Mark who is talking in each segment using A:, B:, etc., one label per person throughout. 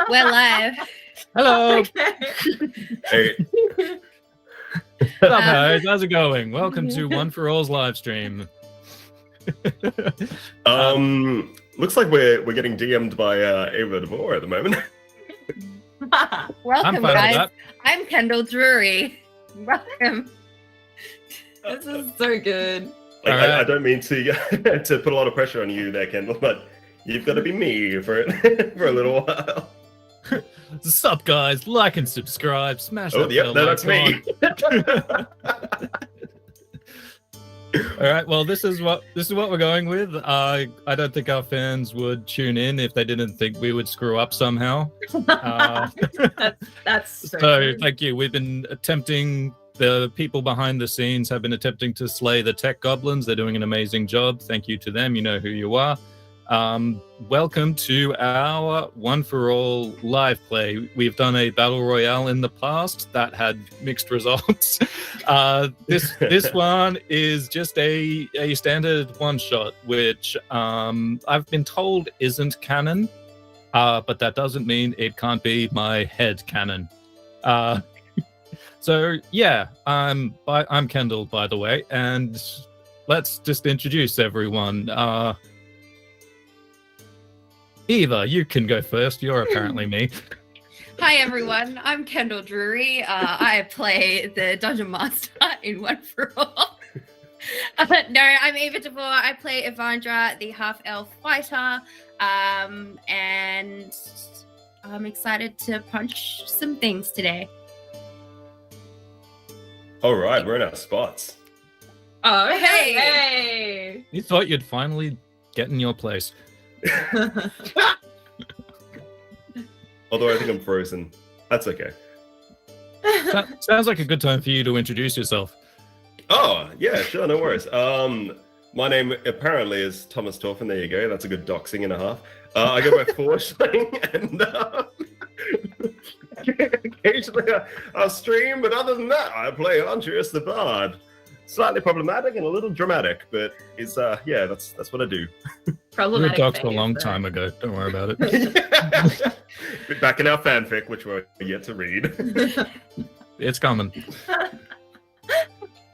A: We're live.
B: Hello.
C: Okay.
D: Hey,
B: What's up, guys? How's it going? Welcome to One for All's live stream.
D: looks like we're getting DM'd by Eva Devore at the moment.
A: Welcome,
B: I'm fine
A: guys.
B: with that.
A: I'm Kendall Drury. Welcome.
C: This is so good.
D: Like,
B: Alright.
D: I don't mean to to put a lot of pressure on you there, Kendall, but you've got to be me for it for a little while.
B: What's up, guys? Like and subscribe. Smash
D: Oh,
B: that
D: yeah,
B: bell
D: no, that's me.
B: icon. All right. Well, this is what we're going with. I don't think our fans would tune in if they didn't think we would screw up somehow.
C: That's
B: So thank you. We've been attempting. The people behind the scenes have been attempting to slay the tech goblins. They're doing an amazing job. Thank you to them. You know who you are. Welcome to our One for All live play. We've done a battle royale in the past that had mixed results. This one is just a standard one shot, which I've been told isn't canon, but that doesn't mean it can't be my head canon. So yeah, I'm Kendall, by the way, and let's just introduce everyone. Eva, you can go first. You're apparently me.
A: Hi, everyone. I'm Kendall Drury. I play the Dungeon Master in One for All. No, I'm Eva Devore. I play Evandra, the half-elf fighter. And I'm excited to punch some things today.
D: All right, we're in our spots.
C: Oh,
A: Hey.
C: hey.
B: You thought you'd finally get in your place.
D: Although I think I'm frozen. That's okay.
B: Sounds like a good time for you to introduce yourself.
D: Oh, yeah, sure, no worries. My name apparently is Thomas Torfin. There you go. That's a good doxing and a half. I go by Forgeling, and occasionally I'll stream, but other than that, I play Andreas the Bard. Slightly problematic and a little dramatic, but it's yeah, that's what I do.
B: You were
C: Problematic
B: doxed a
C: phase,
B: long
C: though.
B: time ago. Don't worry about it.
D: Back in our fanfic, which we're yet to read.
B: It's coming.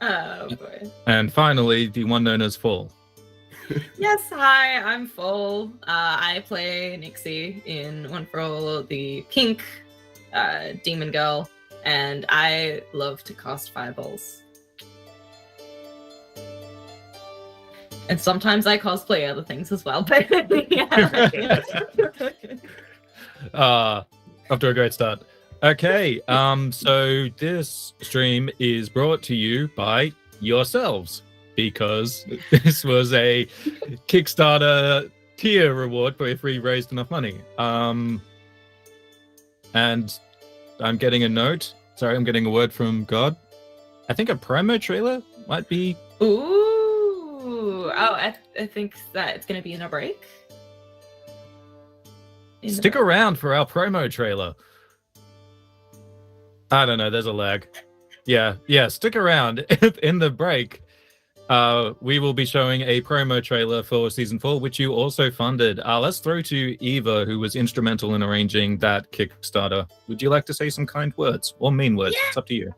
C: Oh boy.
B: And finally, the one known as Fall.
C: Yes, hi, I'm Full. I play Nixie in One for All, the pink demon girl, and I love to cast fireballs. And sometimes I cosplay other things as well, but yeah.
B: Off to a great start. Okay, so this stream is brought to you by yourselves because this was a Kickstarter tier reward for if we raised enough money. And I'm getting a note. Sorry, I'm getting a word from God. I think a promo trailer might be.
C: Ooh. Oh, I think that it's going to be in a break.
B: Stick around for our promo trailer. I don't know. There's a lag. Yeah. Stick around. In the break, we will be showing a promo trailer for season 4, which you also funded. Let's throw to Eva, who was instrumental in arranging that Kickstarter. Would you like to say some kind words or mean words?
A: Yeah.
B: It's up to you.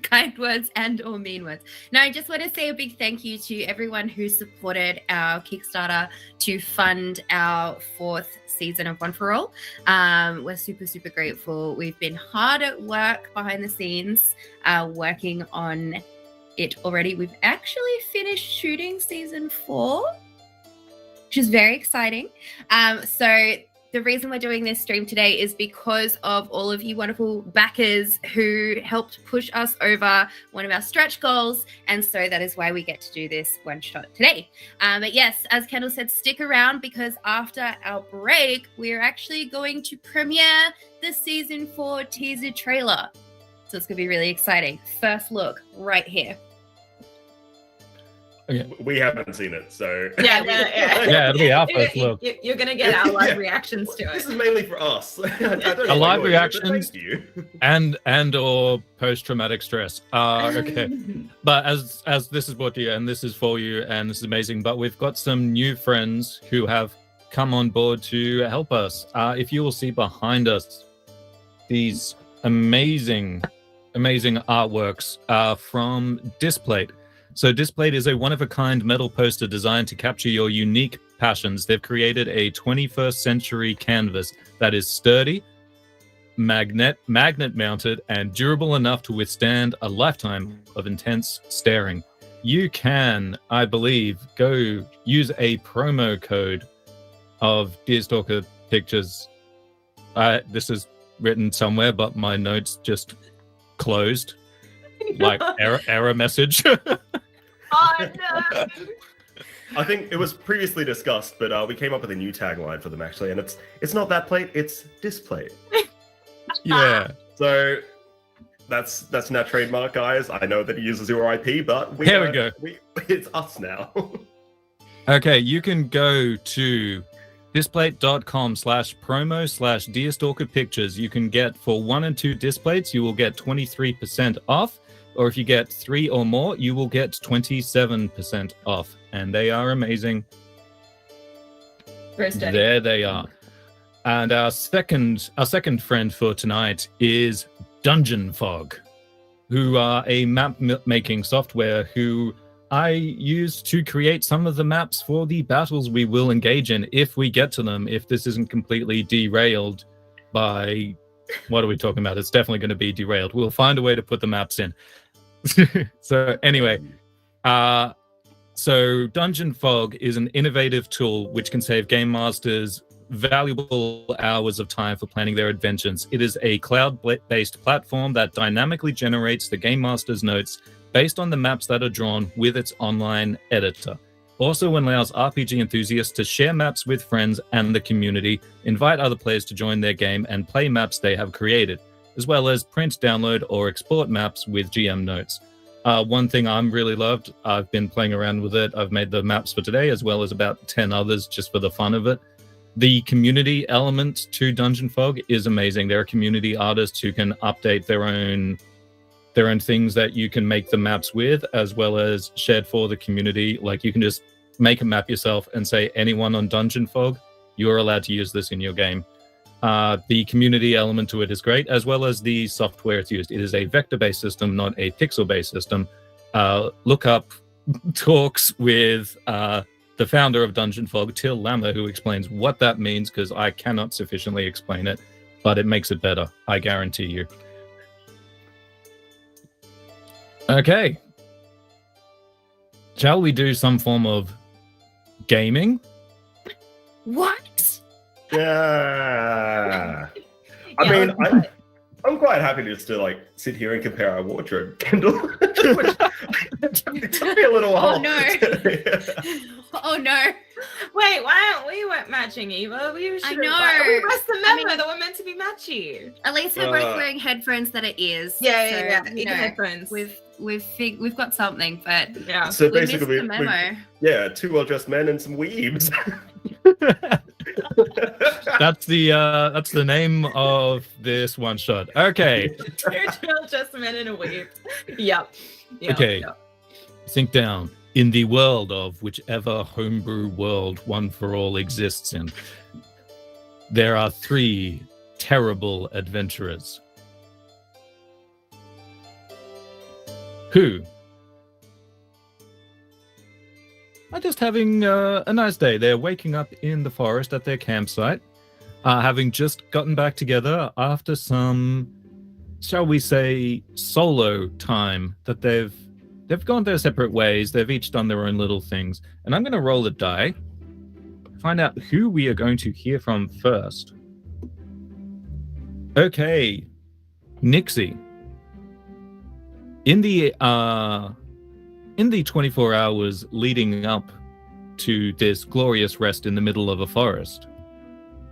A: Kind words and or mean words. No, I just want to say a big thank you to everyone who supported our Kickstarter to fund our 4th season of One for All. We're super grateful. We've been hard at work behind the scenes, working on it already. We've actually finished shooting season 4, which is very exciting. So the reason we're doing this stream today is because of all of you wonderful backers who helped push us over one of our stretch goals. And so that is why we get to do this one shot today. But yes, as Kendall said, stick around because after our break, we're actually going to premiere the season 4 teaser trailer. So it's going to be really exciting. First look right here.
B: Okay.
D: We haven't seen it, so
C: Yeah.
B: Yeah, it'll be our first look.
C: You're going to get our live
D: Yeah.
C: reactions to
D: This
C: it.
D: is mainly for us. I don't know
B: A
D: about
B: live
D: you,
B: reaction?
D: but thank you.
B: and or post-traumatic stress. Okay. But as this is brought to you and this is for you and this is amazing, but we've got some new friends who have come on board to help us. If you will see behind us, these amazing artworks from Displate. So Displate is a one-of-a-kind metal poster designed to capture your unique passions. They've created a 21st century canvas that is sturdy, magnet mounted, and durable enough to withstand a lifetime of intense staring. You can, I believe, go use a promo code of Deerstalker Pictures. This is written somewhere, but my notes just closed. Like error message.
C: Oh no!
D: I think it was previously discussed, but we came up with a new tagline for them actually, and it's not that plate, it's Displate.
B: Yeah.
D: So that's now trademark, guys. I know that he uses your IP, but
B: Here we go.
D: It's us now.
B: Okay, you can go to displate.com/promo/Deerstalker Pictures. You can get for 1 and 2 displates, you will get 23% off. Or if you get 3 or more, you will get 27% off. And they are amazing.
C: Very steady.
B: There they are. And our second friend for tonight is Dungeon Fog, who are a map-making software who I use to create some of the maps for the battles we will engage in if we get to them, if this isn't completely derailed by... What are we talking about? It's definitely going to be derailed. We'll find a way to put the maps in. So anyway, so Dungeon Fog is an innovative tool which can save game masters valuable hours of time for planning their adventures. It is a cloud-based platform that dynamically generates the game master's notes based on the maps that are drawn with its online editor. Also allows RPG enthusiasts to share maps with friends and the community, invite other players to join their game, and play maps they have created, as well as print, download, or export maps with GM notes. One thing I'm really loved, I've been playing around with it. I've made the maps for today, as well as about 10 others just for the fun of it. The community element to Dungeon Fog is amazing. There are community artists who can update their own things that you can make the maps with, as well as shared for the community. Like you can just make a map yourself and say, anyone on Dungeon Fog, you're allowed to use this in your game. The community element to it is great, as well as the software it's used. It is a vector-based system, not a pixel-based system. Look up talks with the founder of Dungeon Fog, Till Lammer, who explains what that means, because I cannot sufficiently explain it, but it makes it better, I guarantee you. Okay. Shall we do some form of gaming?
A: What?
D: Yeah. I mean, I'm quite happy just to like sit here and compare our wardrobe, Kendall. It took me a little while.
A: Oh no. Oh no.
C: Wait, why aren't we matching, Eva? We
A: I
C: should.
A: know.
C: We must remember
A: I mean-
C: that we're meant to be matchy.
A: At least we're both wearing headphones that are ears.
C: Yeah.
A: So,
C: Eva headphones.
A: We've got something, but
C: Yeah.
D: So
A: we missed
D: basically,
A: the memo.
D: yeah, 2 well-dressed men and some weebs.
B: That's the name of this one shot. Okay.
C: Just men in a weave. Yep.
B: Okay. Sink down. In the world of whichever homebrew world One for All exists in, there are 3 terrible adventurers who are just having a nice day. They're waking up in the forest at their campsite, having just gotten back together after some, shall we say, solo time that they've gone their separate ways. They've each done their own little things. And I'm going to roll a die, find out who we are going to hear from first. Okay, Nixie. In the 24 hours leading up to this glorious rest in the middle of a forest,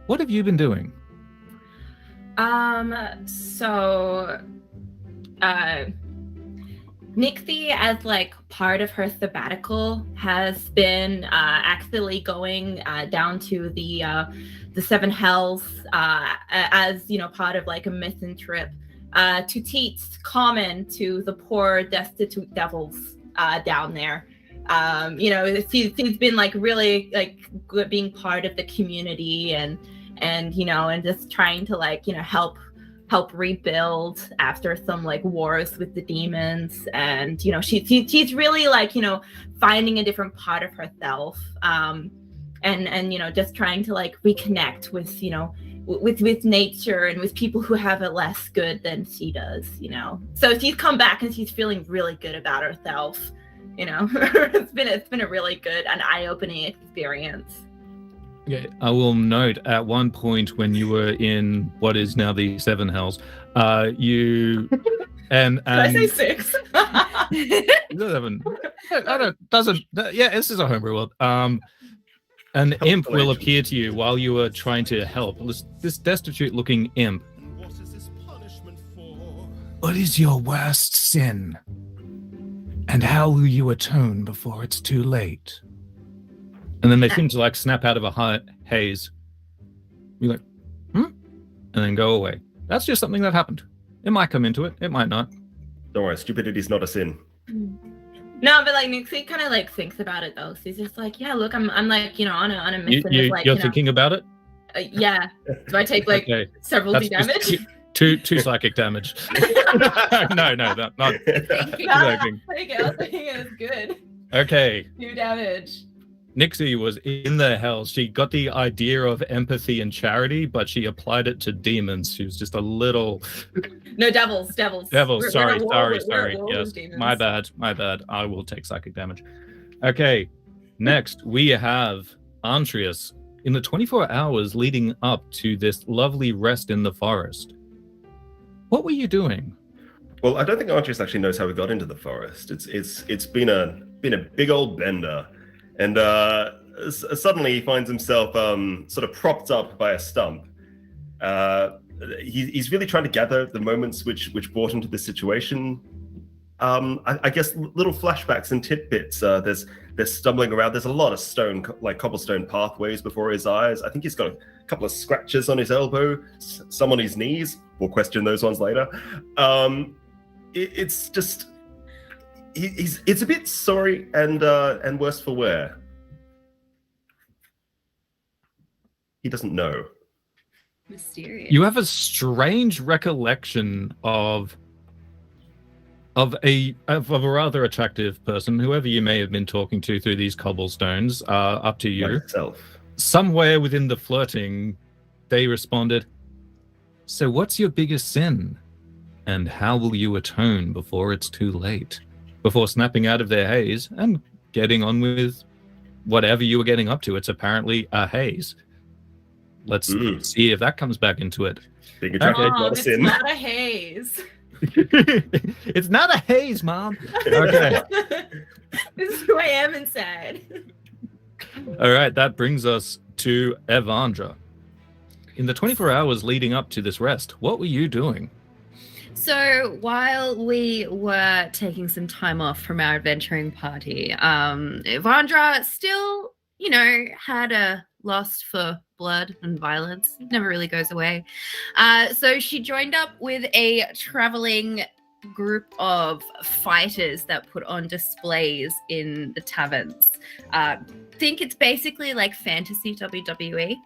B: what have you been doing?
C: So Nixie, as like part of her sabbatical, has been actively going down to the 7 Hells as part of like a mission trip to teach common to the poor destitute devils down there. She's been like really like good being part of the community and just trying to like help rebuild after some like wars with the demons, and she's really like finding a different part of herself, and just trying to like reconnect with with nature and with people who have it less good than she does. So she's come back and she's feeling really good about herself. It's been a really good and eye-opening experience.
B: Okay, I will note at one point when you were in what is now the Seven Hells, you and
C: Did I say 6?
B: Seven. I don't. Doesn't. Yeah, this is a homebrew world. An imp will appear to you while you are trying to help. This destitute-looking imp. What is your worst sin? And how will you atone before it's too late? And then they seem to like snap out of a haze. You're like, and then go away. That's just something that happened. It might come into it. It might not.
D: Don't worry, stupidity's not a sin.
C: No, but like Nixie kind of like thinks about it though. She's just like, yeah, look, I'm like on a mission.
B: You're thinking about it.
C: Yeah. Do I take like several D damage?
B: Two psychic damage. no, not.
C: I'll take it. I'll take it. It's good.
B: Okay.
C: 2 damage.
B: Nixie was in the hell. She got the idea of empathy and charity, but she applied it to demons. She was just a little...
C: No, devils.
B: Sorry. Yes, my bad. I will take psychic damage. Okay, next we have Antrius. In the 24 hours leading up to this lovely rest in the forest, what were you doing?
D: Well, I don't think Antrius actually knows how we got into the forest. It's been a big old bender. And suddenly he finds himself sort of propped up by a stump. He's really trying to gather the moments which brought him to this situation. I guess little flashbacks and tidbits. There's stumbling around. There's a lot of stone, like cobblestone pathways before his eyes. I think he's got a couple of scratches on his elbow, some on his knees. We'll question those ones later. It's just... It's a bit sorry and worse for wear. He doesn't know.
A: Mysterious.
B: You have a strange recollection of a rather attractive person, whoever you may have been talking to through these cobblestones. Up to you.
D: Myself.
B: Somewhere within the flirting, they responded, "So what's your biggest sin? And how will you atone before it's too late?" Before snapping out of their haze and getting on with whatever you were getting up to. It's apparently a haze. Let's see if that comes back into it.
D: Being attracted, not a sin.
C: It's not a haze.
B: It's not a haze, Mom. Okay.
C: This is who I am inside.
B: All right, that brings us to Evandra. In the 24 hours leading up to this rest, what were you doing?
A: So while we were taking some time off from our adventuring party, Evandra still, had a lust for blood and violence. It never really goes away. So she joined up with a traveling group of fighters that put on displays in the taverns. Think it's basically like fantasy WWE.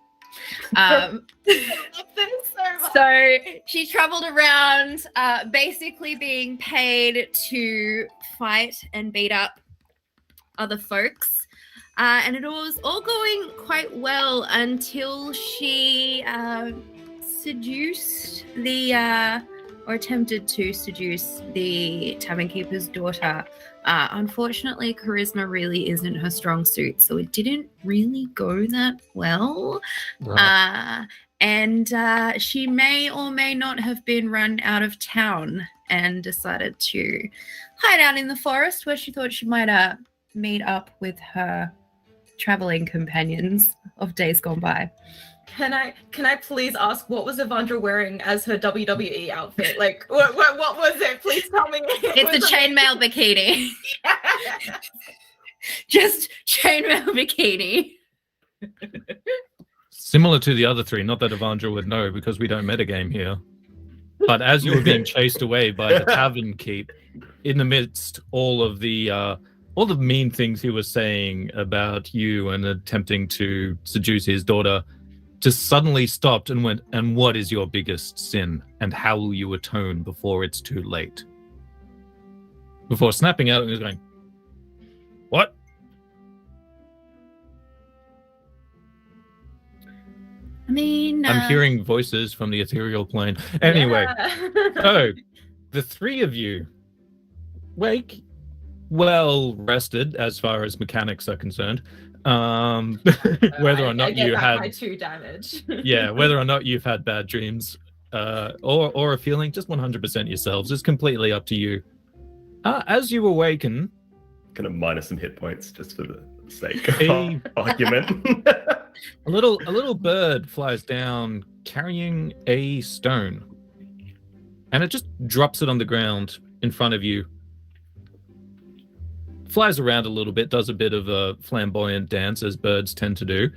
A: So she traveled around basically being paid to fight and beat up other folks, and it was all going quite well until she seduced or attempted to seduce the tavern keeper's daughter. Unfortunately, charisma really isn't her strong suit, so it didn't really go that well.
B: Right.
A: And she may or may not have been run out of town and decided to hide out in the forest where she thought she might meet up with her traveling companions of days gone by.
C: Can I please ask, what was Evandra wearing as her WWE outfit? Like, what was it? Please tell me.
A: It's a chainmail bikini. Just chainmail bikini.
B: Similar to the other three, not that Evandra would know because we don't metagame here. But as you were being chased away by the tavern keep, in the midst all of the all the mean things he was saying about you and attempting to seduce his daughter just suddenly stopped and went, and what is your biggest sin? And how will you atone before it's too late? Before snapping out and was going, what?
A: I mean,
B: I'm hearing voices from the ethereal plane. Anyway, so the three of you wake well rested as far as mechanics are concerned. Whether or not you had
C: my 2 damage.
B: yeah, whether or not you've had bad dreams, or a feeling, just 100% yourselves. It's completely up to you. As you awaken,
D: Kind of minus some hit points just for the sake
B: A-
D: of argument.
B: a little bird flies down carrying a stone, and it just drops it on the ground in front of you. Flies around a little bit, does a bit of a flamboyant dance as birds tend to do,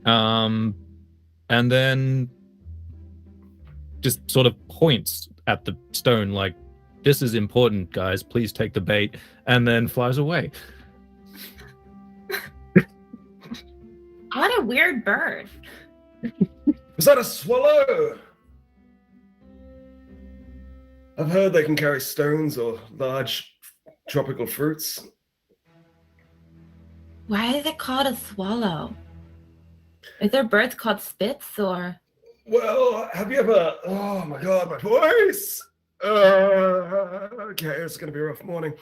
B: and then just sort of points at the stone like, this is important, guys, please take the bait, and then flies away.
C: What a weird bird.
D: Was that a swallow? I've heard they can carry stones or large tropical fruits.
C: Why is it called a swallow? Is there birds called spits or?
D: Well, have you ever... Oh my god, my voice! Okay, it's going to be a rough morning.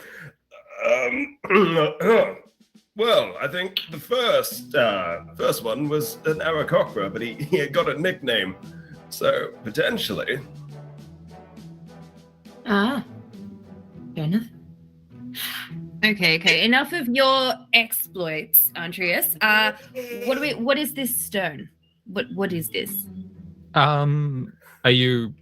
D: Well, I think the first one was an Aarakocra, but he had got a nickname. So, potentially...
C: Ah. Fair enough.
A: Okay. Enough of your exploits, Andreas. What is this stone? What is this?
B: Are you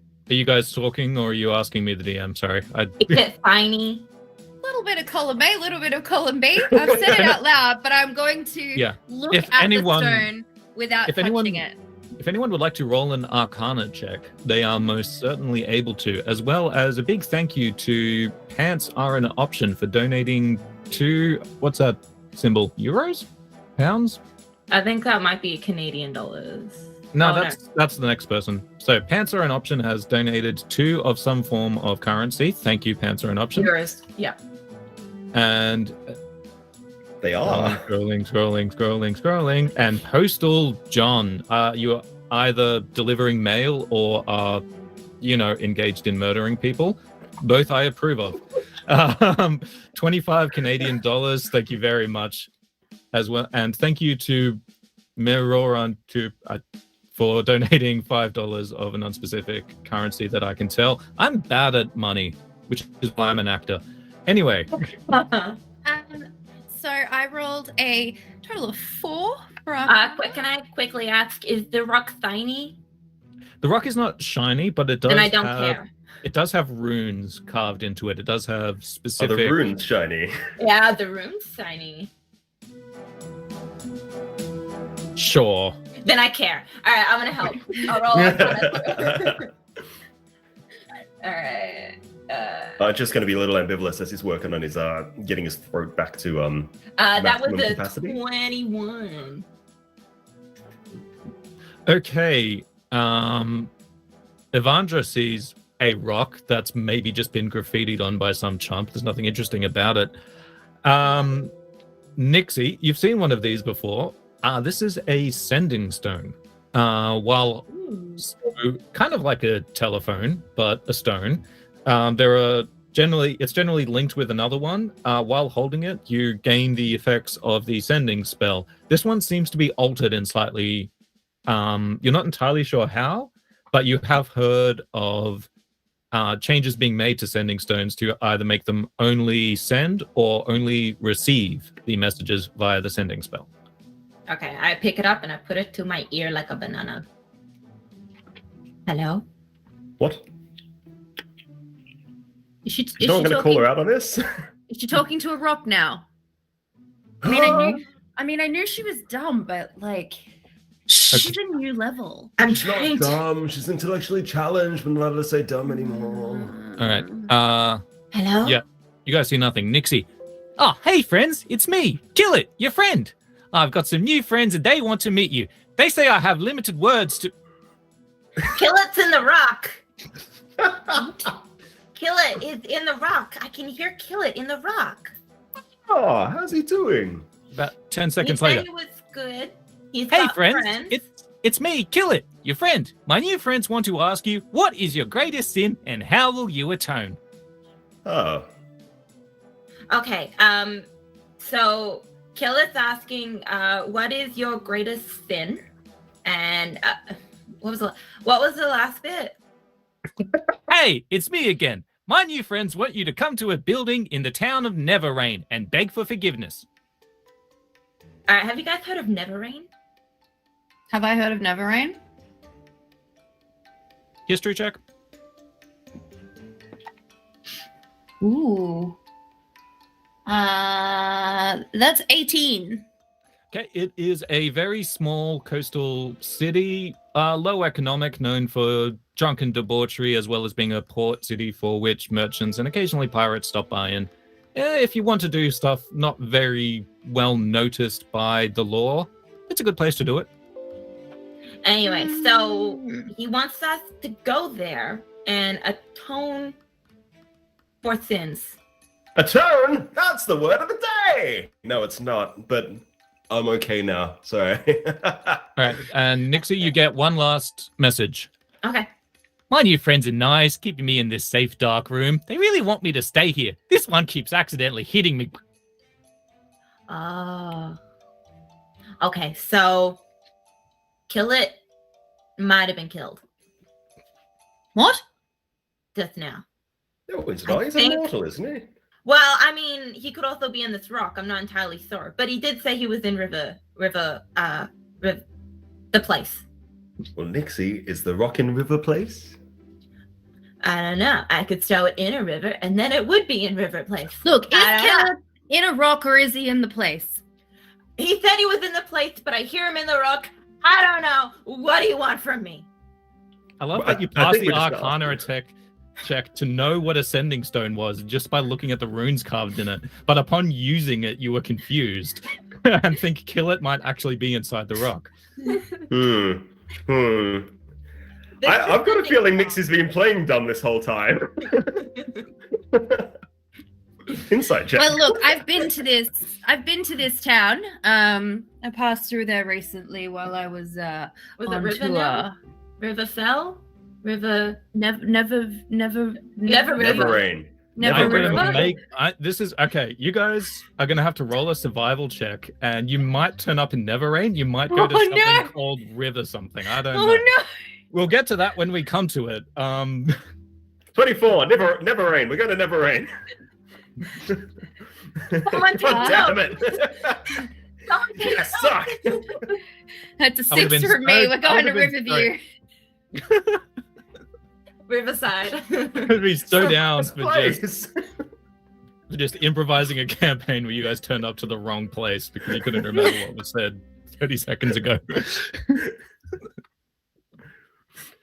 B: guys talking, or are you asking me, the DM? Sorry.
C: Is it tiny?
A: A little bit of column A, a little bit of column B. I've said it out loud, but I'm going to look at the stone without touching it.
B: If anyone would like to roll an Arcana check, they are most certainly able to, as well as a big thank you to Pants Are an Option for donating to, what's that symbol? Euros? Pounds?
C: I think that might be Canadian dollars.
B: No, that's the next person. So Pants Are an Option has donated 2 of some form of currency. Thank you, Pants Are an Option.
C: Euros, yeah.
B: And
D: They are.
B: Scrolling. And Postal John, you are either delivering mail or are, engaged in murdering people. Both I approve of. 25 Canadian dollars. Thank you very much as well. And thank you to Miroran for donating $5 of an unspecific currency that I can tell. I'm bad at money, which is why I'm an actor. Anyway.
A: So I rolled a total of 4 for
C: can I quickly ask, is the rock tiny?
B: The rock is not shiny, but it does.
C: And I don't care.
B: It does have runes carved into it. It does have specific.
D: Are the runes shiny?
C: Yeah, the rune's tiny.
B: Sure.
C: Then I care. All right, I'm gonna help. I'll roll. All right.
D: Just going to be a little ambivalent as he's working on his getting his throat back to
C: that was
D: maximum
C: a
D: capacity.
C: 21.
B: Okay. Evandra sees a rock that's maybe just been graffitied on by some chump. There's nothing interesting about it. Nixie, you've seen one of these before. This is a sending stone. Kind of like a telephone, but a stone. It's generally linked with another one. While holding it, you gain the effects of the sending spell. This one seems to be altered in slightly. You're not entirely sure how, but you have heard of changes being made to sending stones to either make them only send or only receive the messages via the sending spell.
C: Okay, I pick it up and I put it to my ear like a banana. Hello?
D: What?
A: Is she
D: Not going to call her out on this?
A: Is she talking to a rock now? I mean, I knew she was dumb, but like, she's a new level.
C: I'm
D: She's not
C: trying to.
D: dumb. She's intellectually challenged. We're not allowed to say dumb anymore.
B: All right.
C: Hello?
B: Yeah. You guys see nothing. Nixie, Oh, hey friends, it's me, Kill It, your friend. I've got some new friends and they want to meet you. They say I have limited words to...
C: Kill It's in the rock. Kill It is in the rock. I can hear Kill It in the rock.
D: Oh, how's he doing?
B: About 10 seconds
C: he said
B: later.
C: He was good. He's
B: Hey
C: got
B: friends, it's me, Kill It, your friend. My new friends want to ask you, what is your greatest sin and how will you atone?
D: Oh.
C: Okay, so Kill It's asking, what is your greatest sin? And what was the last bit?
B: Hey, it's me again. My new friends want you to come to a building in the town of Neverrain and beg for forgiveness.
C: All right, have you guys heard of Neverrain?
A: Have I heard of Neverrain?
B: History check.
A: Ooh. That's 18.
B: Okay, it is a very small coastal city, low economic, known for drunken debauchery, as well as being a port city for which merchants and occasionally pirates stop by. And if you want to do stuff not very well noticed by the law, it's a good place to do it.
C: Anyway, so he wants us to go there and atone for sins.
D: Atone? That's the word of the day! No, it's not, but I'm okay now. Sorry.
B: All right, and Nixie, you get one last message.
C: Okay.
B: My new friends are nice, keeping me in this safe, dark room. They really want me to stay here. This one keeps accidentally hitting me.
C: Okay, so Kill It might have been killed
A: What?
C: just now.
D: No, he's not. He's immortal, isn't he?
C: Well, I mean, he could also be in this rock. I'm not entirely sure, but he did say he was in the place.
D: Well, Nixie, is the Rockin' River place?
C: I don't know. I could stow it in a river, and then it would be in River Place.
A: Look, is
C: I don't know.
A: Killer in a rock or is he in the place?
C: He said he was in the place, but I hear him in the rock. I don't know. What do you want from me?
B: I love
D: Well,
B: that you
D: I
B: passed
D: think
B: the
D: we just
B: Arcana check to know what a sending stone was just by looking at the runes carved in it. But upon using it, you were confused and think Kill It might actually be inside the rock.
D: I've got a feeling Nixie's been playing dumb this whole time. Insight check.
A: Well, look, I've been to this town. I passed through there recently while I was
C: Was it
A: on
C: River
A: tour.
C: now? River Fell? River...
A: Never
C: Never
D: Never
C: River.
D: rain.
A: Never
B: I'm gonna
A: River.
B: this is okay. You guys are gonna have to roll a survival check, and you might turn up in Neverrain. You might go to
A: Oh,
B: something
A: no.
B: called River something. I don't
A: Oh
B: know.
A: no!
B: We'll get to that when we come to it.
D: 24. Never rain. We're going to never rain.
C: Someone
D: God damn it.
C: Someone take
D: You suck.
A: That's a
B: I would've
A: 6
B: been
A: for me.
B: so-
A: We're going to
B: I would've been
A: Riverview.
C: Riverside.
B: I'd be so down for
D: Place.
B: just improvising a campaign where you guys turned up to the wrong place because you couldn't remember what was said 30 seconds ago.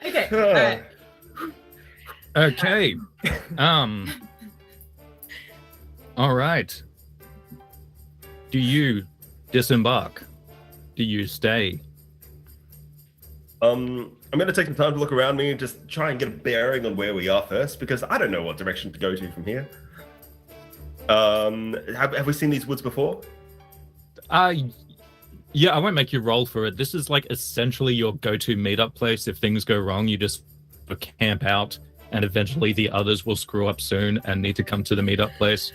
C: Okay. All right.
B: Okay. All right. Do you disembark? Do you stay?
D: I'm going to take some time to look around me and just try and get a bearing on where we are first, because I don't know what direction to go to from here. Have we seen these woods before?
B: Yeah, I won't make you roll for it. This is like essentially your go-to meetup place. If things go wrong, you just camp out, and eventually the others will screw up soon and need to come to the meetup place.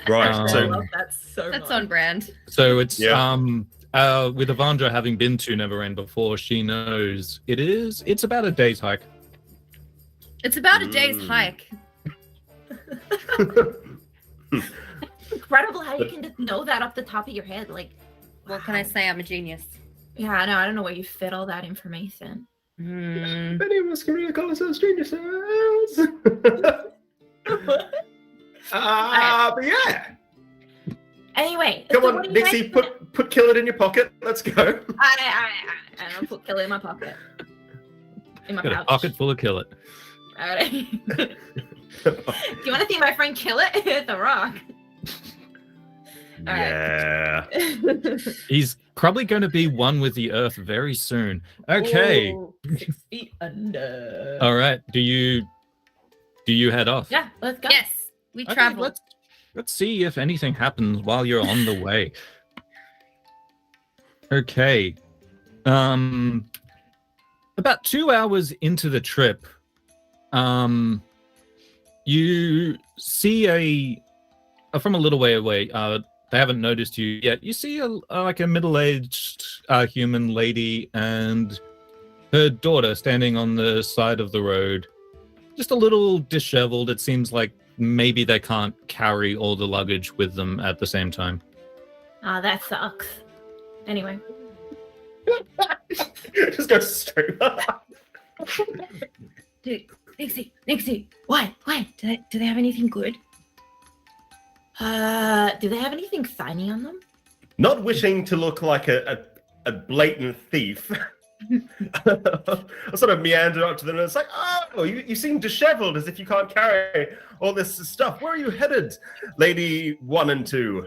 D: Right.
C: I
D: So
C: love that so
A: That's
C: much.
A: on brand.
B: So it's
D: Yeah.
B: with Avandra having been to Neverend before, she knows it's about a day's hike.
A: It's about a day's
D: Mm.
A: hike.
C: Incredible how you can just know that off the top of your head. Like,
A: What can I say? I'm a genius.
C: yeah, I know. I don't know where you fit all that information.
A: Hmm.
D: many of us can really call ourselves geniuses. But yeah.
C: Anyway,
D: Come
C: so
D: on,
C: what do you
D: Nixie,
C: guys-
D: put Kill It in your pocket. Let's go.
C: I don't put kill it in my pocket. In my
B: Got a
C: pouch.
B: pocket full of Kill It.
C: All right. Do you want to see my friend Kill It? It's a rock.
D: Yeah.
B: He's probably going to be one with the earth very soon. Okay.
C: Ooh, 6 feet under.
B: All right. Do you head off?
C: Yeah, let's go.
A: Yes, we
B: Okay,
A: travel.
B: let's see if anything happens while you're on the way. Okay. About 2 hours into the trip, you see from a little way away, they haven't noticed you yet. You see like a middle-aged human lady and her daughter standing on the side of the road, just a little disheveled. It seems like maybe they can't carry all the luggage with them at the same time.
C: Ah, that sucks. Anyway.
D: Just go straight.
A: Dude, Nixie, what? Do they have anything good?
C: Do they have anything shiny on them?
D: Not wishing to look like a blatant thief, I sort of meander up to them and it's like, oh, you seem disheveled as if you can't carry all this stuff. Where are you headed, lady 1 and 2?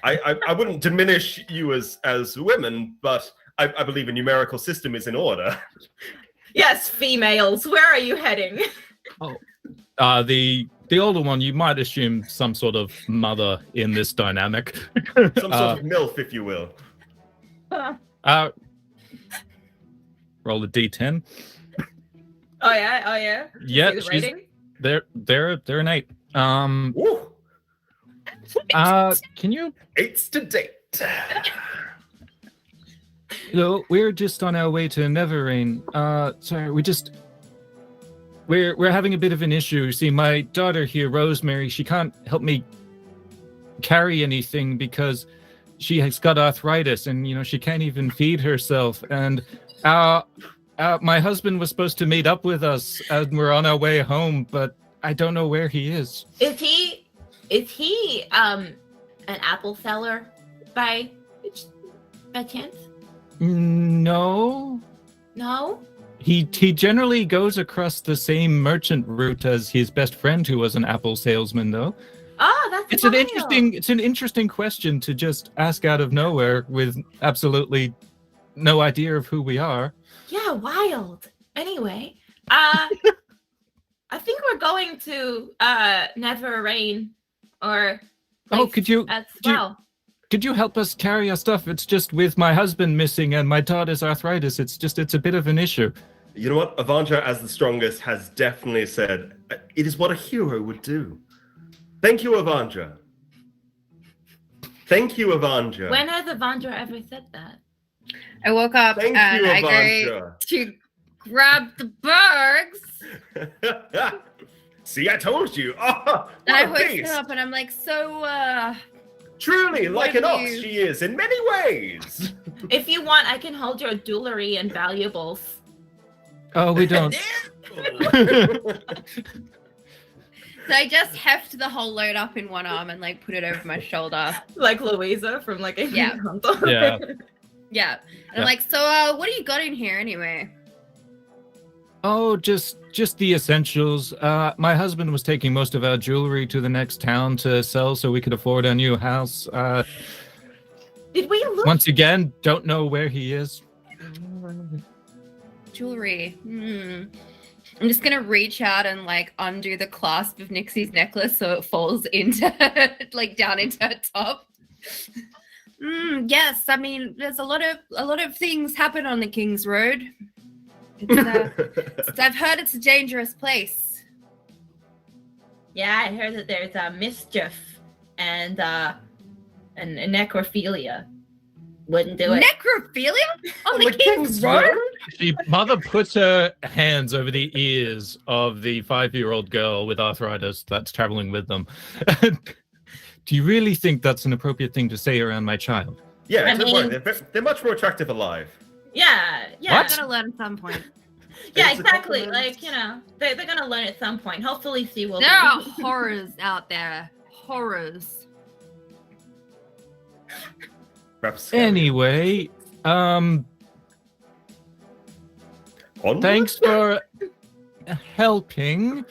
D: I wouldn't diminish you as women, but I believe a numerical system is in order.
C: Yes, females. Where are you heading?
B: The older one, you might assume some sort of mother in this dynamic.
D: Some sort of MILF, if you will.
B: Roll a d10.
C: Oh yeah.
B: Yeah,
C: See the rating?
B: they're an 8.
D: Woo!
B: Can you?
D: 8s to date.
B: No, we're just on our way to Neverrain. Sorry, we're having a bit of an issue. See, my daughter here, Rosemary, she can't help me carry anything because she has got arthritis and, she can't even feed herself. And my husband was supposed to meet up with us and we're on our way home, but I don't know where he is.
C: Is he an apple seller by chance?
B: No.
C: No?
B: He generally goes across the same merchant route as his best friend who was an apple salesman, though.
C: Oh, that's
B: It's an interesting question to just ask out of nowhere with absolutely no idea of who we are.
C: Yeah, wild. Anyway, I think we're going to Neverrain or
B: Could you
C: as well.
B: could you help us carry our stuff? It's just with my husband missing and my daughter's arthritis. It's a bit of an issue.
D: You know what? Avandra, as the strongest, has definitely said, it is what a hero would do. Thank you, Avandra. Thank you, Avandra.
C: When has Avandra ever said that?
A: I woke up
D: Thank
A: and
D: you,
A: I go
D: Avandra.
A: to grab the burgs.
D: See, I told you. Oh,
A: And I
D: what a
A: hoist them
D: beast.
A: up and I'm like, so,
D: Truly,
A: What
D: like an
A: have
D: ox,
A: you-
D: she is in many ways.
C: If you want, I can hold your jewelry and valuables.
B: Oh, we don't.
A: So I just heft the whole load up in one arm and like put it over my shoulder.
C: Like Louisa from like a
A: Yeah.
B: Yeah.
A: Yeah. And
B: Yeah.
A: I'm like, so what do you got in here anyway?
B: Oh, just the essentials. My husband was taking most of our jewelry to the next town to sell so we could afford our new house.
C: Did we look?
B: Once again, don't know where he is.
A: Jewelry. I'm just gonna reach out and like undo the clasp of Nixie's necklace so it falls into like down into her top. Yes, I mean there's a lot of things happen on the King's Road. I've heard it's a dangerous place.
C: Yeah, I heard that there's mischief and necrophilia. Wouldn't do it.
A: Necrophilia on the King's Road?
B: The mother puts her hands over the ears of the 5-year-old girl with arthritis that's traveling with them. Do you really think that's an appropriate thing to say around my child?
D: Yeah,
C: I
D: don't worry.
C: mean-
D: They're much more attractive alive.
C: Yeah.
A: I'm
B: What?
A: gonna learn at some point.
C: Yeah,
D: It's a
C: exactly.
D: compliment.
C: Like, they're gonna learn at some point. Hopefully, she will.
A: There are horrors out there. Horrors.
D: Perhaps scary.
B: Anyway,
D: Onward?
B: thanks for helping.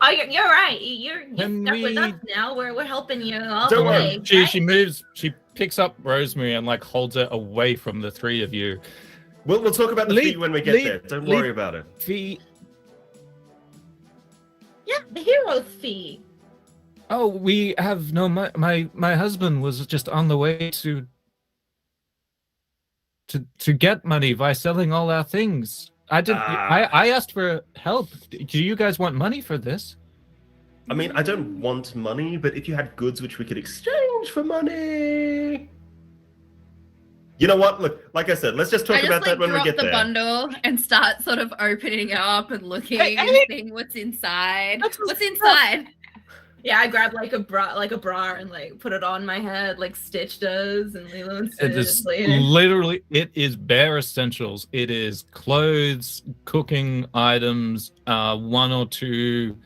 C: Oh, you're right. You're
B: Can
C: stuck with us
B: we-
C: now. We're helping you all
D: Don't
C: the
D: worry.
C: way.
B: She moves. She picks up Rosemary and like holds her away from the three of you.
D: We'll talk about the
B: Leave-
D: fee when we get
B: leave-
D: there. Don't
B: leave-
D: worry about it.
B: Fee.
C: Yeah, the hero's fee.
B: Oh, we have no. My husband was just on the way to get money by selling all our things. I didn't. I asked for help. Do you guys want money for this?
D: I mean, I don't want money, but if you had goods which we could exchange for money. You know what? Look, like I said, let's just talk
A: I just
D: about that when we
A: drop
D: get
A: the
D: there.
A: bundle and start sort of opening it up and looking
C: Hey,
A: and
C: hey.
A: seeing what's inside.
C: That's
A: What's
C: what's
A: inside?
C: Yeah, I grab like a bra and like put it on my head like Stitch does, and Lilo and
B: It
C: Stitch
B: is
C: later.
B: literally. It is bare essentials. It is clothes, cooking items, one or two,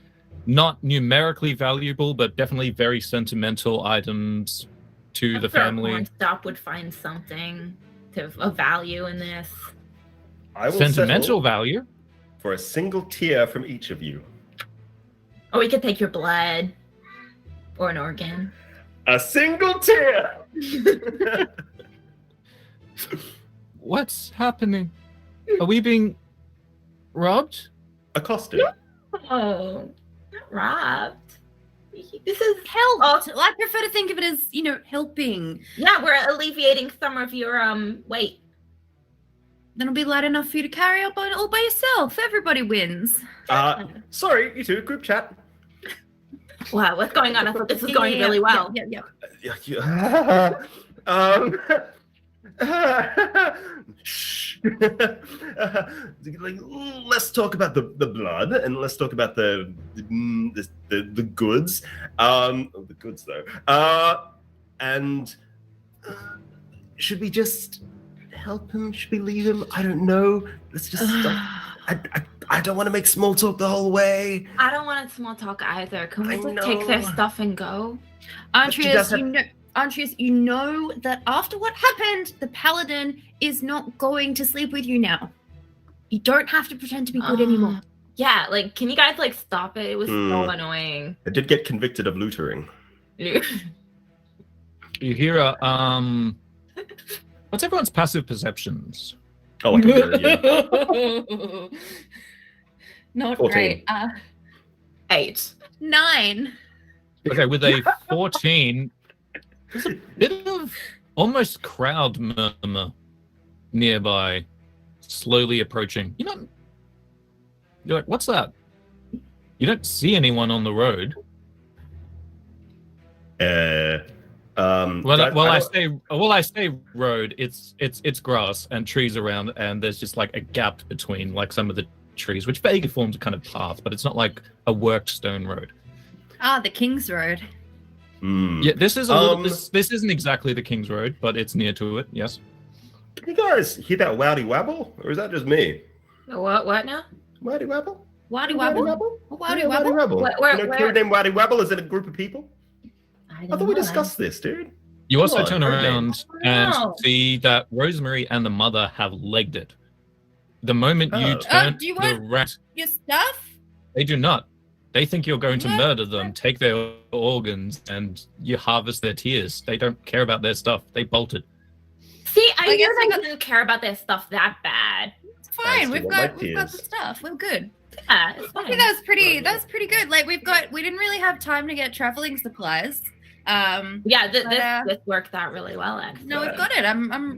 B: not numerically valuable, but definitely very sentimental items to
C: I'm
B: the
C: sure
B: family.
C: Stop would find something of value in this.
D: I will
B: Sentimental
D: settle
B: value.
D: for a single tear from each of you.
C: Or we could take your blood or an organ.
D: A single tear.
B: What's happening? Are we being robbed?
D: Accosted.
C: Oh, not robbed. This is
A: Helped. I prefer to think of it as, helping.
C: yeah. We're alleviating some of your weight.
A: Then it'll be light enough for you to carry up on all by yourself. Everybody wins.
D: Sorry, you two. Group chat.
C: Wow, what's going on? I thought this was going really well.
A: Yeah.
D: Shh. Let's talk about the blood, and let's talk about the goods. The goods though. And should we just help him? Should we leave him? I don't know. Let's just. I don't want to make small talk the whole way.
C: I don't want to small talk either. Can we
D: I
C: just take their
D: know.
C: stuff and go?
A: Andreas, you know that after what happened, the paladin is not going to sleep with you now. You don't have to pretend to be good anymore.
C: Yeah, like, can you guys like stop it? It was so annoying.
D: I did get convicted of lootering.
B: You hear a What's everyone's passive perceptions?
D: Oh, I can hear you.
A: Not
D: 14.
A: great.
C: 8.
A: 9.
B: Okay, with a 14, there's a bit of almost crowd murmur nearby, slowly approaching. You're like, what's that? You don't see anyone on the road. I say road, it's grass and trees around, and there's just like a gap between like some of the trees, which vaguely forms a kind of path, but it's not like a worked stone road.
A: The King's Road.
B: Yeah, this is this isn't exactly the King's Road, but it's near to it. Yes.
D: You guys hear that wowdy wabble, or is that just me?
C: What now?
D: Wowdy wabble?
A: Waddy
D: Wowdy
A: Wabble.
D: wabble?
A: Waddy
D: Yeah,
A: Wabble.
D: wabble.
C: Where-
D: You know,
C: where-
D: crew named Wowdy Wabble is in a group of people. I thought we discussed this, dude.
B: You also
D: Come on,
B: turn
D: okay.
B: around
C: Wow.
B: and see that Rosemary and the mother have legged it. The moment you
D: Oh.
B: turn
A: Do you
B: the
A: want-
B: rat,
A: Your stuff?
B: they do not. They think you're going to
A: What?
B: murder them, take their organs, and you harvest their tears. They don't care about their stuff. They bolted.
C: See, I
A: guess
C: knew they didn't care about their stuff that bad.
A: It's fine.
D: still
A: We've
D: want my
A: got the
D: tears.
A: stuff. We're good.
C: Yeah, it's
A: I
C: fine.
A: think that was pretty good. Like we didn't really have time to get traveling supplies.
C: Yeah,
A: But,
C: this worked out really well, actually.
A: No, we've got it.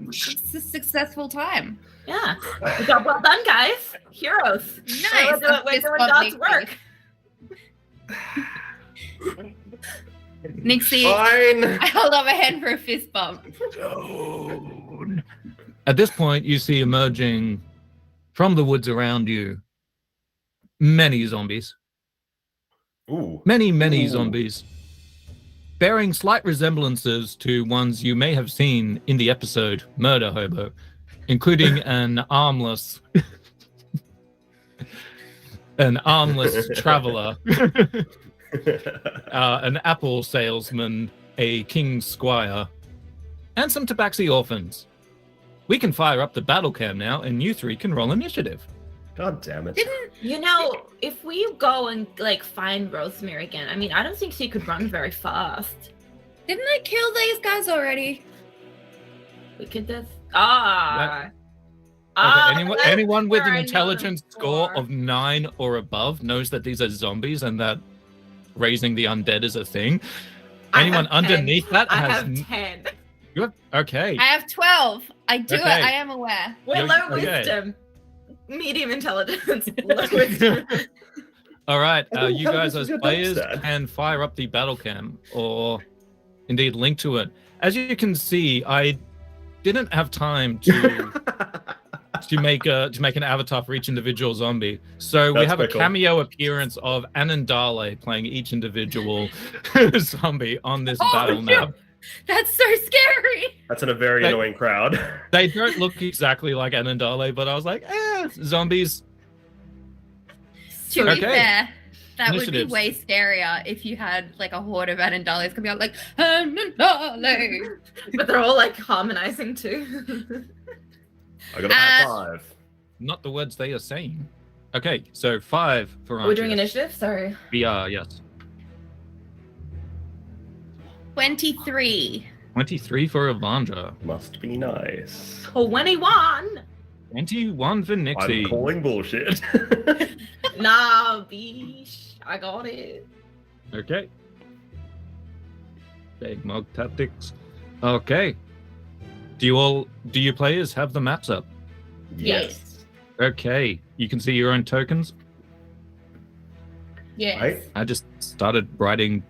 A: It's a successful time.
C: Yeah. We got well done, guys. Heroes.
A: Nice.
C: We're doing God's work.
A: Nixie,
D: Fine.
A: I hold up my hand for a fist bump.
B: At this point, you see emerging from the woods around you many zombies.
D: Ooh.
B: Many
D: Ooh.
B: zombies, bearing slight resemblances to ones you may have seen in the episode Murderhobo, including an armless traveler, an apple salesman, a king's squire, and some tabaxi orphans. We can fire up the battle cam now, and you three can roll initiative.
D: God damn it.
C: You know, if we go and like find Rosemary again, I mean, I don't think she could run very fast.
A: Didn't I kill these guys already?
C: We could just
B: anyone with
C: where
B: an
C: I know
B: intelligence
C: them
B: score
C: for.
B: of 9 or above knows that these are zombies and that raising the undead is a thing.
C: I
B: Anyone
C: have 10.
B: underneath that
C: I
B: has
C: have 10.
B: You have, okay.
A: I have 12. I do it.
B: Okay.
A: I am aware.
C: We're
B: You're-
C: low
B: okay.
C: wisdom, medium intelligence, low wisdom.
B: All right,
D: I don't
B: you
D: know
B: guys
D: this
B: as
D: is your
B: players
D: dumpster.
B: can fire up the battle cam or indeed link to it. As you can see, I didn't have time to make an avatar for each individual zombie. So we
D: That's
B: have
D: quite
B: a
D: cool.
B: cameo appearance of Anandale playing each individual zombie on this
A: Oh,
B: battle
A: yeah.
B: map.
A: That's so scary.
D: That's in a very
B: They-
D: annoying crowd.
B: They don't look exactly like Anandale, but I was like, zombies.
A: To be
B: Okay.
A: fair, that would be
B: Initiatives.
A: way scarier if you had like a horde of Anandales coming out like Anandale.
C: But they're all like harmonizing too.
D: I got a high five.
B: Not the words they are saying. Okay, so 5 for
C: Are we doing
B: Archie.
C: initiative? Sorry.
B: We are, yes.
A: 23.
B: 23 for Evandra.
D: Must be nice.
C: 21.
B: 21 for Nixie.
D: I'm calling bullshit.
C: Nah, beesh. I got it.
B: Okay. Big mug tactics. Okay. Do you players have the maps up?
C: Yes.
B: Okay. You can see your own tokens.
A: Yes.
D: Right?
B: I just started writing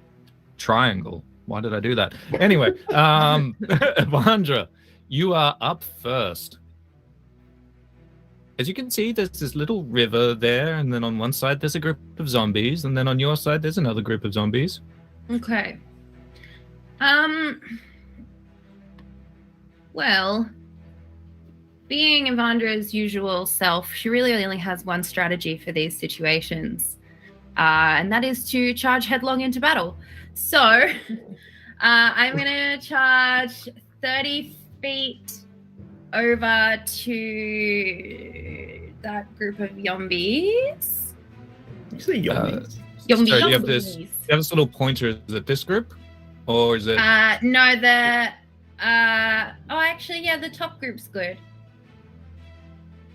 B: triangle. Why did I do that? Anyway, Evandra, you are up first. As you can see, there's this little river there, and then on one side there's a group of zombies, and then on your side there's another group of zombies.
A: Okay. Well, being Evandra's usual self, she really only has one strategy for these situations, and that is to charge headlong into battle. So, I'm gonna charge 30 feet over to that group of zombies.
D: You say yummies.
A: Zombies.
B: So you have this little pointer. Is it this group, or is it?
A: No, actually, yeah, the top group's good.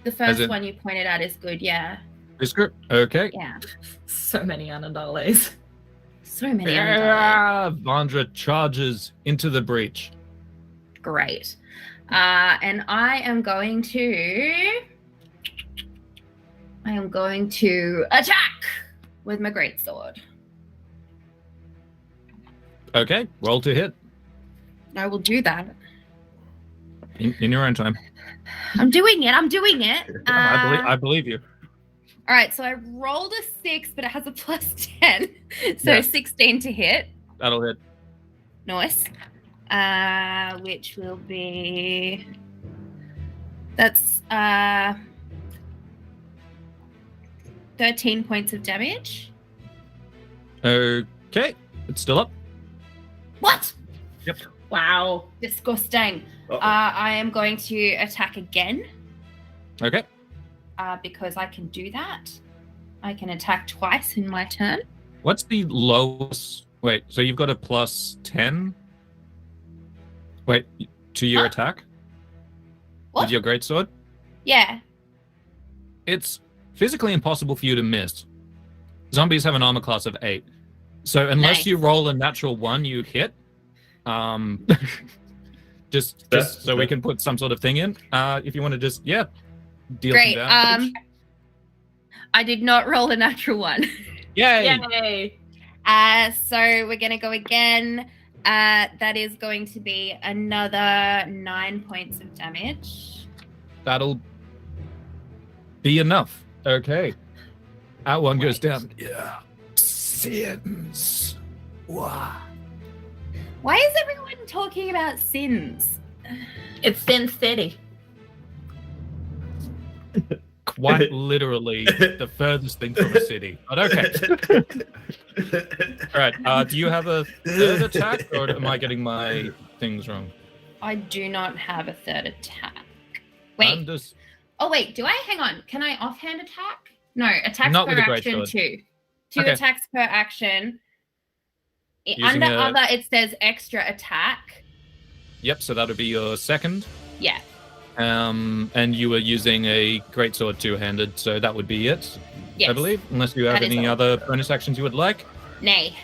A: The first
B: it-
A: one you pointed out is good, yeah.
B: This group? Okay.
A: Yeah.
C: So many Anandales.
A: So many Anandales.
B: Yeah, Vandra charges into the breach.
A: Great. And I am going to attack with my greatsword.
B: Okay, roll to hit
A: I will do that.
B: in your own time.
A: I'm doing it.
B: I believe you.
A: All right, so I rolled a 6, but it has a plus 10. So
B: Yeah.
A: 16 to hit.
B: That'll hit.
A: Nice. Which will be... That's 13 points of damage.
B: Okay, it's still up.
A: What?
B: Yep.
C: Wow.
A: Disgusting.
D: Uh-oh.
A: I am going to attack again
B: Okay.
A: because I can do that. I can attack twice in my turn.
B: What's the lowest? Wait, so you've got a plus 10? Wait, to your
A: Huh?
B: attack
A: What?
B: with your greatsword?
A: Yeah.
B: It's physically impossible for you to miss. Zombies have an armor class of 8. So unless
A: Nice.
B: you roll a natural 1, you hit. Just
D: That's
B: so we
D: good.
B: can put some sort of thing in. If you want to just, deal
A: Great.
B: some damage.
A: I did not roll a natural one.
B: Yay!
C: Yay.
A: So we're going to go again. That is going to be another 9 points of damage.
B: That'll be enough. Okay. That one goes
A: Right.
B: down. Yeah. Sins. Wow.
A: Why is everyone talking about sins?
C: It's Sin City.
B: Quite literally the furthest thing from a city. But okay. All right. Do you have a third attack, or am I getting my things wrong?
A: I do not have a third attack. Wait, Oh wait, do I? Hang on. Can I offhand attack? No, attacks
B: Not
A: per
B: with a great
A: action
B: sword.
A: 2. 2
B: Okay.
A: attacks per action.
B: Using
A: Under
B: a-
A: other, it says extra attack.
B: Yep, so that would be your second.
A: Yeah.
B: And you were using a greatsword two-handed, so that would be it,
A: Yes.
B: I believe. Unless you have
A: That is
B: any
A: all.
B: other bonus actions you would like.
A: Nay.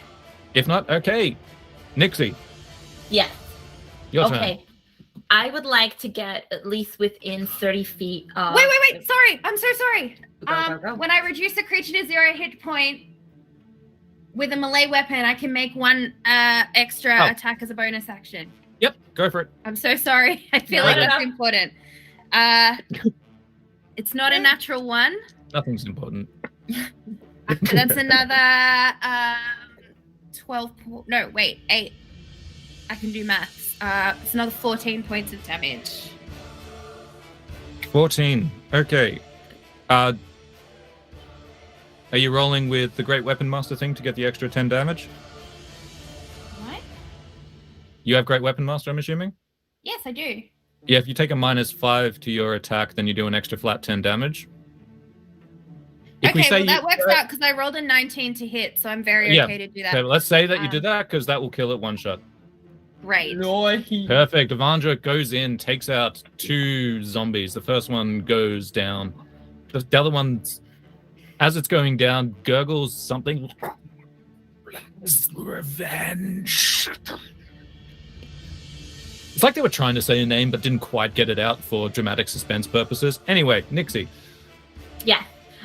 B: If not, okay. Nixie,
C: Yes.
B: your turn.
C: Okay. I would like to get at least within 30 feet of...
A: Wait. Sorry. I'm so sorry.
C: Go.
A: When I reduce a creature to 0 hit point with a melee weapon, I can make 1 extra attack as a bonus action.
B: Yep, go for it.
A: I'm so sorry. I feel
C: No,
A: like
C: no,
A: that's
C: no.
A: important. It's not a natural 1.
B: Nothing's important.
A: That's another 12. No, wait, 8. I can do maths. It's another 14 points of damage.
B: 14. Okay. Are you rolling with the Great Weapon Master thing to get the extra 10 damage?
A: What?
B: You have Great Weapon Master, I'm assuming?
A: Yes, I do.
B: Yeah, if you take a -5 to your attack, then you do an extra flat 10 damage. If we
A: Okay,
B: say
A: well, that works out because I rolled a 19 to hit, so I'm very
B: Yeah.
A: okay to do that.
B: Okay, let's say that you did that, because that will kill it one shot.
A: Great.
B: Perfect. Evandra goes in, takes out 2 zombies. The first one goes down. The other one, as it's going down, gurgles something. Revenge. It's like they were trying to say a name, but didn't quite get it out for dramatic suspense purposes. Anyway, Nixie.
C: Yeah.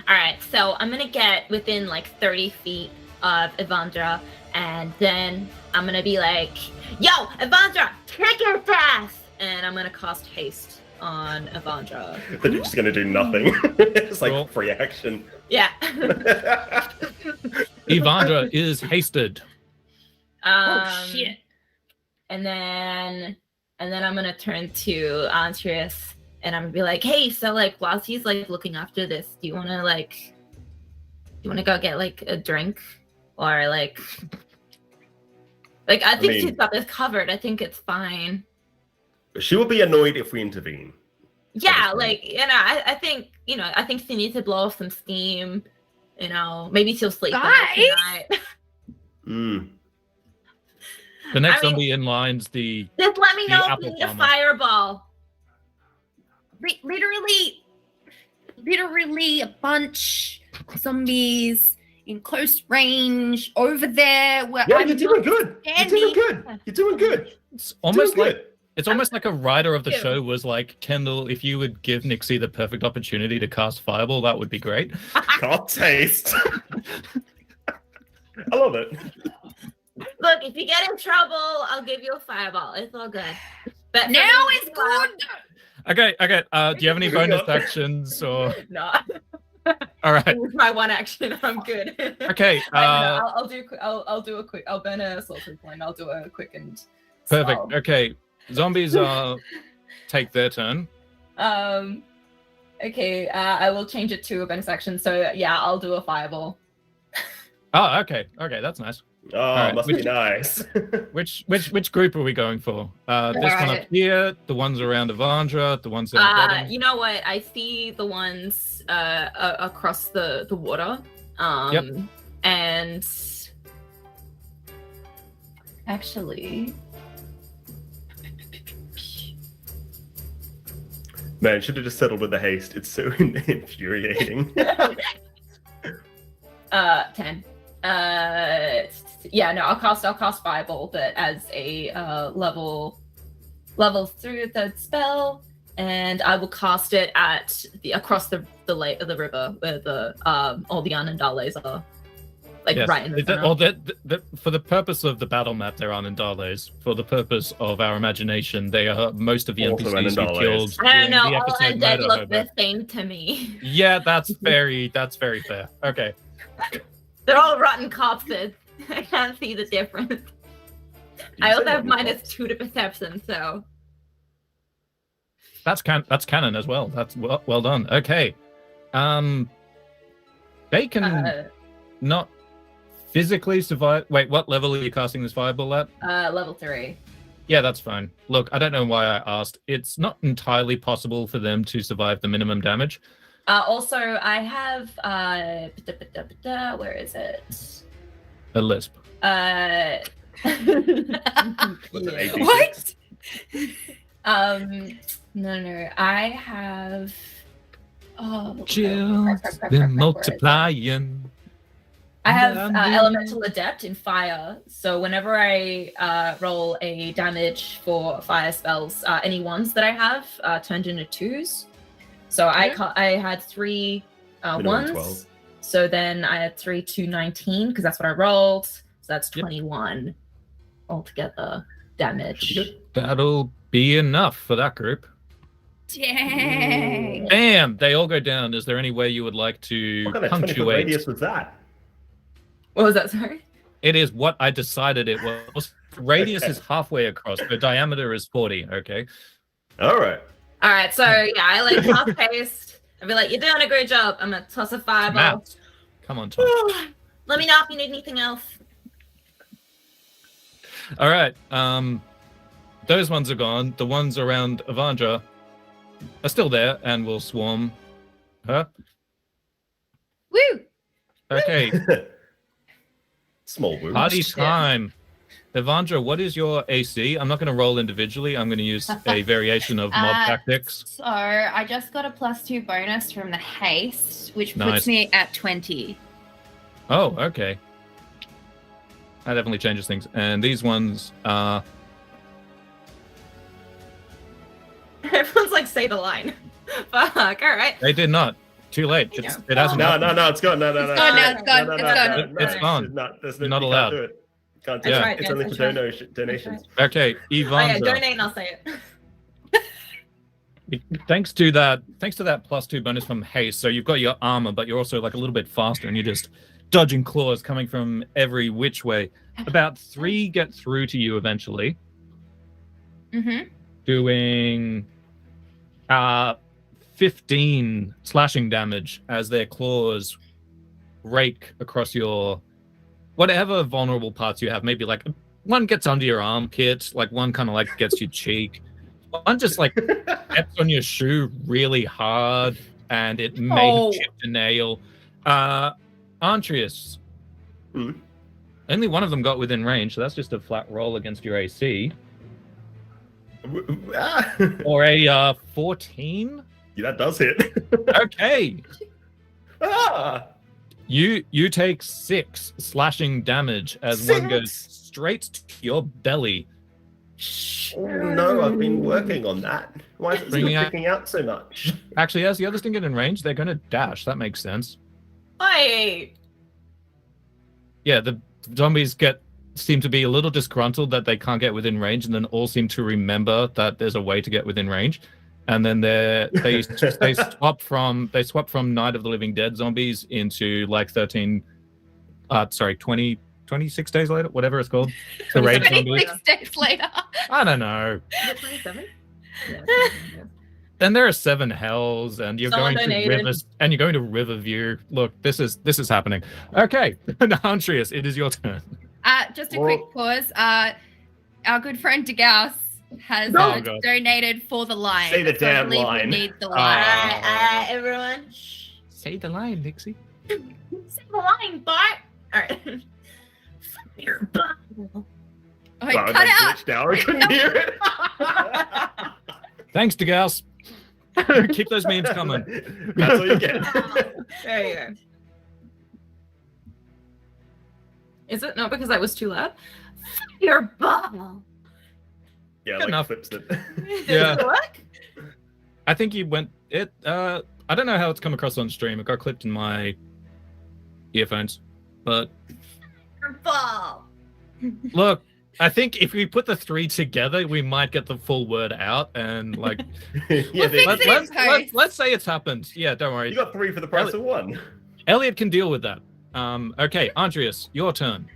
C: All right. So I'm gonna get within like 30 feet of Evandra, and then I'm gonna be like, "Yo, Evandra, kick your ass!" And I'm gonna cast haste on Evandra.
D: Then you're just gonna do nothing. It's like
B: Cool.
D: free action.
C: Yeah.
B: Evandra is hasted.
A: Oh, shit.
C: And then I'm gonna turn to Andreas, and I'm gonna be like, "Hey, so like whilst he's like looking after this, do you wanna go get like a drink, or like I think she's got this covered. I think it's fine."
D: She will be annoyed if we intervene.
C: Yeah,
D: Obviously.
C: like I think I think she needs to blow off some steam. Maybe she'll sleep better
A: Guys!
C: tonight.
D: Mm.
B: The next
C: I mean-
B: zombie in line's the
C: Just let me
B: The
C: know if
B: apple
C: you need a
B: farmer.
C: fireball.
A: Literally a bunch of zombies in close range over there. Where
D: Yeah,
A: I'm
D: you're doing
A: not
D: good. You're
A: standing.
D: doing good. You're doing good.
B: It's
D: You're
B: almost
D: doing
B: like
D: good.
B: it's almost like a writer of the
C: Ew.
B: show was like, Kendall, if you would give Nixie the perfect opportunity to cast Fireball, that would be great.
D: Can't taste. I love it.
C: Look, if you get in trouble, I'll give you a fireball. It's all good. But
A: Now it's good.
B: Okay. Do you have any bonus actions or?
C: No,
B: All right.
C: it was my one action. I'm good.
B: Okay.
C: I'll do a quick. I'll burn a sorcery point. I'll do a quick and.
B: Perfect.
C: spell.
B: Okay. Zombies take their turn.
C: Okay. I will change it to a bonus action. So yeah, I'll do a fireball.
B: Oh, okay. Okay, that's nice.
D: Oh,
B: right.
D: must be nice.
B: Which group are we going for? This one up
C: Alright.
B: here, the ones around Evandra, the ones at the bottom.
C: You know what? I see the ones across the water.
B: Yep.
C: And actually,
D: Man, should have just settled with the haste. It's so infuriating.
C: 10. Yeah, no, I'll cast Fireball, but as a level 3 third spell, and I will cast it at across the lake of the river where the all the Anandales are, like
B: Yes.
C: right in the center.
B: For the purpose of the battle map, they're Anandales. For the purpose of our imagination, they are most of the
D: Also
B: NPCs we
D: Anandales.
B: killed.
C: I don't
B: during
C: know.
B: the
C: All
B: episode
C: undead look
B: Murderhobos.
C: the same to me.
B: Yeah, that's very fair. Okay.
C: They're all rotten corpses. I can't see the difference. I also have -2 to perception, so
B: That's canon as well. That's well done. Okay. They can not physically survive. Wait, what level are you casting this fireball at?
C: level 3.
B: Yeah, that's fine. Look, I don't know why I asked. It's not entirely possible for them to survive the minimum damage.
C: Also, I have where is it?
B: A lisp.
C: Yeah.
D: What's it,
A: What?
C: No. I have. Oh,
B: Chills,
C: crap,
B: been
C: where is it?
B: multiplying.
C: I have Elemental Adept in Fire, so whenever I roll a damage for fire spells, any ones that I have turned into 2s. So I had 3
D: Minimum
C: 1s,
D: 12.
C: so then I had 3 to 19 because that's what I rolled. So that's 21 altogether damage.
B: That'll be enough for that group.
A: Dang.
B: Bam! They all go down. Is there any way you would like to
D: What kind of 20-foot
B: punctuate?
D: radius was that?
C: What was that? Sorry.
B: It is what I decided it was. Radius is halfway across. The diameter is 40. Okay.
D: All right.
C: All right. So yeah, I like half paced. I'd be like, "You're doing a great job." I'm gonna toss a fireball.
B: Maths. Come on, Tom.
C: Let me know if you need anything else.
B: All right. Those ones are gone. The ones around Avandra are still there and will swarm her.
A: Woo!
B: Okay.
D: Small wound.
B: Party time. Avandra, what is your AC? I'm not going to roll individually. I'm going to use a variation of mob tactics.
A: So I just got a +2 bonus from the haste, which puts
B: Nice.
A: me at 20.
B: Oh, okay. That definitely changes things. And these ones are...
C: Everyone's like, "Say the line." Fuck. All right.
B: They did not. Too late. It hasn't
D: No,
B: happened.
D: it's gone. No,
A: It's gone now, it's gone, it's gone.
B: It's gone.
D: You're
B: not allowed.
D: Do it. Can't do
B: Yeah.
D: it.
C: That's right,
D: It's
C: guys,
D: only
C: that's
D: for
C: right.
D: donations.
B: Okay,
C: Oh yeah,
B: Ivandra.
C: donate and I'll say it.
B: Thanks to that +2 bonus from haste, so you've got your armor, but you're also like a little bit faster, and you're just dodging claws coming from every which way. About 3 get through to you eventually,
A: Mm-hmm.
B: doing 15 slashing damage as their claws rake across your whatever vulnerable parts you have. Maybe like one gets under your armpit, like one kind of like gets your cheek. One just like steps on your shoe really hard, and it may have chipped a nail. Antreus.
D: Hmm.
B: Only one of them got within range, so that's just a flat roll against your AC. Or a 14.
D: Yeah, that does hit.
B: Okay.
D: Ah!
B: You take 6 slashing damage as one goes straight to your belly.
D: Oh, no, I've been working on that. Why is it still
B: Bringing out-
D: sticking out so much?
B: Actually, as the others didn't get in range, they're going to dash. That makes sense.
C: Wait.
B: Yeah, the zombies seem to be a little disgruntled that they can't get within range, and then all seem to remember that there's a way to get within range. And then they swap from Night of the Living Dead zombies into like 26 days later, whatever it's called. The raid zombies.
A: 26 days later.
B: I don't know.
C: Is it 27?
B: Then there are 7 hells, and you're
C: Someone
B: going to
C: donated.
B: rivers, and you're going to Riverview. Look, this is happening. Okay, Antreus, it is your turn.
A: Just a quick pause. Our good friend DeGauss has
B: Oh, God.
A: donated for the line.
D: Say the
A: So I
D: damn
A: believe we
D: line.
A: need the
C: All
A: line.
C: right, everyone. Shh.
B: Say the line, Nixie.
C: Say the line, bot. All right. Fuck your butt.
A: Oh,
D: Wow,
A: cut
D: that
A: out.
D: glitched out. I couldn't hear it.
B: Thanks, DeGauss. Keep those memes coming.
D: That's all you get.
C: There you go. Is it not because I was too loud? Fuck your butt.
D: Yeah,
B: Good
D: like
B: enough.
D: flips it.
B: Yeah.
C: Does it work?
B: I think you went it. I don't know how it's come across on stream. It got clipped in my earphones, but
C: Your ball.
B: look, I think if we put the 3 together, we might get the full word out. And like,
D: Yeah,
A: We'll
D: they-
A: fix it.
B: let's say it's happened. Yeah, don't worry.
D: you got 3 for the price of 1.
B: Elliot can deal with that. Okay, Andreas, your turn.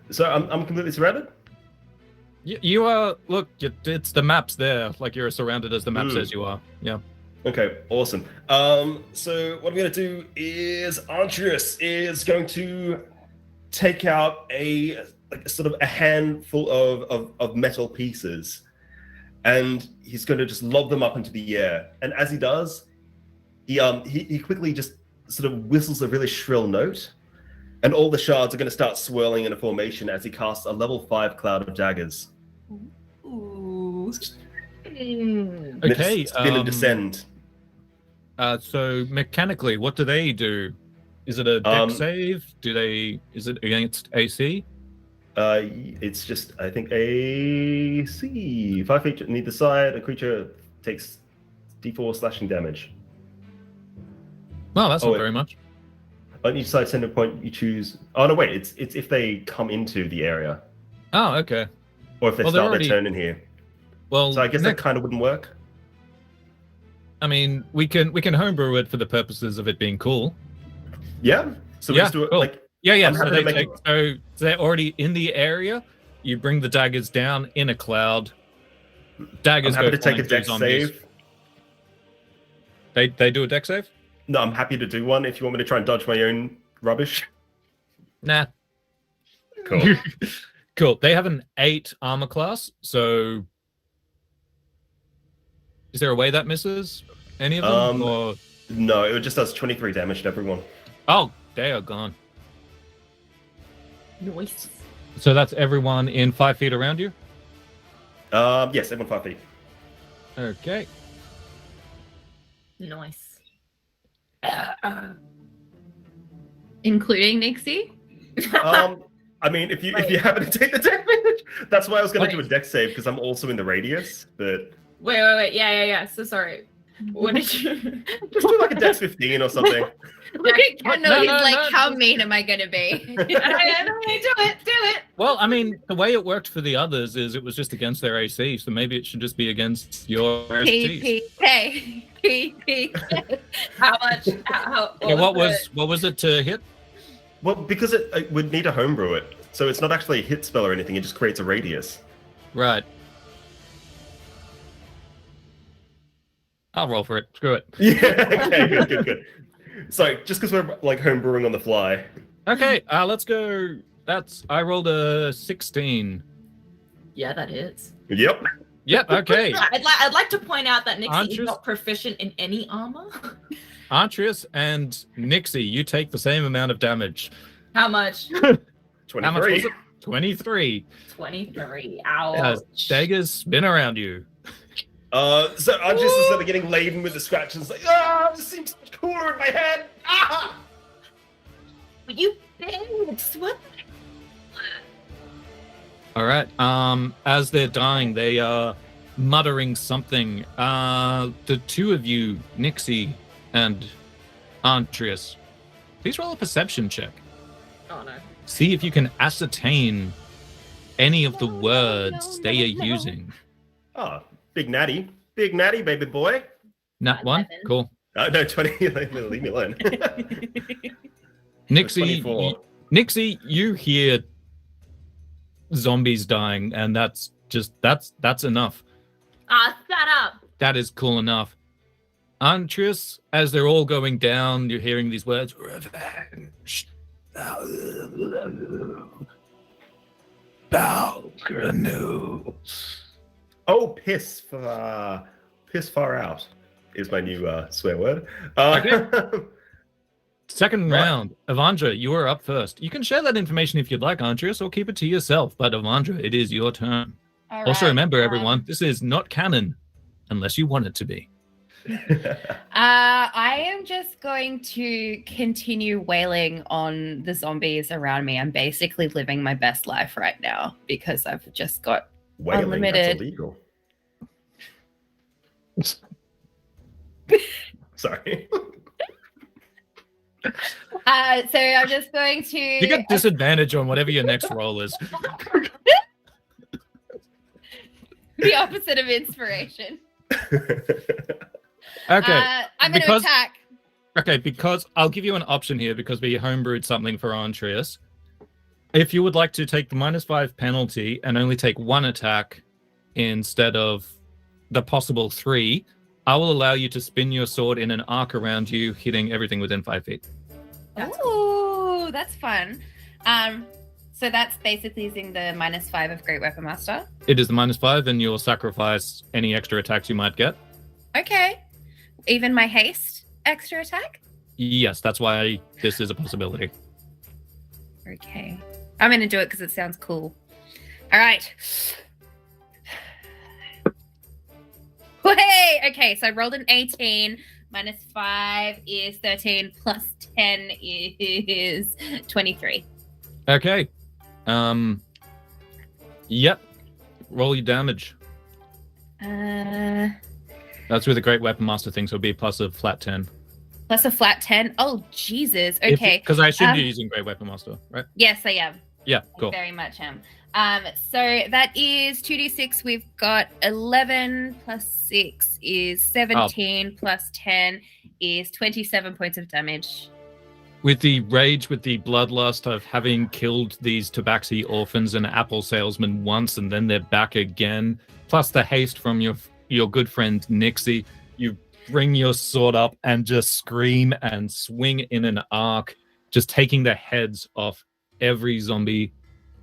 D: So I'm completely surrounded.
B: You are. Look, it's the maps there. Like you're surrounded as the map says you are. Yeah.
D: Okay, awesome. So what I'm going to do is Andreas is going to take out a like sort of a handful of metal pieces, and he's going to just lob them up into the air. And as he does, he quickly just sort of whistles a really shrill note, and all the shards are going to start swirling in a formation as he casts a level 5 cloud of daggers.
C: Ooh.
B: Okay.
D: Spin and descend.
B: So mechanically, what do they do? Is it a dex save? Is it against AC?
D: It's just, I think, AC. 5 feet on either side, a creature takes D4 slashing damage.
B: Well, that's not very much.
D: On each side center point, you choose. Oh no, wait! It's if they come into the area.
B: Oh, okay.
D: Or if they start their turn in here.
B: Well,
D: so I guess that kind of wouldn't work.
B: I mean, we can homebrew it for the purposes of it being cool.
D: Yeah. So we just do it
B: cool.
D: like.
B: Yeah. So they're already in the area. You bring the daggers down in a cloud. Daggers
D: I'm happy
B: go
D: to take a dex save.
B: They do a dex save?
D: No, I'm happy to do one if you want me to try and dodge my own rubbish.
B: Nah.
D: Cool.
B: Cool. They have an 8 armor class, so is there a way that misses any of them? Or...
D: No, it just does 23 damage to everyone.
B: Oh, they are gone.
C: Nice.
B: So that's everyone in 5 feet around you?
D: Yes, everyone 5 feet.
B: Okay.
C: Nice.
A: Including Nixie?
D: I mean, if you happen to take the damage, that's why I was going to do a dex save because I'm also in the radius. But
C: wait, yeah. So sorry. What did you?
D: Just do like a dex 15 or something.
A: Look at Kendall. He's like, how mean am I going to be?
C: Do it.
B: Well, I mean, the way it worked for the others is it was just against their AC, so maybe it should just be against your STs.
A: PPK.
C: How much?
B: What was it to hit?
D: Well, because it would need to homebrew it, so it's not actually a hit spell or anything. It just creates a radius.
B: Right. I'll roll for it. Screw it.
D: Yeah. Okay. Good. Sorry, just because we're like homebrewing on the fly.
B: Okay. Let's go. I rolled a 16.
C: Yeah, that is.
D: Yep.
B: Yep. Okay.
C: I'd like to point out that Nixie is
B: Archers?
C: not proficient in any armor.
B: Artrius and Nixie, you take the same amount of damage.
C: How much?
D: 23.
B: How much was it? 23.
C: 23. Ouch.
B: Daggers spin around you.
D: So I'm just sort of getting laden with the scratches. Like, this seems so much cooler in my head. Ah!
C: You bitch! What?
B: All right. As they're dying, they are muttering something. The two of you, Nixie and Artrius, please roll a perception check.
C: Oh no.
B: See if you can ascertain any of the words they are using.
D: Oh, big natty, baby boy.
B: Nat 1?
C: 11.
B: Cool.
D: No, 20. Leave me alone.
B: Nixie, you hear zombies dying, and that's enough.
C: Shut up.
B: That is cool enough. Antrius, as they're all going down, you're hearing these words: revenge, Balganu.
D: Oh, piss far out is my new swear word.
B: Okay. Second round. Avandra, you are up first. You can share that information if you'd like, Andreas, or keep it to yourself. But Avandra, it is your turn.
A: All
B: Also
A: right,
B: remember, everyone, this is not canon unless you want it to be.
A: I am just going to continue wailing on the zombies around me. I'm basically living my best life right now because I've just got
D: Wailing,
A: unlimited.
D: that's illegal. Sorry.
A: So I'm just going to.
B: You get disadvantage on whatever your next roll is.
A: The opposite of inspiration.
B: Okay.
A: I'm going to attack.
B: Okay, because I'll give you an option here because we homebrewed something for Andreas. If you would like to take the -5 penalty and only take one attack instead of the possible 3, I will allow you to spin your sword in an arc around you, hitting everything within 5 feet.
A: Ooh, that's fun. So that's basically using the -5 of Great Weapon Master.
B: It is the -5, and you'll sacrifice any extra attacks you might get.
A: Okay. Even my haste extra attack?
B: Yes, that's why this is a possibility.
A: Okay. I'm going to do it because it sounds cool. All right. Hey! Okay, so I rolled an 18. -5 is 13. Plus 10 is 23.
B: Okay. Yep. Roll your damage. That's with the Great Weapon Master thing, so it'll be a plus of flat 10.
A: Plus a flat 10? Oh, Jesus. Okay.
B: Because I assume you're using Great Weapon Master, right?
A: Yes, I am.
B: Yeah, cool.
A: Very much am. So that is 2d6. We've got 11 plus 6 is 17 plus 10 is 27 points of damage.
B: With the rage, with the bloodlust of having killed these tabaxi orphans and apple salesmen once, and then they're back again, plus the haste from your good friend Nixie, you bring your sword up and just scream and swing in an arc, just taking the heads off every zombie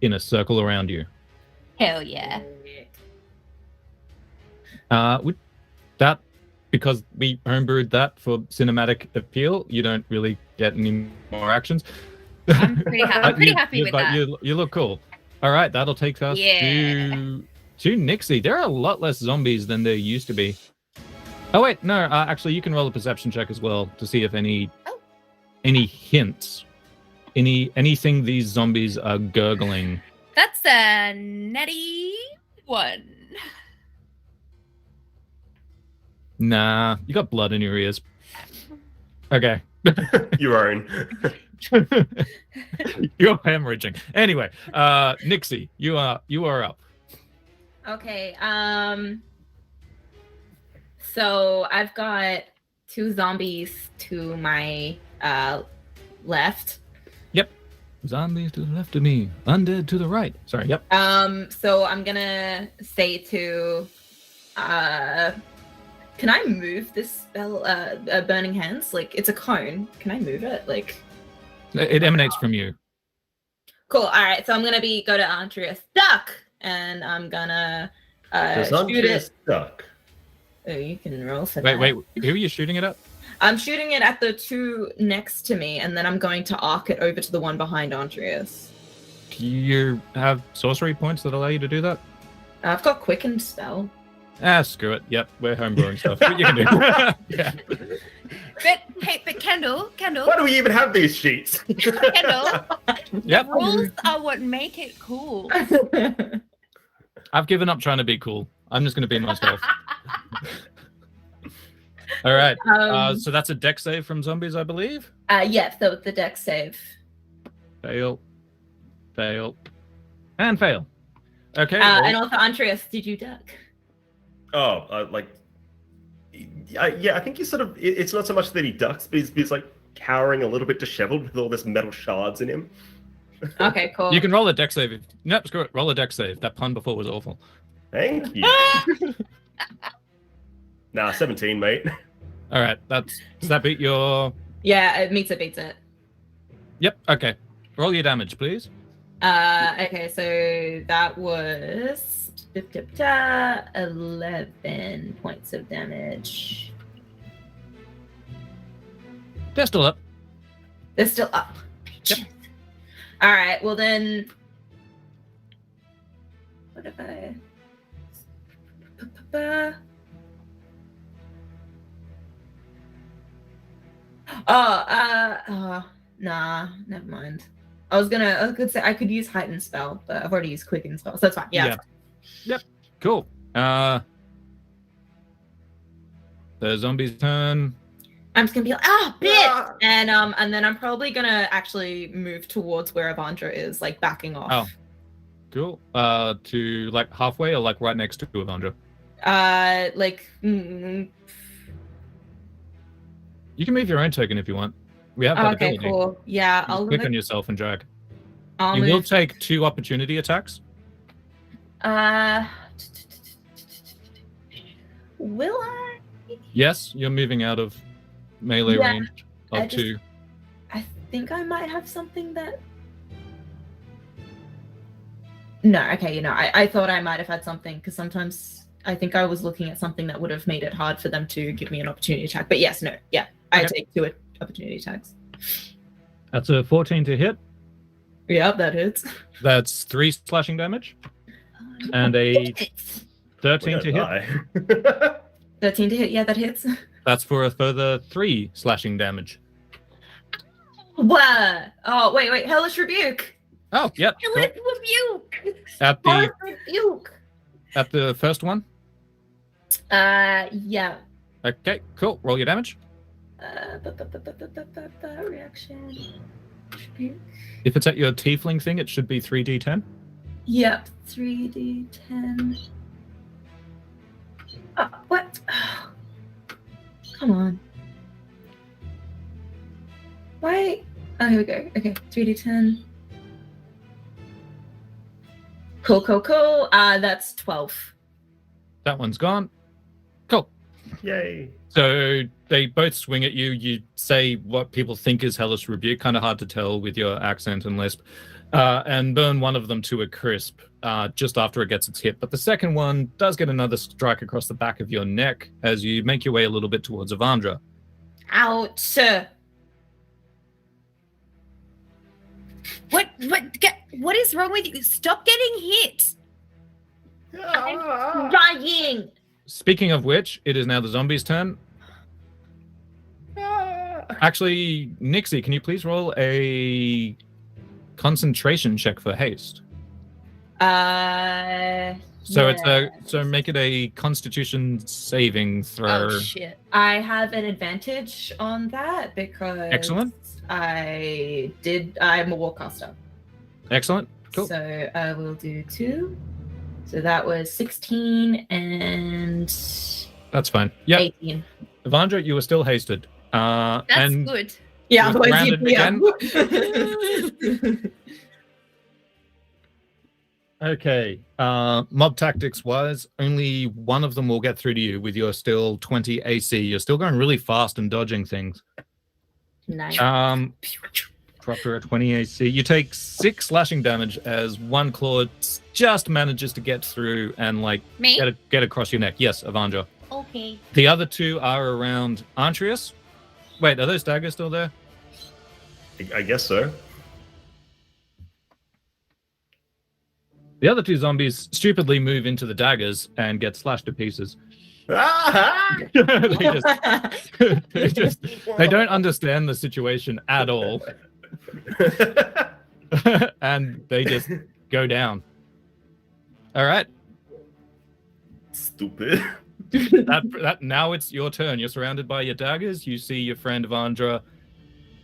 B: in a circle around you.
A: Hell yeah.
B: With that, because we homebrewed that for cinematic appeal, you don't really get any more actions.
A: I'm pretty happy with that.
B: You look cool. All right, that'll take us to Nixie. There are a lot less zombies than there used to be. Oh wait, no. Actually, you can roll a perception check as well to see if any hints, anything these zombies are gurgling.
A: That's a natty 1.
B: Nah, you got blood in your ears. Okay.
D: Your own.
B: You're hemorrhaging. Anyway, Nixie, you are up.
C: Okay. So I've got 2 zombies to my left.
B: Yep. Zombies to the left of me. Undead to the right. Sorry. Yep.
C: So I'm gonna say to can I move this spell, Burning Hands? Like, it's a cone. Can I move it? Like,
B: it emanates from you.
C: Cool. All right. So I'm gonna go to Andrea's duck, and I'm gonna shoot it.
D: Duck.
C: Oh, you can roll for that.
B: Wait. Who are you shooting it at?
C: I'm shooting it at the 2 next to me, and then I'm going to arc it over to the one behind Andreas.
B: Do you have sorcery points that allow you to do that?
C: I've got Quicken Spell.
B: Screw it. Yep, we're homebrewing stuff. What you can do. Yeah.
A: But Kendall.
D: Why do we even have these sheets?
A: Kendall.
B: Yep.
A: Rules are what make it cool.
B: I've given up trying to be cool. I'm just going to be myself. All right. So that's a dex save from zombies, I believe.
C: Yeah. So the dex save.
B: Fail, and fail. Okay.
C: And also, Andreas, did you duck?
D: Oh, yeah, I think he's sort of, it's not so much that he ducks, but he's like cowering a little bit disheveled with all this metal shards in him.
C: Okay, cool.
B: You can roll a dex save. Nope, screw it. Roll a dex save. That pun before was awful.
D: Thank you. 17, mate.
B: All right. Does that beat your...
C: Yeah, it beats it.
B: Yep, okay. Roll your damage, please.
C: Okay, so that was 11 points of damage.
B: They're still up.
C: They're still up.
B: Yep.
C: All right, well then... What if I... Nah, never mind. I could say I could use Heightened Spell, but I've already used Quicken Spell, so that's fine. Yeah.
B: Yep. Cool. The zombie's turn.
C: I'm just gonna be like, bitch! And then I'm probably gonna actually move towards where Avandra is, like backing off.
B: Oh. Cool. To like halfway or like right next to Avandra? You can move your own token if you want. We have that
C: okay,
B: ability.
C: Cool. Yeah, I'll
B: click on yourself and drag.
C: I'll
B: you
C: move.
B: will take 2 opportunity attacks.
C: Will I?
B: Yes, you're moving out of melee range of 2.
C: I think I might have something that. No, okay, I thought I might have had something, because sometimes I think I was looking at something that would have made it hard for them to give me an opportunity attack. But yes, no, yeah, I take 2 opportunity attacks.
B: That's a 14 to hit.
C: Yeah, that hits.
B: That's 3 slashing damage. And a 13 to hit.
C: 13 to hit, yeah, that hits.
B: That's for a further 3 slashing damage.
C: What? Oh, wait, Hellish Rebuke.
B: Oh, yep.
A: Hellish Rebuke.
B: At
C: Hellish Rebuke.
B: the first one?
C: Yeah.
B: Okay, cool. Roll your damage.
C: Reaction. Rebuke.
B: If it's at your tiefling thing, it should be 3d10.
C: Yep, 3d10. What? Oh, come on. Why? Oh, here we go. Okay, 3d10. Cool. That's 12.
B: That one's gone. Cool.
D: Yay.
B: So they both swing at you. You say what people think is Hellish Rebuke, kind of hard to tell with your accent and lisp, and burn one of them to a crisp just after it gets its hit. But the second one does get another strike across the back of your neck as you make your way a little bit towards Avandra.
C: Ouch.
A: What is wrong with you? Stop getting hit.
C: I'm dying.
B: Speaking of which, it is now the zombies' turn. Actually, Nixie, can you please roll a concentration check for haste? So make it a Constitution saving throw.
A: Oh shit.
C: I have an advantage on that because
B: Excellent.
C: I'm a warcaster.
B: Excellent. Cool.
C: So I will do 2. So that was 16 and
B: That's fine. Yeah,
C: 18.
B: Avandra, you were still hasted.
A: That's
B: and
A: good.
C: Yeah,
B: You're grounded again? Okay. Mob tactics wise, only one of them will get through to you with your still 20 AC. You're still going really fast and dodging things.
C: Nice.
B: Proper at 20 AC. You take 6 slashing damage as one claw just manages to get through and
A: Me?
B: get across your neck. Yes, Avandra.
A: Okay.
B: The other 2 are around Antrius. Wait, are those daggers still there?
D: I guess so.
B: The other 2 zombies stupidly move into the daggers and get slashed to pieces. they don't understand the situation at all. And they just go down. All right.
D: Stupid.
B: That now it's your turn. You're surrounded by your daggers. You see your friend Avandra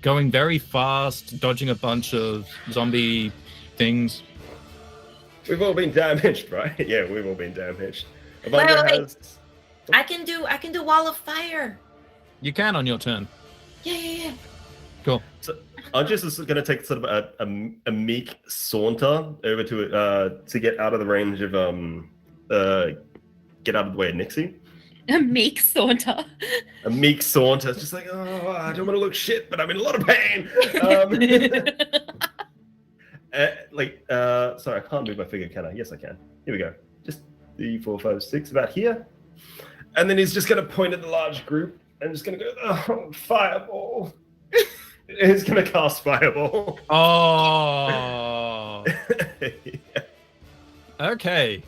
B: going very fast, dodging a bunch of zombie things.
D: We've all been damaged, right? Yeah, we've all been damaged.
C: Wait. I can do wall of fire.
B: You can on your turn.
C: Yeah.
B: Cool.
D: So Andres is going to take sort of a meek saunter over to get out of the range of get out of the way of Nixie.
A: A meek saunter.
D: A meek saunter. It's just like, oh, I don't want to look shit, but I'm in a lot of pain. Sorry, I can't move my finger, can I? Yes, I can. Here we go. Just 3, 4, 5, 6, about here. And then he's just going to point at the large group and just going to go, oh, fireball. He's going to cast fireball.
B: Oh.
D: Yeah.
B: Okay.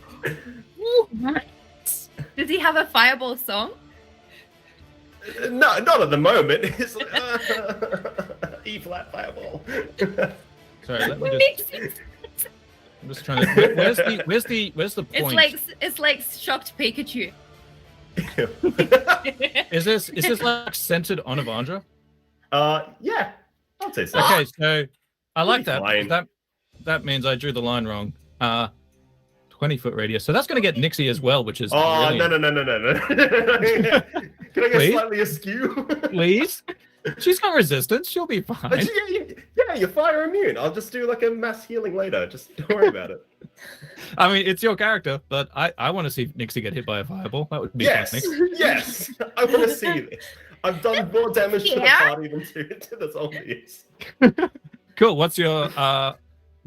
A: Does he have a fireball song?
D: No, not at the moment. It's E flat fireball.
B: Sorry, let me just. I'm just trying to. Where's the point?
A: It's like shocked Pikachu.
B: Is this like centered on Avandra?
D: Yeah, I'd say so.
B: Okay, so I like that.
D: Fine.
B: That means I drew the line wrong. 20-foot radius. So that's going to get Nixie as well, which is.
D: Oh,
B: brilliant.
D: no. Can I get
B: Please?
D: slightly askew?
B: Please? She's got resistance. She'll be fine.
D: Yeah, you're fire immune. I'll just do like a mass healing later. Just don't worry about it.
B: I mean, it's your character, but I want to see Nixie get hit by a fireball. That would be fascinating.
D: Yes, I want to see this. I've done more damage to the party than to the zombies.
B: Cool. What's your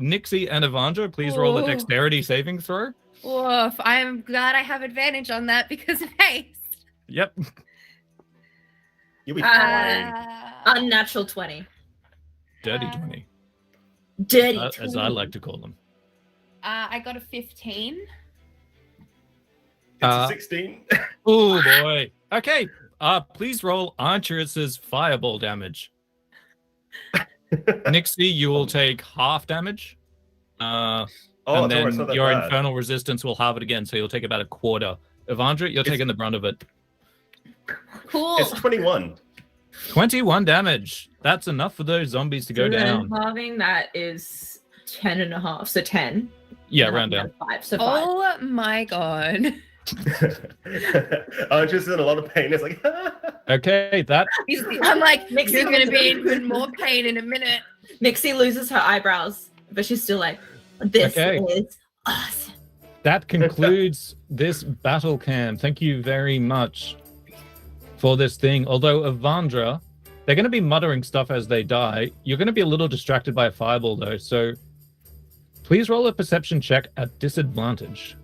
B: Nixie and Evandra, please roll a
A: Oh.
B: dexterity saving throw.
A: Woof. I'm glad I have advantage on that because of haste.
B: Yep.
D: You'll be fine.
C: Unnatural 20.
B: Dirty 20,
C: Dirty
B: as I like to call them.
A: I got a 15.
D: It's a 16.
B: Oh boy. Okay. Please roll Archer's fireball damage. Nixie, you will take half damage. And then your infernal resistance will halve it again, so you'll take about a quarter. Evandra, you're taking the brunt of it.
A: Cool.
D: It's 21.
B: 21 damage. That's enough for those zombies to go down.
C: Halving, that is 10 and a half, so 10.
B: Yeah, round down.
C: 5, so 5.
A: Oh my god.
D: I'm just in a lot of pain. It's like,
B: Okay, that
A: I'm like,
C: Nixie
A: you're going to be in
C: loses-
A: even more pain in a minute.
C: Nixie loses her eyebrows, but she's still like, this
B: Okay.
C: is awesome.
B: that concludes this battle cam. Thank you very much for this thing. Although Evandra, they're going to be muttering stuff as they die. You're going to be a little distracted by a fireball though, so please roll a perception check at disadvantage.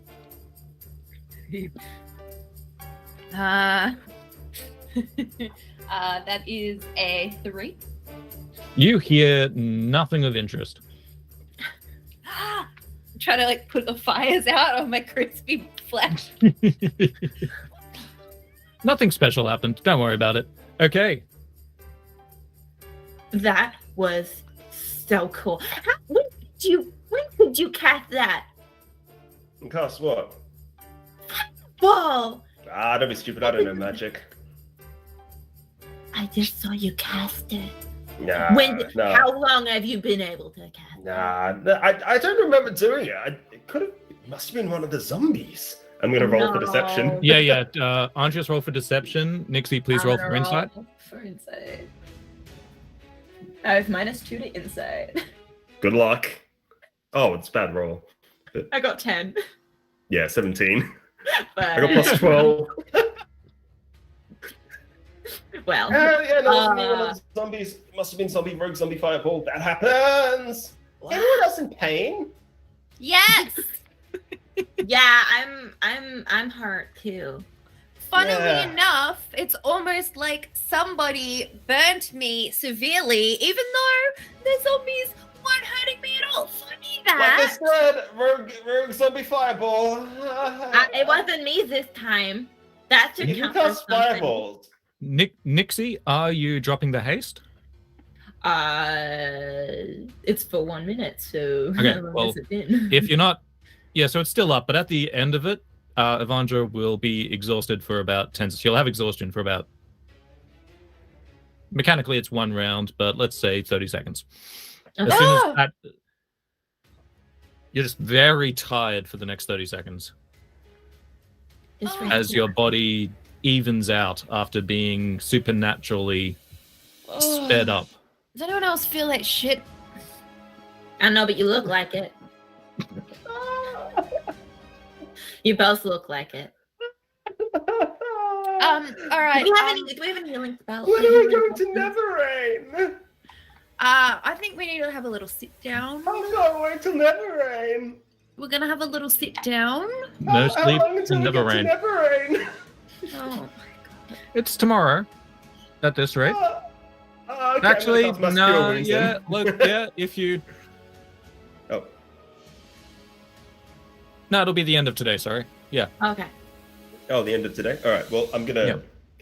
A: That is a 3.
B: You hear nothing of interest.
A: Try to like put the fires out on my crispy flesh.
B: Nothing special happened. Don't worry about it. Okay.
C: That was so cool. When did you cast that?
D: cast what?
C: Whoa!
D: Don't be stupid. I don't know magic.
C: I just saw you cast it.
D: Nah,
C: How long have you been able to cast it?
D: I don't remember doing it. It must have been one of the zombies. I'm gonna roll for deception.
B: Yeah. Andreas, roll for deception. Nixie, please roll for insight.
C: For insight. I have -2 to insight.
D: Good luck. Oh, it's a bad roll.
C: I got 10.
D: Yeah, 17.
C: But
D: I got plus 12.
C: well,
D: Yeah, no, it must have been one of the zombies. It must have been rogue zombie fireball. That happens. Anyone else in pain?
A: Yes.
C: yeah, I'm hurt too.
A: Funnily enough, it's almost like somebody burnt me severely, even though the zombies weren't hurting me at all. Funny
D: Like I
A: that.
D: said, rogue zombie fireball.
C: It wasn't me this time. That should
D: You
C: count for
D: cast
C: something.
D: fireballs.
B: Nixie, are you dropping the haste?
C: It's for 1 minute, so
B: Okay,
C: how long
B: well,
C: has it been?
B: If you're not, yeah, so it's still up, but at the end of it, Evandra will be exhausted for about 10. She'll have exhaustion for about. Mechanically, it's 1 round, but let's say 30 seconds. As
C: Okay.
B: soon as that, you're just very tired for the next 30 seconds
C: Just
A: Oh.
C: right
B: as your
C: here.
B: body evens out after being supernaturally sped up.
A: Does anyone else feel like shit?
C: I know, but you look like it. You both look like it.
A: All right.
C: Do we have any healing spells?
D: When are we going to Neverrain?
A: I think we need to have a little sit down.
D: How far away till Neverrain?
A: We're gonna have a little sit down.
B: No
D: How
B: sleep
D: long until
B: and
D: we
B: never
D: get
B: rain.
D: to Neverrain?
A: Oh.
B: It's tomorrow, at this rate.
D: Okay,
B: Actually,
D: that's my skill
B: no,
D: reason.
B: yeah, look, yeah, if you...
D: Oh.
B: No, it'll be the end of today, sorry. Yeah,
C: Okay.
D: Oh, the end of today? Alright, well, I'm gonna
B: Yeah.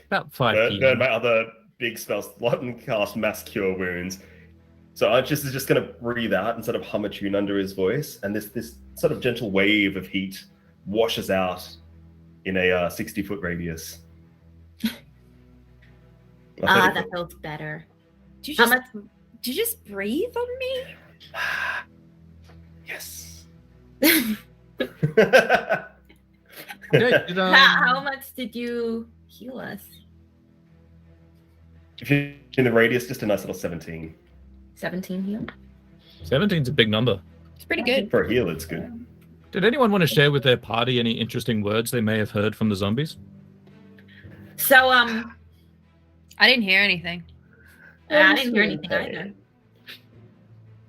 B: about 5
D: burn
B: p.m.
D: my other big spell slot and cast Mass Cure Wounds. So Archis is just gonna breathe out and sort of hum a tune under his voice, and this sort of gentle wave of heat washes out in a 60-foot radius.
C: That feels better.
A: Did
C: How
A: you,
C: much?
A: did you just breathe on me?
D: Yes.
B: Yeah, did,
C: How much did you heal us?
D: If you're in the radius, just a nice little 17.
C: 17 heal?
B: 17's a big number.
A: It's pretty good.
D: For a heal, it's good.
B: Did anyone want to share with their party any interesting words they may have heard from the zombies?
C: So,
A: I didn't hear anything.
C: I didn't hear anything either.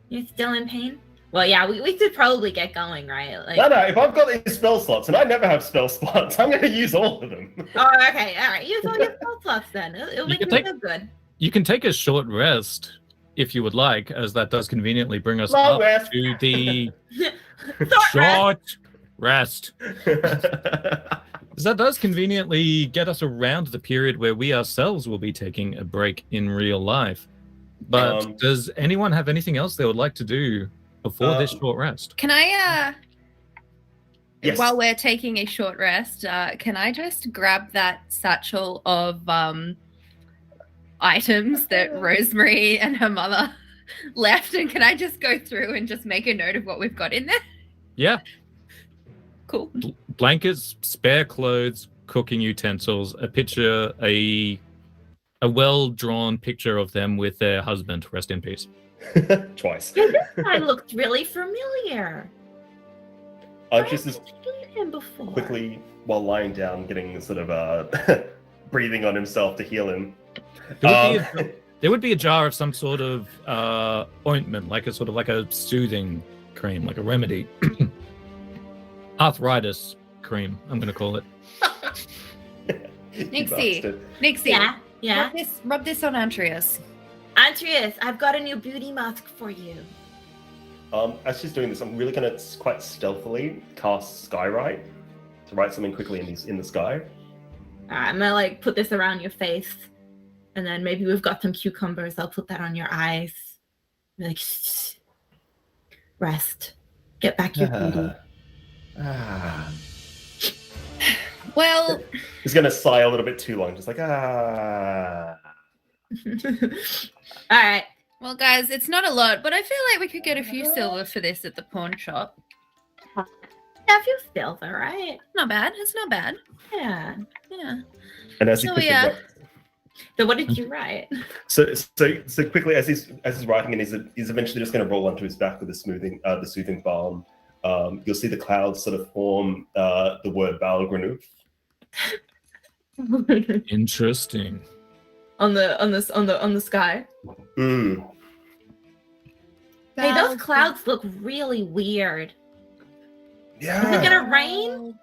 C: You're still in pain? Well, yeah, we could probably get going, right? Like,
D: No, if I've got these spell slots, and I never have spell slots, I'm going to use all of them.
C: oh, okay, all right. Use all your spell slots then. It'll make me feel good.
B: You can take a short rest if you would like, as that does conveniently bring us
D: Long
B: up
D: rest.
B: to the
C: Short
B: short rest. That does conveniently get us around the period where we ourselves will be taking a break in real life. But does anyone have anything else they would like to do before this short rest?
A: Can I,
D: Yes.
A: while we're taking a short rest, can I just grab that satchel of items that Rosemary and her mother left, and can I just go through and just make a note of what we've got in there?
B: Yeah.
A: Cool.
B: Blankets, spare clothes, cooking utensils, a picture, a well-drawn picture of them with their husband. Rest in peace.
D: Twice.
C: This guy looked really familiar.
D: Just as
C: seen him before.
D: quickly, while lying down, getting sort of breathing on himself to heal him.
B: There would be a jar of some sort of ointment, like a sort of like a soothing cream, like a remedy. Arthritis cream, I'm going to call it.
A: Nixie.
C: Yeah.
A: Rub this on Andreas.
C: Andreas, I've got a new beauty mask for you.
D: As she's doing this, I'm really going to quite stealthily cast Skywrite to write something quickly in the sky.
C: I'm gonna like put this around your face, and then maybe we've got some cucumbers. I'll put that on your eyes. Like, shh. Rest. Get back your beauty.
A: Well,
D: he's going to sigh a little bit too long, just like
C: All right.
A: Well, guys, it's not a lot, but I feel like we could get a few silver for this at the pawn shop.
C: Yeah, a few silver, right?
A: Not bad. It's not bad.
C: Yeah.
D: And as he
A: So,
D: quickly
A: yeah.
C: So what did you write?
D: So quickly as he's writing, and he's eventually just going to roll onto his back with the soothing balm. You'll see the clouds sort of form the word Balgranuf.
B: Interesting.
C: on the sky.
D: Mm.
C: Hey, those clouds look really weird.
D: Yeah.
C: Is it gonna rain?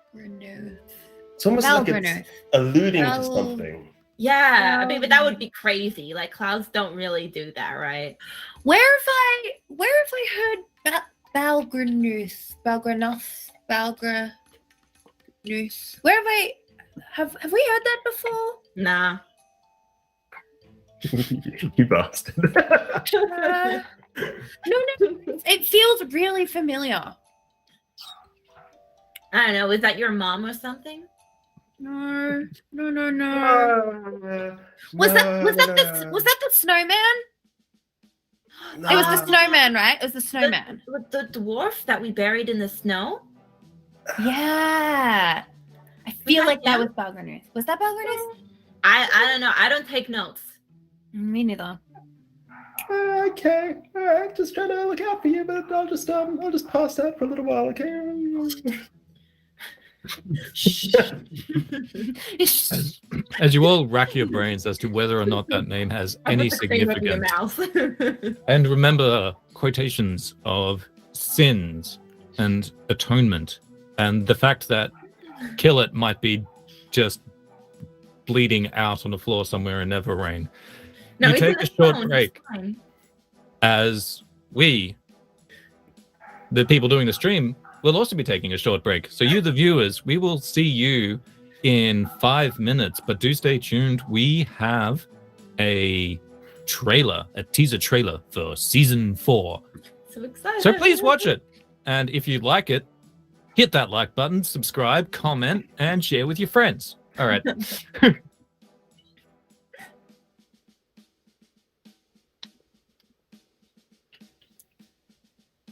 D: It's almost like it's alluding to something.
C: Yeah, I mean, but that would be crazy. Like, clouds don't really do that, right?
A: Where have I heard Balgranus? Where have we heard that before?
C: Nah.
D: You bastard.
A: No. It feels really familiar.
C: I don't know. Is that your mom or something?
A: No. Was that the snowman?
D: No.
A: It was the snowman, right? It was the snowman.
C: The dwarf that we buried in the snow?
A: Yeah. I feel
C: that
A: like that
C: him?
A: was Balgranus. Was that Balgranus?
C: I don't know. I don't take notes.
A: Me neither.
D: Okay, all right. Just trying to look out for you, but I'll just pass out for a little while, okay?
B: As you all rack your brains as to whether or not that name has any significance. And remember quotations of sins and atonement, and the fact that kill it might be just bleeding out on the floor somewhere in Neverrain.
C: No,
B: You
C: he's
B: take
C: in
B: a
C: the
B: short
C: phone,
B: break.
C: he's fine.
B: As we, the people doing the stream, will also be taking a short break. So you, the viewers, we will see you in 5 minutes, but do stay tuned. We have a teaser trailer for season 4.
C: So excited.
B: So please watch it. And if you like it, hit that like button, subscribe, comment, and share with your friends. All right.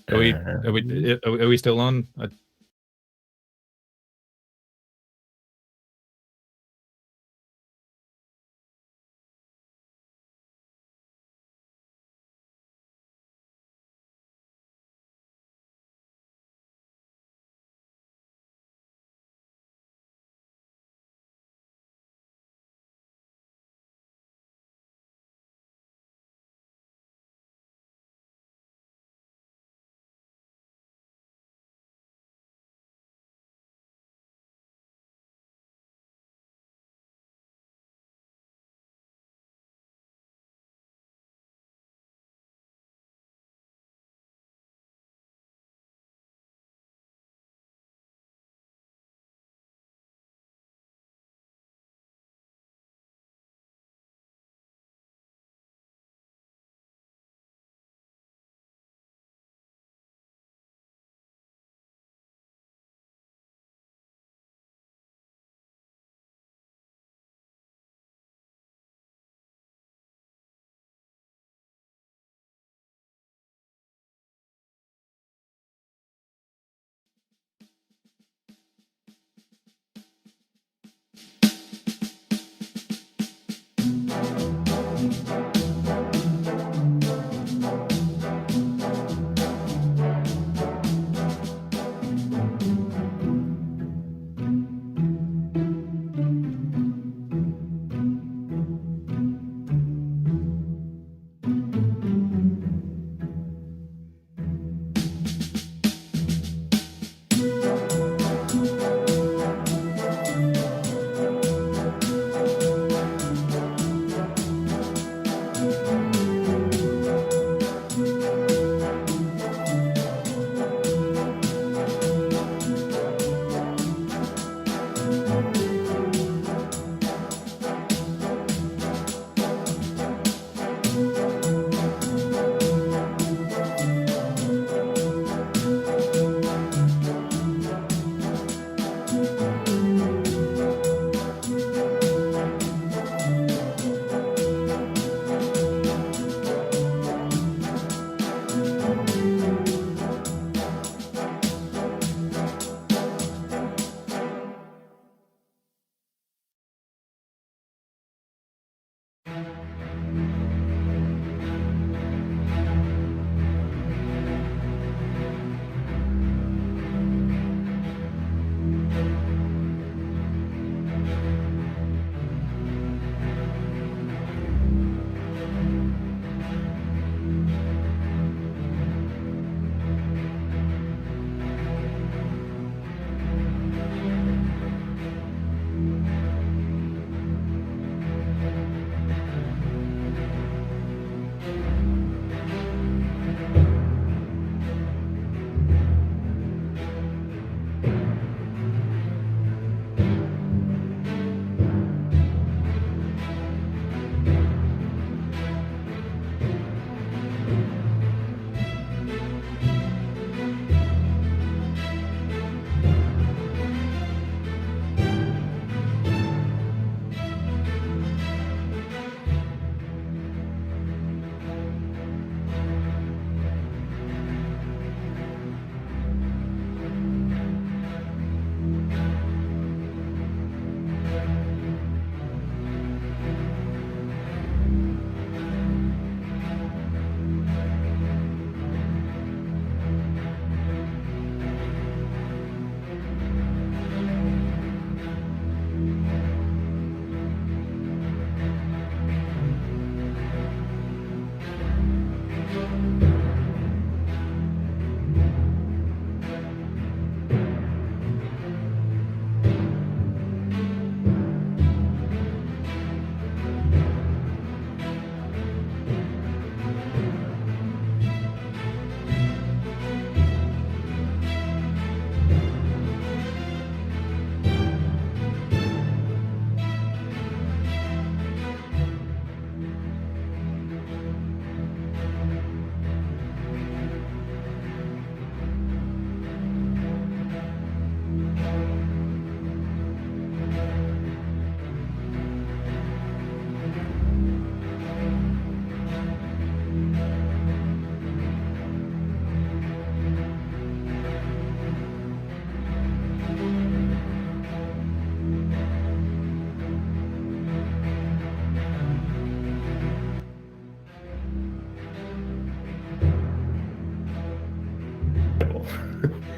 B: Are we still on?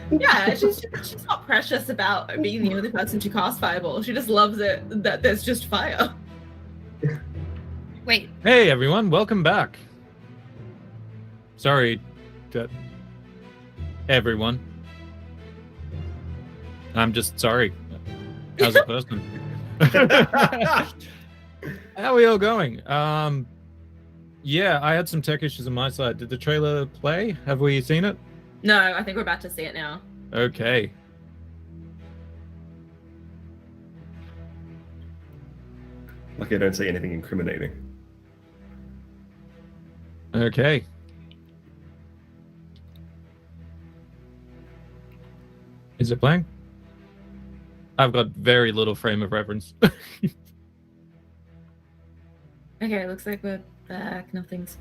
C: Yeah, she's not precious about being the only person to cast fireball. She just loves it that there's just fire.
A: Wait,
B: Hey everyone, welcome back. Sorry to everyone. I'm just sorry as a person. How are we all going? Yeah, I had some tech issues on my side. Did the trailer play? Have we seen it?
C: No, I think we're about to see it now.
B: Okay.
D: Lucky I don't say anything incriminating.
B: Okay. Is it playing? I've got very little frame of reference.
C: Okay, looks like we're back. Nothing's.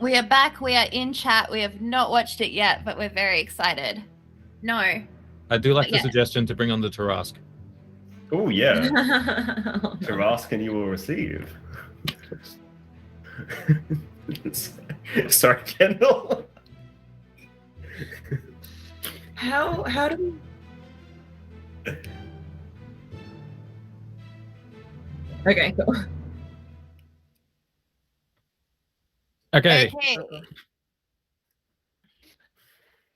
A: we are back. We are in chat. We have not watched it yet, but we're very excited. No.
B: I do like
A: But
B: the
A: yeah.
B: suggestion to bring on the Tarask.
D: Oh yeah,
C: Oh, no.
D: to ask and you will receive. Sorry, Kendall.
C: How do we... Okay, cool.
B: Okay.
A: Okay.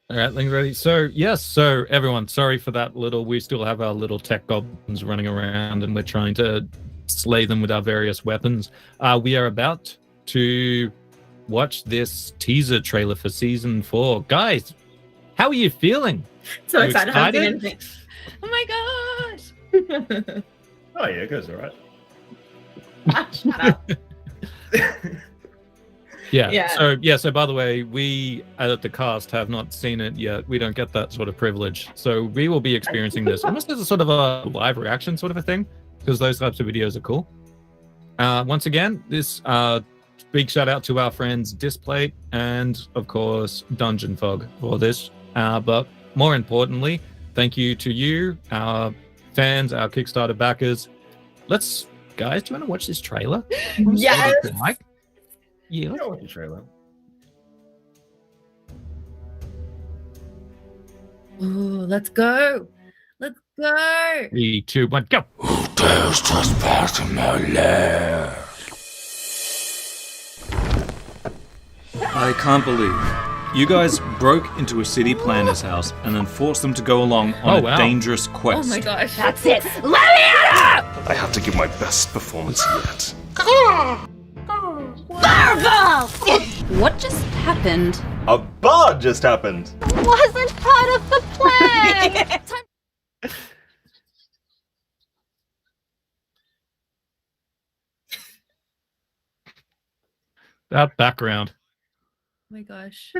B: All right, things ready. So yes, so everyone, sorry for that little. We still have our little tech goblins running around, and we're trying to slay them with our various weapons. We are about to watch this teaser trailer for season 4. Guys, how are you feeling?
C: So
B: You
C: excited. I haven't seen
B: excited?
A: Oh my gosh.
C: anything.
D: Oh yeah, it goes all right.
C: Shut up.
B: Yeah.
C: Yeah.
B: So by the way, we at the cast have not seen it yet. We don't get that sort of privilege. So we will be experiencing this almost as a sort of a live reaction sort of a thing, because those types of videos are cool. Once again, this big shout out to our friends Displate and of course Dungeon Fog for this. But more importantly, thank you to you, our fans, our Kickstarter backers. Guys, do you want to watch this trailer?
C: Yes.
B: Like? Yeah.
D: I want the trailer.
A: Ooh, let's go. Let's go.
B: 3, 2, 1, go.
E: Who dares trespass in my lair?
F: I can't believe you guys broke into a city planner's house and then forced them to go along on
B: Oh,
F: a
B: wow.
F: dangerous
A: Oh
F: quest.
A: my gosh.
G: That's it. Let me out!
E: I have to give my best performance yet.
G: Fireball! What just happened?
D: A bard just happened.
G: Wasn't part of the plan!
B: That background.
A: Oh my gosh.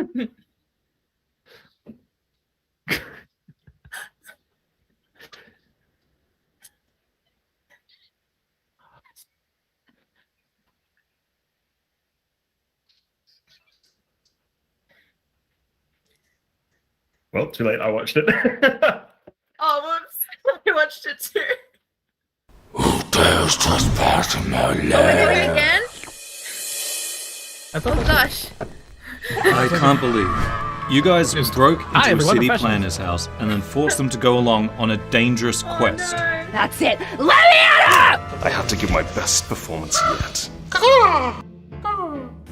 D: Well, too late. I watched it.
C: Oh, whoops. I watched it too.
E: Who dares trespass in my
A: Oh my god,
E: lair?
A: again?
B: I thought
A: Oh gosh.
F: I can't believe you guys broke
B: Hi,
F: into a
B: everyone,
F: city
B: professionals.
F: planner's house and then forced them to go along on a dangerous quest.
C: Oh, no.
G: That's it. Let me out!
E: I have to give my best performance yet.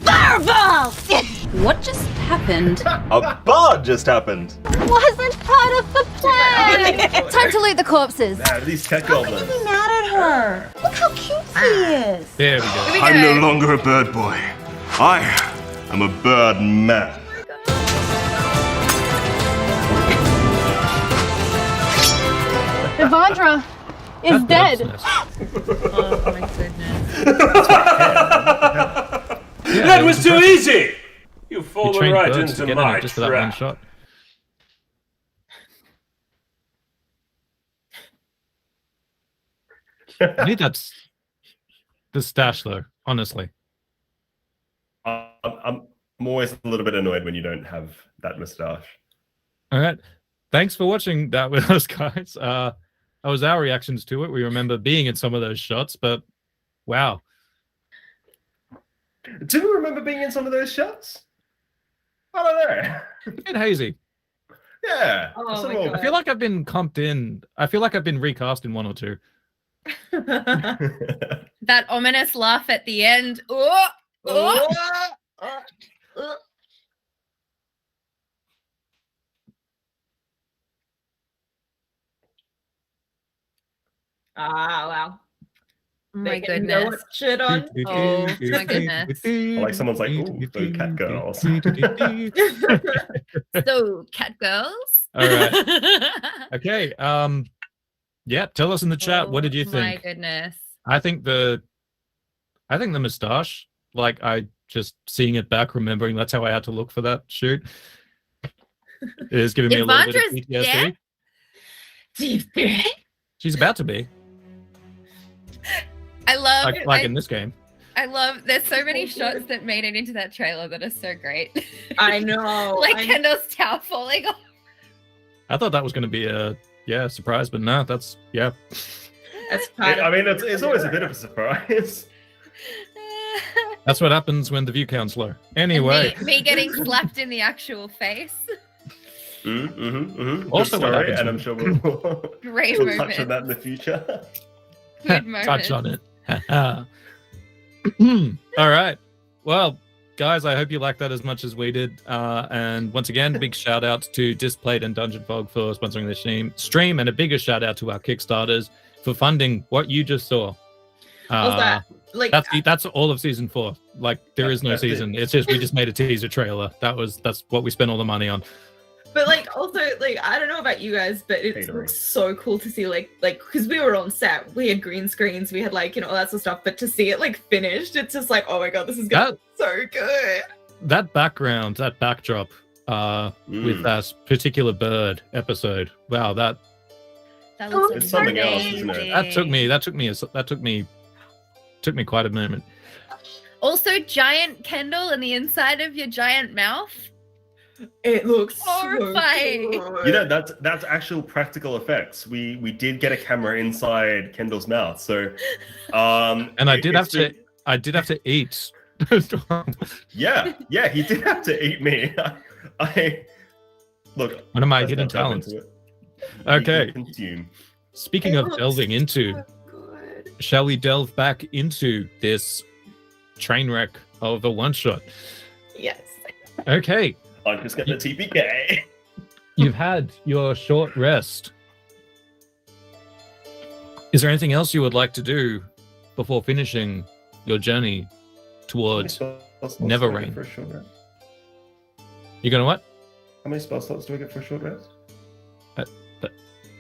G: Fireball! What just happened?
D: A bard just happened.
G: Wasn't part of the plan! Time to loot the corpses.
D: Man, these tech goblins.
G: Be mad at her. Look how cute he is.
B: there we go.
A: Here we go.
E: I'm no longer a bird boy. I am a bird man.
G: Evandra is
B: That's
G: dead.
B: nice.
A: Oh my goodness.
B: Yeah,
H: That
B: it
H: was too easy! You've
B: He
H: fallen
B: trained
H: right
B: birds to
H: into
B: get in
H: my
B: it just for that one
H: trap.
B: shot. I think that's the stash, though. Honestly,
D: I'm always a little bit annoyed when you don't have that moustache.
B: all right. Thanks for watching that with us, guys. That was our reactions to it. We remember being in some of those shots, but wow.
D: Do you remember being in some of those shots? I don't know.
B: A bit hazy.
D: Yeah.
C: Oh
D: sort
C: my
D: of-
B: I feel like I've been comped in. I feel like I've been recast in one or two.
A: That ominous laugh at the end. Oh, oh.
C: Ah, wow.
A: Oh my
C: They can know
A: goodness.
C: what shit on.
A: Oh my goodness.
D: Like someone's like, "Ooh, those cat girls."
A: So, cat girls.
B: All right. Okay. Yeah. Tell us in the chat. What did you
A: Oh my
B: think?
A: goodness.
B: I think the moustache. Like I just seeing it back, remembering that's how I had to look for that shoot. It is giving me a little bit of
A: Evandra's
B: PTSD.
A: dead?
B: She's about to be
A: I love
B: like in this game.
A: I love there's so many shots that made it into that trailer that are so great.
C: I know.
A: Like
C: I-
A: Kendall's tower falling off.
B: I thought that was going to be a surprise, but no, that's
C: That's part
D: I
C: of
D: mean, it's always a bit of a surprise.
B: That's what happens when the view count's low. Anyway.
A: And me getting slapped in the actual face.
B: Also
D: Good
B: what
D: story,
B: happens
D: and
B: when-
D: I'm sure we'll
A: Great
D: we'll
A: moment.
D: touch on that in the future.
A: Good moment.
B: Touch on it. All right. Well, guys, I hope you liked that as much as we did. And once again, big shout out to Displayed and Dungeon Fog for sponsoring the stream, and a bigger shout out to our Kickstarters for funding what you just saw. That's all of season 4. Like, there is no
D: That's
B: season. It's just we just made a teaser trailer. That's what we spent all the money on.
C: But like, also, like, I don't know about you guys, but it looks so cool to see, like, because we were on set, we had green screens, we had, like, you know, all that sort of stuff. But to see it like finished, it's just like, oh my god, this is gonna be so good.
B: That background, that backdrop, with that particular bird episode. Wow, that
A: looks
D: It's something else, isn't it?
B: that took me quite a moment.
A: Also, giant Kendall in the inside of your giant mouth.
C: It looks
A: horrifying.
C: So good.
D: You know, that's actual practical effects. We did get a camera inside Kendall's mouth, so
B: and I did have to eat.
D: yeah, he did have to eat me. I look.
B: One of my
D: let's
B: hidden
D: not delve
B: talents.
D: into it.
B: Okay.
D: You can consume.
B: Speaking of delving into, shall we delve back into this train wreck of a one shot?
C: Yes.
B: Okay.
D: I'm just getting the TPK.
B: You've had your short rest. Is there anything else you would like to do before finishing your journey towards Neverrain?
D: For a short rest?
B: You're gonna what?
D: How many spell slots do I get for a short rest?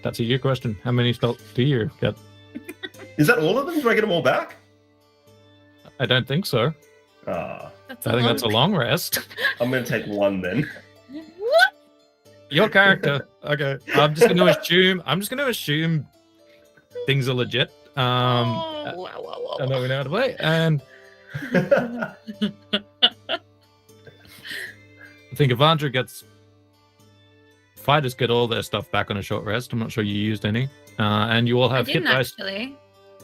B: That's a you question. How many spells do you get?
D: Is that all of them? Do I get them all back?
B: I don't think so.
D: Ah,
B: I think that's a long rest.
D: I'm gonna take one then.
A: What?
B: Your character. Okay. I'm just gonna assume things are legit. And that we know how to play. And I think Evandra gets fighters get all their stuff back on a short rest. I'm not sure you used any. And you all have hit dice.
A: Actually.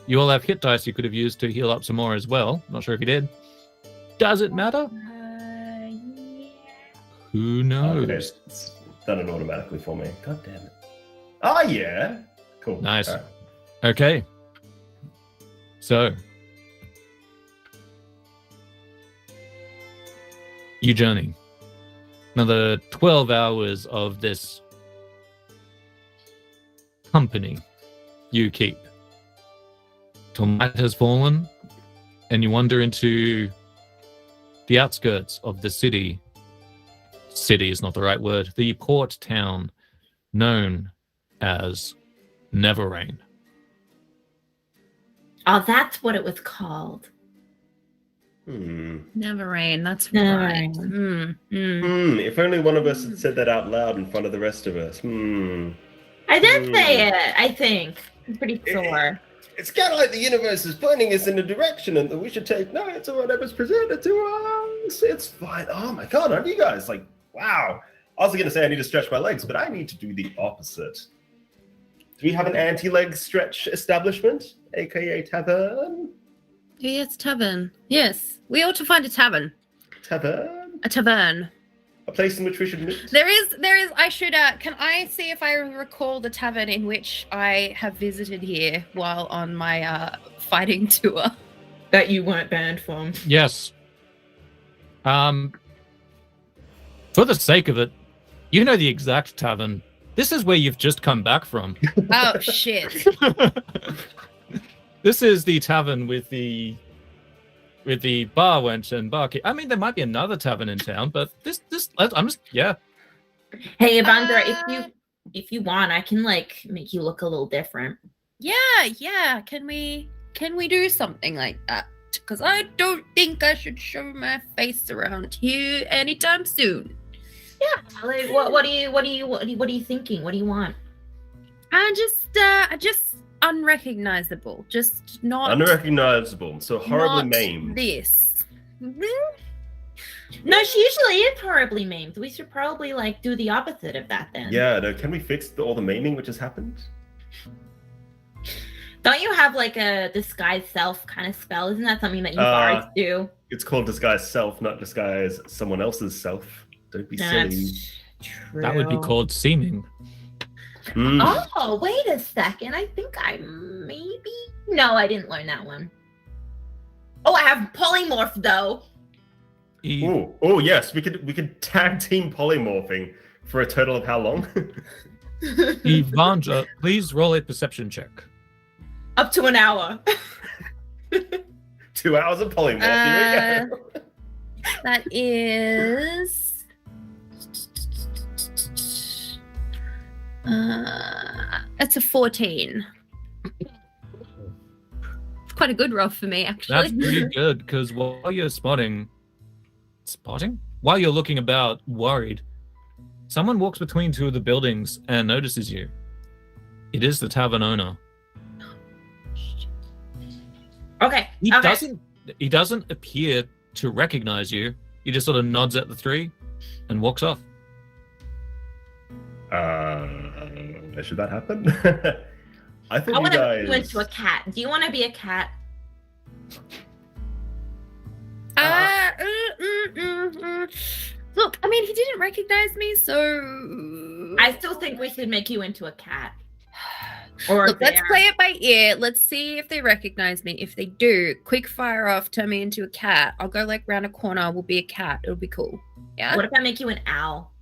B: You all have hit dice you could have used to heal up some more as well. Not sure if you did. Does it matter?
A: Yeah.
B: Who knows?
D: Okay, it's done it automatically for me. God damn it. Oh yeah. Cool.
B: Nice.
D: All right.
B: Okay. So you journey. Another 12 hours of this company you keep. Till night has fallen, and you wander into the outskirts of the city. City is not the right word. The port town known as Neverrain.
C: Oh, that's what it was called.
A: Neverrain. That's
C: Neverrain.
A: right.
D: If only one of us had said that out loud in front of the rest of us.
C: I did say it, I think. I'm pretty sure.
D: It's kind of like the universe is pointing us in a direction and that we should take notes of whatever's presented to us. It's fine. Oh my god, aren't you guys like, wow. I was going to say I need to stretch my legs, but I need to do the opposite. Do we have an anti-leg stretch establishment, aka tavern?
A: Yes, tavern. Yes, we ought to find a tavern.
D: Tavern?
A: A tavern.
D: A place in which we should meet?
A: There is. I should. Can I see if I recall the tavern in which I have visited here while on my fighting tour?
C: That you weren't banned from.
B: Yes. For the sake of it, you know the exact tavern. This is where you've just come back from.
A: Oh shit!
B: This is the tavern with the bar wench and barkeep. I mean, there might be another tavern in town, but I'm just
C: Hey, Evandra, if you want, I can like make you look a little different.
A: Yeah. Can we do something like that? Because I don't think I should show my face around here anytime soon.
C: Yeah. Like, what are you thinking? What do you want?
A: I just unrecognizable. Just not
D: Unrecognizable. So horribly
A: not
D: maimed.
A: This.
C: No, she usually is horribly maimed. We should probably like do the opposite of that then.
D: Yeah, no, can we fix all the maiming which has happened?
C: Don't you have like a disguise self kind of spell? Isn't that something that you bards do?
D: It's called disguise self, not disguise someone else's self. Don't be silly.
C: That's true.
B: That would be called seeming.
C: Oh, wait a second. I think I maybe... No, I didn't learn that one. Oh, I have polymorph though.
D: Oh yes, we could tag team polymorphing for a total of how long?
B: Evandra, please roll a perception check.
C: Up to an hour.
D: 2 hours of polymorph. Here we go.
A: That is... That's a 14. Quite a good roll for me, actually.
B: That's pretty good, because while you're spotting? While you're looking about, worried, someone walks between two of the buildings and notices you. It is the tavern owner.
C: Okay.
B: He doesn't appear to recognize you. He just sort of nods at the three and walks off.
D: Should that happen? I think
C: I
D: you
C: want to
D: guys...
C: turn you into a cat. Do you want to be a cat?
A: Look, I mean, he didn't recognize me, so...
C: I still think we should make you into a cat. Or
A: Look, let's play it by ear. Let's see if they recognize me. If they do, quick fire off, turn me into a cat. I'll go like round a corner. We'll be a cat. It'll be cool. Yeah?
C: What if I make you an owl?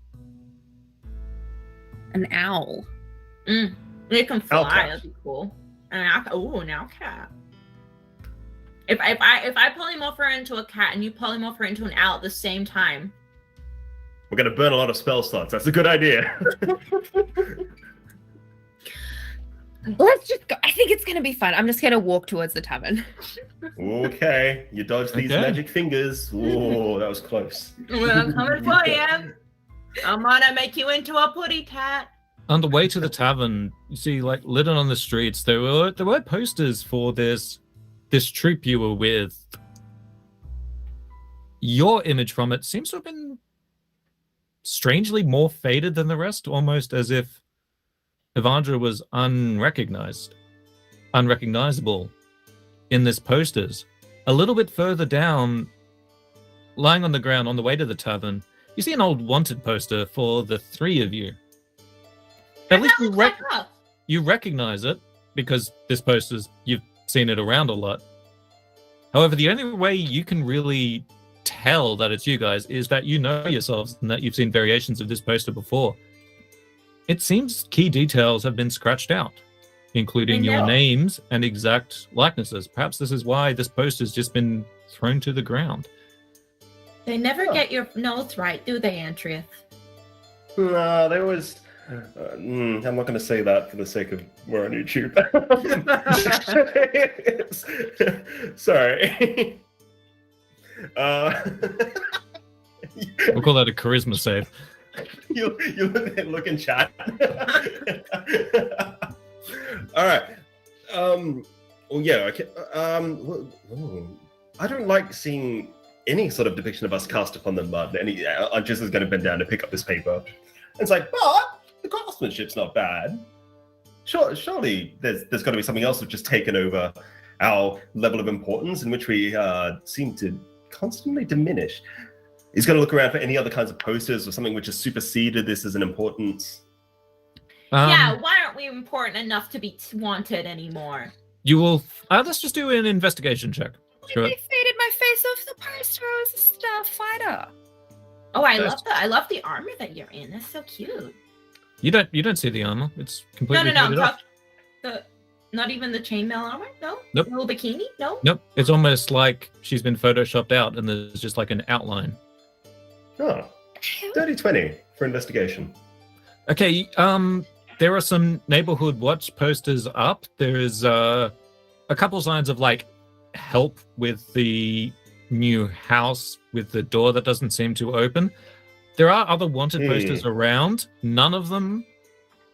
A: An owl?
C: It can fly. That'd be cool. An owl cat. If I polymorph her into a cat and you polymorph her into an owl at the same time,
D: we're gonna burn a lot of spell slots. That's a good idea.
A: Let's just go. I think it's gonna be fun. I'm just gonna walk towards the tavern.
D: Okay, you dodged these magic fingers. Oh, that was close.
C: I'm coming for you. I'm gonna make you into a putty cat.
B: On the way to the tavern, you see, like, lit on the streets, there were posters for this troop you were with. Your image from it seems to have been strangely more faded than the rest, almost as if Evandra was unrecognizable in this posters. A little bit further down, lying on the ground on the way to the tavern, you see an old wanted poster for the three of you. At least you recognize it, because this poster's, you've seen it around a lot. However, the only way you can really tell that it's you guys is that you know yourselves and that you've seen variations of this poster before. It seems key details have been scratched out, including your names and exact likenesses. Perhaps this is why this poster's just been thrown to the ground.
C: They never get your notes right, do they, Andrea?
D: No, there was... I'm not going to say that for the sake of we're on YouTube. Sorry.
B: We'll call that a charisma save.
D: You look in chat. All right. Well, yeah. Okay. I don't like seeing any sort of depiction of us cast upon the mud. I'm just going to bend down to pick up this paper. It's like, but the craftsmanship's not bad. Surely there's got to be something else that's just taken over our level of importance, in which we seem to constantly diminish. He's going to look around for any other kinds of posters or something which has superseded this as an importance.
C: Yeah, why aren't we important enough to be wanted anymore?
B: You will... let's just do an investigation check.
A: Sure. They faded my face off the poster. I was a starfighter.
C: Oh, I love the armor that you're in. That's so cute.
B: You don't see the armor. It's completely faded off.
C: Not even the chainmail armor? No?
B: Nope.
C: No bikini? No?
B: Nope. It's almost like she's been photoshopped out and there's just like an outline.
D: Oh. Dirty 20 for investigation.
B: Okay, there are some neighborhood watch posters up. There's a couple signs of like help with the new house with the door that doesn't seem to open. There are other wanted posters around. None of them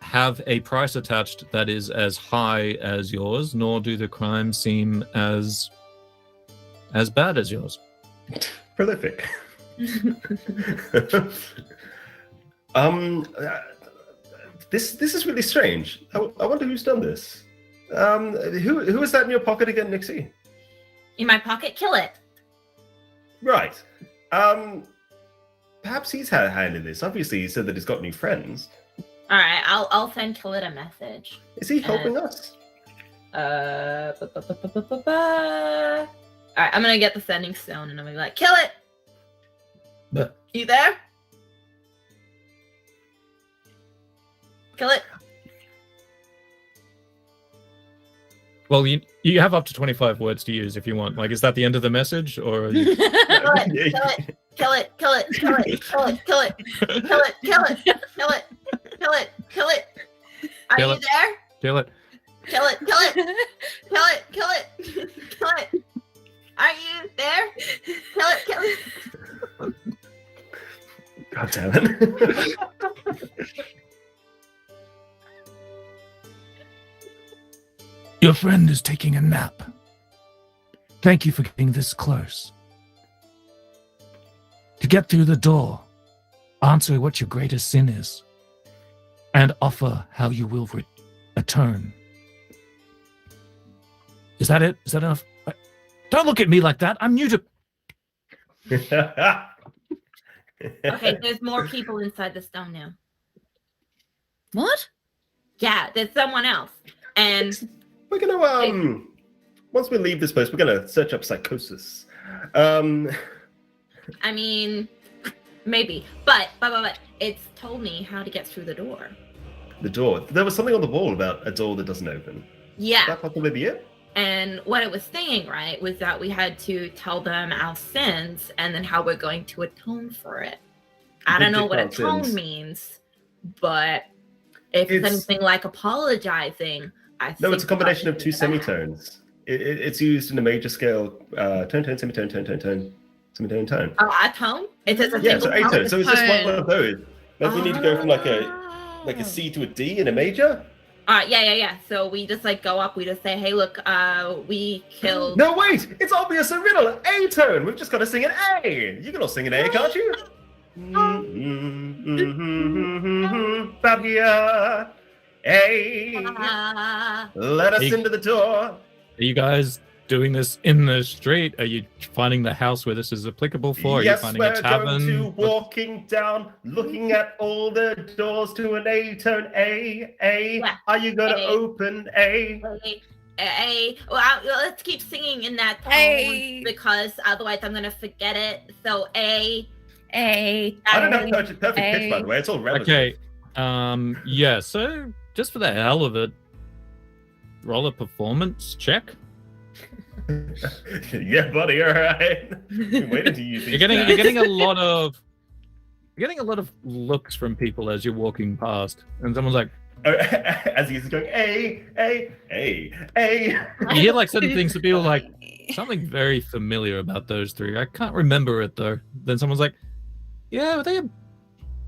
B: have a price attached that is as high as yours, nor do the crimes seem as bad as yours.
D: Prolific. This is really strange. I wonder who's done this. Who is that in your pocket again, Nixie?
C: In my pocket, kill it.
D: Right. Perhaps he's had a hand in this. Obviously, he said that he's got new friends.
C: All right, I'll send Kill It a message.
D: Is he helping us?
C: All right, I'm gonna get the sending stone and I'm gonna be like, kill it.
B: But
C: You there? Kill it.
B: well, you have up to 25 words to use if you want. Like, is that the end of the message, or? Are you...
C: Kill it. Kill it. Kill it. Kill it. Kill it. Kill it. Kill it. Kill it. Kill it. Kill it. Kill it. Are
B: Kill
C: you
B: it.
C: there?
B: Kill it.
C: Kill it. Kill it. Kill it. Kill it. Kill it. Are you there? Kill it. Kill it.
D: God damn it.
H: Your friend is taking a nap. Thank you for getting this close. To get through the door, answer what your greatest sin is, and offer how you will atone. Is that it? Is that enough? Don't look at me like that. I'm new to...
C: Okay, there's more people inside the stone now.
A: What?
C: Yeah, there's someone else. And
D: We're gonna once we leave this place, we're gonna search up psychosis.
C: I mean, maybe, but it's told me how to get through the door.
D: The door. There was something on the wall about a door that doesn't open.
C: Yeah.
D: That possibly be it?
C: And what it was saying, right, was that we had to tell them our sins and then how we're going to atone for it. I don't know what atone means, but if it's anything like apologizing, I think
D: No, it's a combination of two semitones. It's used in a major scale, tone, semitone, tone, semitone, tone.
C: Oh, atone? It says a
D: Yeah, so
C: single
D: A tone. So it's just one of those. Maybe we need to go from like a
C: Oh.
D: C to a D in a major.
C: Yeah. So we just like go up. We just say, "Hey, look, we killed."
D: No, wait! It's obvious a riddle. A tone. We've just got to sing an A. You can all sing an A, can't you? About here, A. Let us
B: Hey.
D: into the door.
B: Are you guys doing this in the street? Are you finding the house where this is applicable for? Are you
D: Yes,
B: finding
D: we're
B: a tavern?
D: going to walking down, looking at all the doors to an A tone. A.
C: Yeah.
D: Are you gonna
C: A.
D: open A?
C: Well, let's keep singing in that tone
A: A.
C: because otherwise I'm gonna forget it. So A.
A: A.
D: I don't have perfect pitch, by
A: A.
D: the way. It's all relative.
B: Okay. Yeah. So just for the hell of it, roll a performance check.
D: Yeah, buddy. All right. Waiting to use these.
B: You're
D: stats.
B: getting a lot of looks from people as you're walking past, and someone's like,
D: As he's going A.
B: you hear like certain things that people are like, something very familiar about those three. I can't remember it though. Then someone's like, yeah, were they a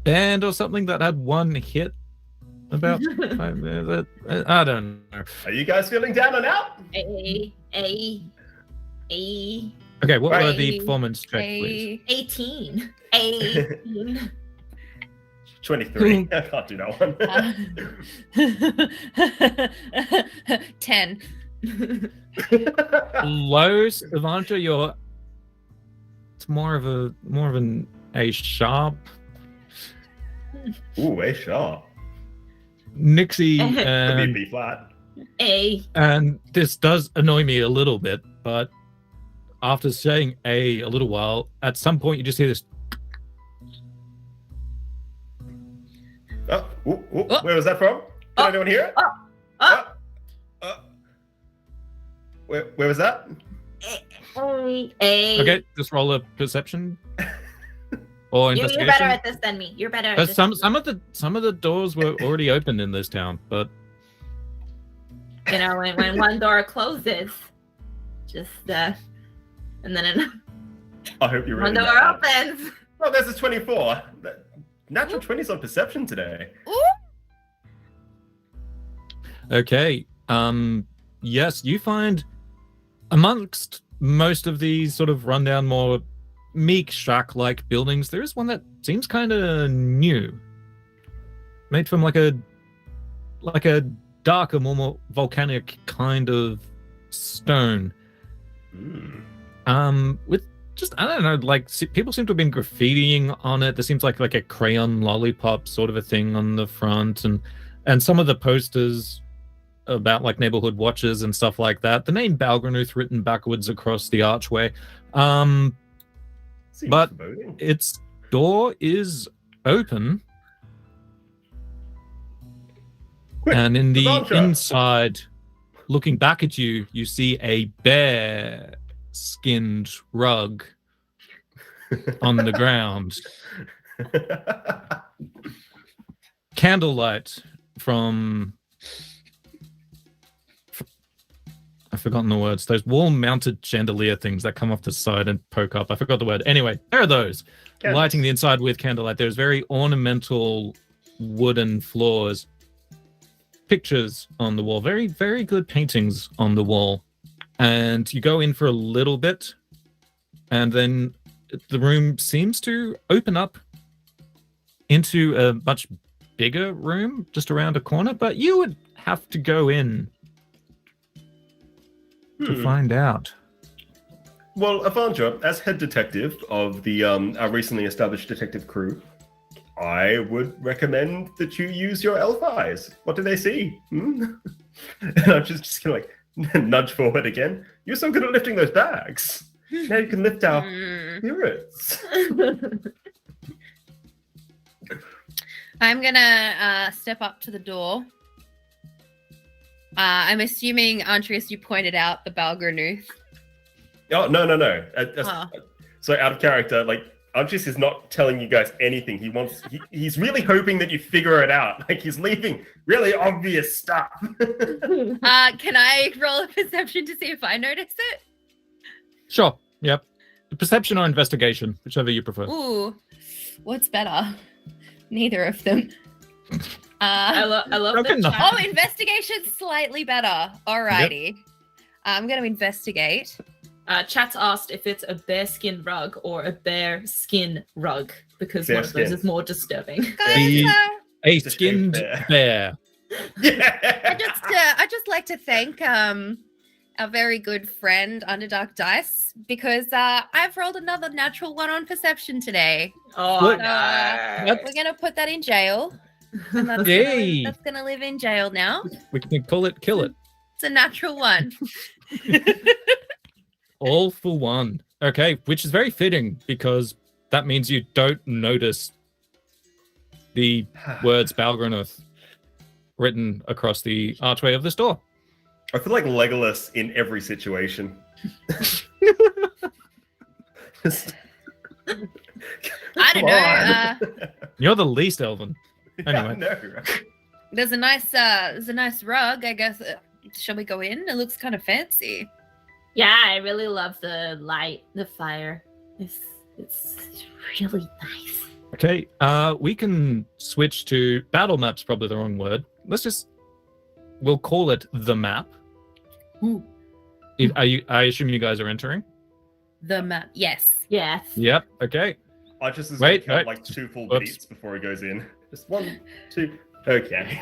B: band or something that had one hit about 5 minutes? I don't know.
D: Are you guys feeling down and out?
C: A.
B: Okay, what were
D: Right.
B: the performance checks, please?
C: 18. 18.
D: 23. I can't do that one.
A: 10.
B: Low, Savanta, it's more of an A sharp.
D: Ooh, A sharp.
B: Nixie
D: Could be a
B: and,
D: B flat.
C: A.
B: and this does annoy me a little bit, but after saying a little while, at some point you just hear this.
D: Where was that from? Can anyone hear it? Where was that?
C: A.
B: Okay, just roll a perception or
C: You're
B: investigation.
C: better at this than me. You're better at this.
B: Some of the doors were already open in this town, but
C: You know, when one door closes, just and then
D: I hope you're
C: one
D: ready.
C: door opens.
D: Oh, there's a 24. Natural 20s on perception today.
B: okay. Yes, you find amongst most of these sort of rundown, more meek shack-like buildings, there is one that seems kind of new, made from like a darker, more volcanic kind of stone. With just, I don't know, like people seem to have been graffitiing on it. There seems like a crayon lollipop sort of a thing on the front, and some of the posters about like neighborhood watches and stuff like that. The name Balgranuth written backwards across the archway. But
D: foreboding.
B: its door is open.
D: Quick,
B: And in the
D: Devantra.
B: inside, looking back at you, you see a bear-skinned rug on the ground. Candlelight from... I've forgotten the words. Those wall-mounted chandelier things that come off the side and poke up. I forgot the word. Anyway, there are those.
D: Candles.
B: Lighting the inside with candlelight. There's very ornamental wooden floors. Pictures on the wall. Very, very good paintings on the wall. And you go in for a little bit, and then the room seems to open up into a much bigger room just around a corner, but you would have to go in to find out.
D: Well, Avandra, as head detective of the our recently established detective crew, I would recommend that you use your elf eyes. What do they see? And I'm just gonna like nudge forward again. You're so good at lifting those bags. Now you can lift our spirits.
A: I'm gonna step up to the door. I'm assuming, Andreas, you pointed out the Balgranuth.
D: Oh, no. So out of character, like, Andres is not telling you guys anything. He's really hoping that you figure it out. Like, he's leaving really obvious stuff.
A: Can I roll a perception to see if I notice it?
B: Sure. Yep. Perception or investigation, whichever you prefer.
A: Ooh, what's better? Neither of them.
C: I love
B: Okay,
C: the
B: no.
C: chat.
A: Oh, investigation's slightly better. Alrighty. I'm going to investigate.
C: Chat's asked if it's a bearskin rug or a bear skin rug, because
D: Bear
C: one of those
D: skin.
C: is more disturbing.
A: Guys,
B: The- A
D: Just a
B: skinned
D: bear.
B: bear.
D: Yeah.
A: I just like to thank our very good friend Underdark Dice, because I've rolled another natural one on perception today.
C: Oh,
B: What?
C: no.
B: What?
A: We're going to put that in jail. And
B: Yay.
A: that's gonna live in jail now.
B: We can call it kill it.
A: It's a natural one.
B: All for one. Okay, which is very fitting because that means you don't notice the words Balgranuth written across the archway of this door.
D: I feel like Legolas in every situation.
A: I don't know.
B: You're the least elven. Anyway.
D: I know.
A: There's a nice rug. I guess. Shall we go in? It looks kind of fancy.
C: Yeah, I really love the light, the fire. It's really nice.
B: Okay, we can switch to battle map's probably the wrong word. We'll call it the map.
A: Ooh.
B: I assume you guys are entering?
A: The map. Yes.
C: Yes.
B: Yep, okay.
D: I just is
B: Wait,
D: gonna count
B: wait.
D: like 2 full
B: Oops.
D: beats before he goes in. Just 1, 2. Okay.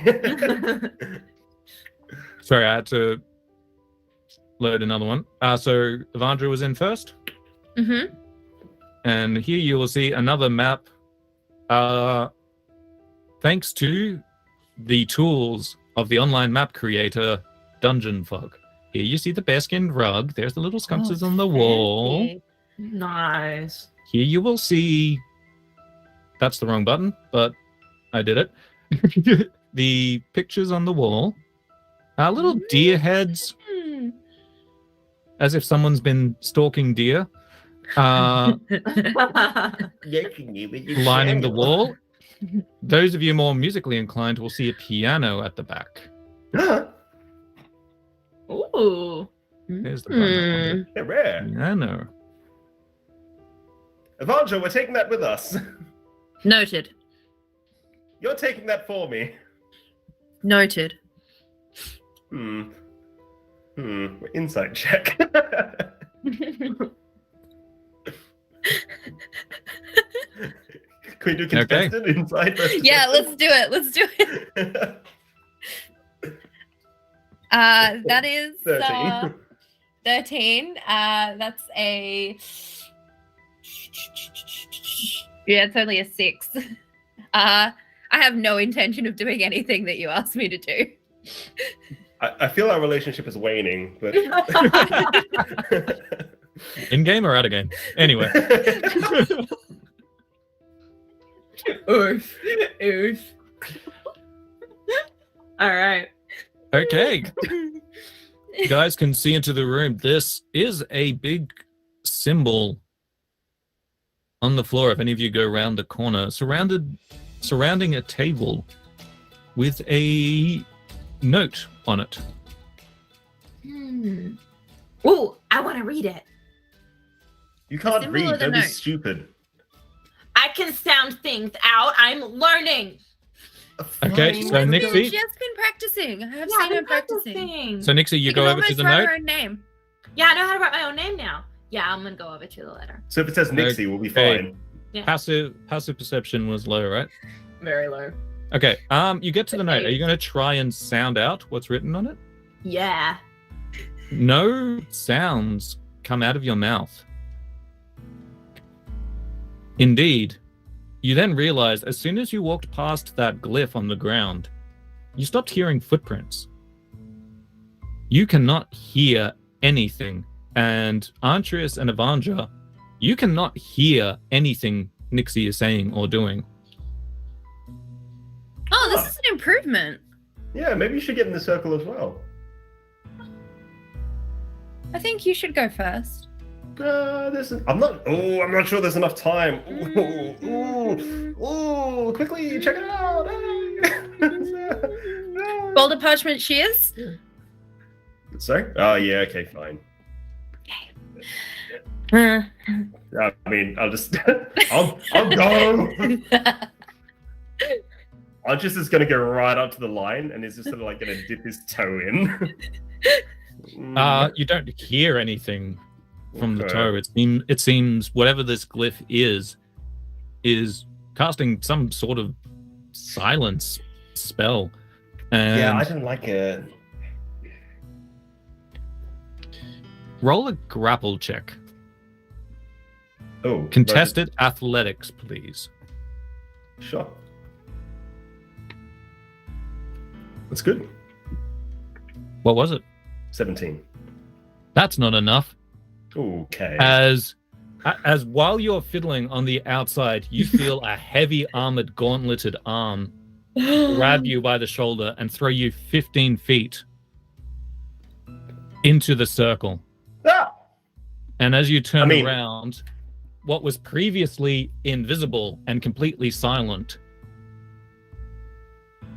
B: Sorry, I had to load another one. So Evandra was in first.
A: Mm-hmm.
B: And here you will see another map. Thanks to the tools of the online map creator, Dungeon Fog. Here you see the bearskin rug. There's the little sconces on the wall.
C: Nice.
B: Here you will see... That's the wrong button, but I did it. The pictures on the wall. Little deer heads, as if someone's been stalking deer. Lining the wall. Those of you more musically inclined will see a piano at the back.
C: Ooh.
B: There's the button.
D: Yeah, rare.
B: Piano.
D: Evandra, we're taking that with us.
A: Noted.
D: You're taking that for me.
A: Noted.
D: Insight check. Can we do contested insight?
A: Yeah, let's do it. Let's do it. That is
D: 13.
A: 13. That's a... Yeah, it's only a 6. I have no intention of doing anything that you asked me to do.
D: I feel our relationship is waning, but
B: In game or out of game? Anyway.
C: Oof. Oof. All right.
B: Okay. You guys can see into the room. This is a big symbol on the floor. If any of you go around the corner, surrounding a table with a note on it.
C: Ooh, I want to read it.
D: you can't
A: Symbol or
D: read.
A: the
D: Don't be
A: note?
D: stupid.
C: I can sound things out. I'm learning.
B: Okay, so
D: Fine.
B: Nixie-
A: She's just been practicing. I have
C: Yeah,
A: seen
C: I've
A: her
C: been
A: practicing.
C: practicing.
B: So Nixie, you
A: She
B: go
A: can
B: over to
A: almost
B: the
A: write
B: note.
A: her own name.
C: Yeah, I know how to write my own name now. Yeah, I'm gonna go over to the letter.
D: So if it says Nixie, we'll be
B: Okay.
D: fine.
B: Passive perception was low, right?
C: Very low.
B: Okay. You get to the note. Are you going to try and sound out what's written on it?
C: Yeah.
B: No sounds come out of your mouth. Indeed. You then realize as soon as you walked past that glyph on the ground, you stopped hearing footprints. You cannot hear anything. And Antrius and Evandra, you cannot hear anything Nixie is saying or doing.
A: Oh, this is an improvement.
D: Yeah, maybe you should get in the circle as well.
A: I think you should go first.
D: I'm not sure there's enough time. Ooh, quickly, check it out.
A: Boulder Parchment Shears.
D: Sorry? Oh, yeah, okay, fine.
A: Uh,
D: I mean, I'll just, I'll go. Archis is going to go right up to the line and is just sort of like going to dip his toe in.
B: You don't hear anything from the
D: Okay.
B: toe. It seems whatever this glyph is casting some sort of silence spell. And
D: Yeah, I don't like it.
B: roll a grapple check.
D: Oh,
B: Contested athletics, please.
D: Sure. That's good.
B: What was it?
D: 17.
B: That's not enough.
D: Okay.
B: As while you're fiddling on the outside, you feel a heavy armored gauntleted arm grab you by the shoulder and throw you 15 feet into the circle.
D: Ah!
B: And as you turn
D: I mean-
B: around, what was previously invisible and completely silent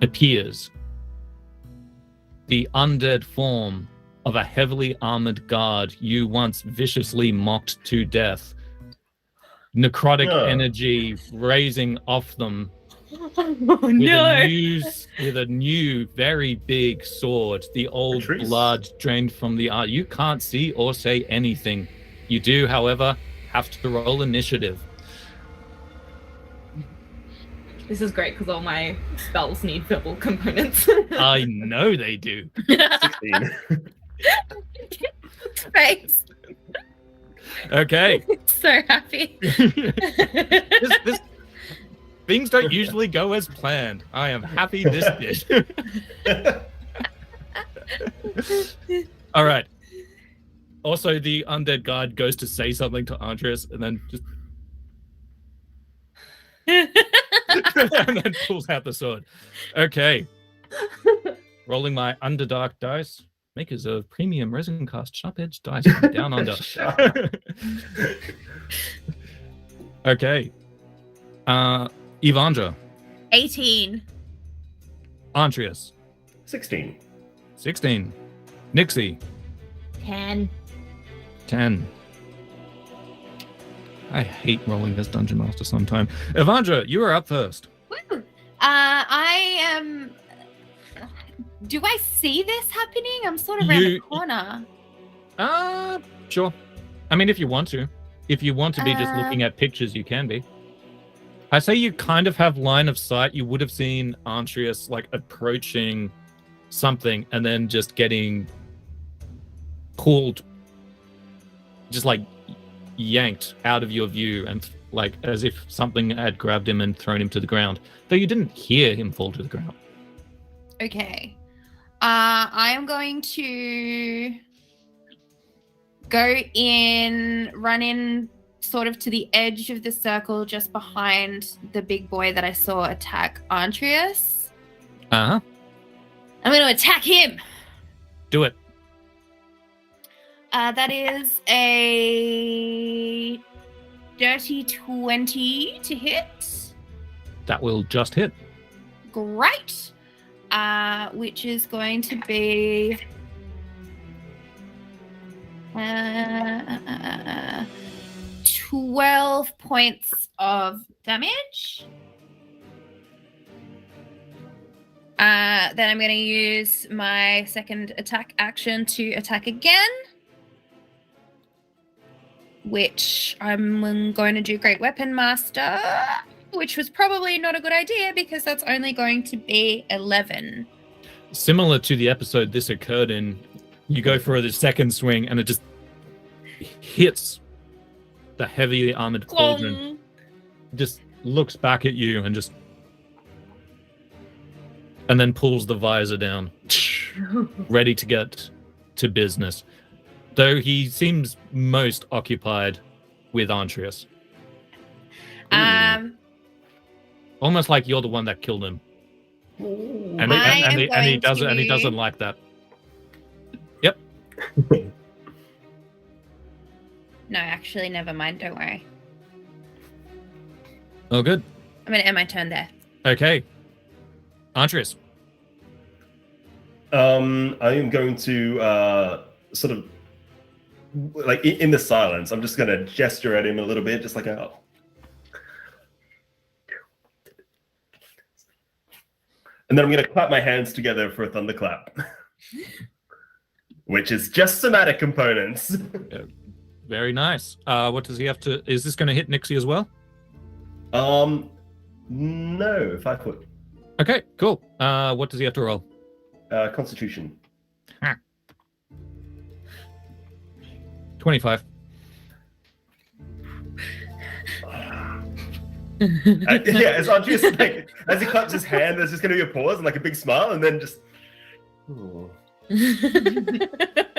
B: appears. The undead form of a heavily armored guard you once viciously mocked to death. Necrotic
D: No.
B: energy raising off them
C: Oh,
B: with a new, very big sword. The old
D: Patrice.
B: blood drained from the art. You can't see or say anything. You do, however, have to roll initiative.
C: This is great because all my spells need verbal components.
B: I know they do.
D: 16.
A: Face.
B: Okay.
A: So happy.
B: this things don't usually go as planned. I am happy this did. All right. Also, the undead guard goes to say something to Andres and then just and then pulls out the sword. Okay. Rolling my Underdark dice. Makers of premium resin cast sharp edge dice from down under. Okay. Evandra.
A: 18.
B: Andreas.
D: 16.
B: 16. Nixie.
C: 10.
B: 10. I hate rolling as Dungeon Master sometime. Evandra, you are up first.
A: Woo. I am. Do I see this happening? I'm sort of around the corner.
B: Sure. I mean, if you want to. If you want to be just
A: Uh.
B: looking at pictures, you can be. I say you kind of have line of sight. You would have seen Andreas like approaching something and then just getting pulled, just like yanked out of your view, and like as if something had grabbed him and thrown him to the ground, though you didn't hear him fall to the ground.
A: Okay. I am going to run in sort of to the edge of the circle just behind the big boy that I saw attack Antreus.
B: Uh-huh.
A: I'm going to attack him.
B: Do it.
A: That is a dirty 20 to hit.
B: That will just hit.
A: Great. Which is going to be 12 points of damage. Then I'm going to use my second attack action to attack again, which I'm going to do Great Weapon Master, which was probably not a good idea because that's only going to be 11.
B: Similar to the episode this occurred in, you go for the second swing and it just hits the heavily armored cauldron. Just looks back at you and then pulls the visor down, ready to get to business. Though he seems most occupied with Antreus. Almost like you're the one that killed him. And he doesn't like that. Yep.
A: No, actually, never mind. Don't worry.
B: Oh, good.
A: I'm going to end my turn there.
B: Okay. Antreus.
D: I am going to sort of, like, in the silence, I'm just going to gesture at him a little bit, just like, oh. And then I'm going to clap my hands together for a thunderclap, which is just somatic components.
B: Very nice. What does he have to... Is this going to hit Nixie as well?
D: No, 5 foot.
B: Okay, cool. What does he have to roll?
D: Constitution.
B: 25.
D: As Andreas, like, as he claps his hand, there's just going to be a pause and like a big smile, and then just. Ooh.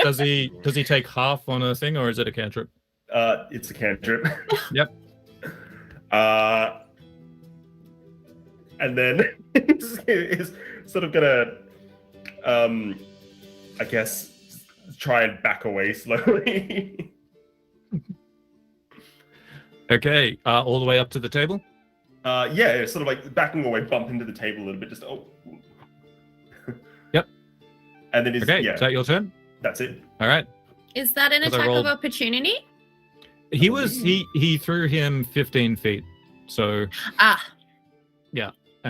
B: Does he take half on a thing, or is it a cantrip?
D: It's a cantrip.
B: Yep.
D: And then he's sort of gonna, I guess, try and back away slowly.
B: Okay, all the way up to the table?
D: Yeah, sort of like backing away, bump into the table a little bit, just
B: Yep.
D: And then he's,
B: okay,
D: yeah.
B: is that your turn?
D: That's it.
B: All right.
A: Is that an attack of opportunity?
B: He threw him 15 feet, so... Yeah,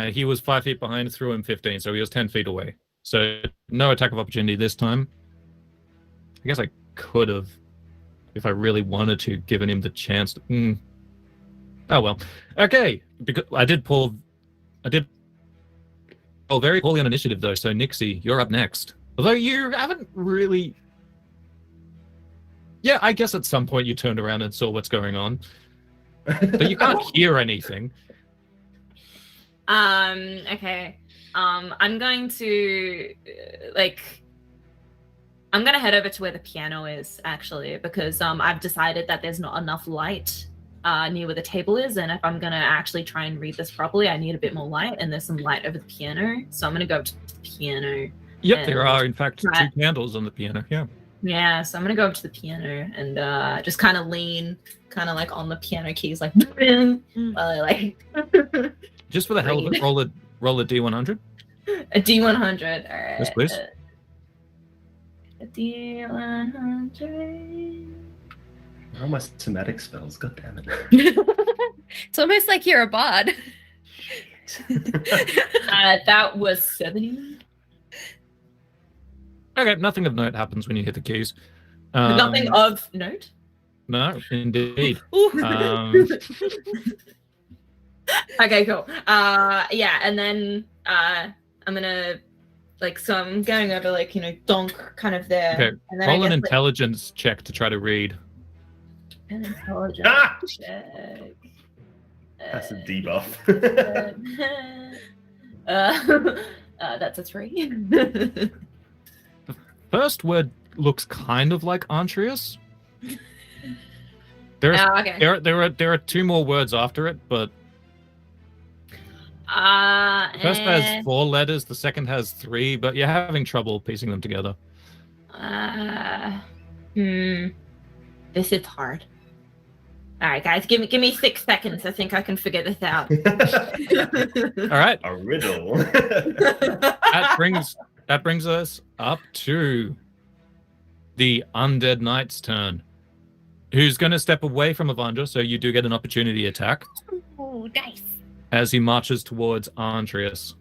B: he was 5 feet behind, threw him 15, so he was 10 feet away. So no attack of opportunity this time. I guess I could have, if I really wanted to, given him the chance to... Oh well. Okay, because I did roll very poorly on initiative though, so Nixie, you're up next. Although you haven't really... Yeah, I guess at some point you turned around and saw what's going on. But you can't hear anything.
C: Okay. I'm going to I'm gonna head over to where the piano is actually, because I've decided that there's not enough light near where the table is, and if I'm gonna actually try and read this properly, I need a bit more light, and there's some light over the piano, so I'm gonna go up to the piano.
B: Yep, there are in fact 2 candles on the piano.
C: Yeah, so I'm gonna go up to the piano and just kind of lean, kind of like on the piano keys, like
B: Just for the hell of it, roll a D100.
C: A D100. All right.
B: Yes, please.
C: A D100.
D: Where are my somatic spells? God damn it.
A: It's almost like you're a bard.
C: That was 70.
B: Okay, nothing of note happens when you hit the keys.
C: Nothing of note?
B: No, indeed.
C: Okay, cool. Yeah, and then I'm gonna so I'm going over donk kind of there.
B: Okay.
C: And then
B: Roll
C: I
B: an
C: guess,
B: intelligence check to try to read.
C: an intelligence
D: Ah!
C: check.
D: That's a debuff.
C: That's a 3.
B: First word looks kind of like Antrius. There are 2 more words after it, but the first has 4 letters, the second has 3, but you're having trouble piecing them together.
C: This is hard. All right, guys, give me 6 seconds. I think I can figure this out.
B: All right.
D: A riddle.
B: That brings us up to the Undead Knight's turn. Who's going to step away from Avandra, so you do get an opportunity attack.
A: Oh, nice.
B: As he marches towards Antrius.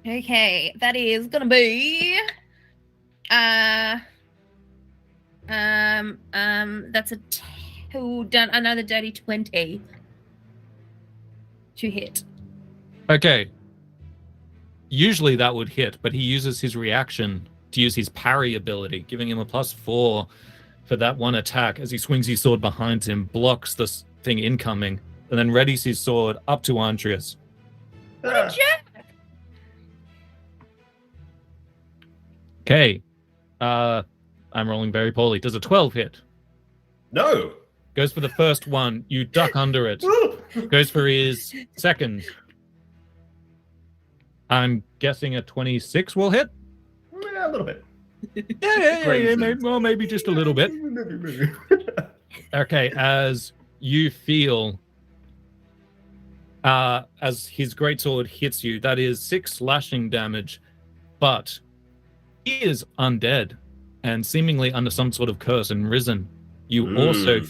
A: Okay, that is gonna be that's another dirty 20 to hit.
B: Okay. Usually that would hit, but he uses his reaction to use his parry ability, giving him a +4 for that one attack as he swings his sword behind him, blocks this thing incoming, and then readies his sword up to Antrius.
A: What a jerk!
B: Okay. I'm rolling very poorly. Does a 12 hit?
D: No.
B: Goes for the first one. You duck under it. Goes for his second. I'm guessing a 26 will hit?
D: Yeah, a little bit.
B: Yeah. Maybe just a little bit.
D: Maybe.
B: Okay, as you feel as his greatsword hits you, that is 6 slashing damage, but he is undead and seemingly under some sort of curse and risen. You also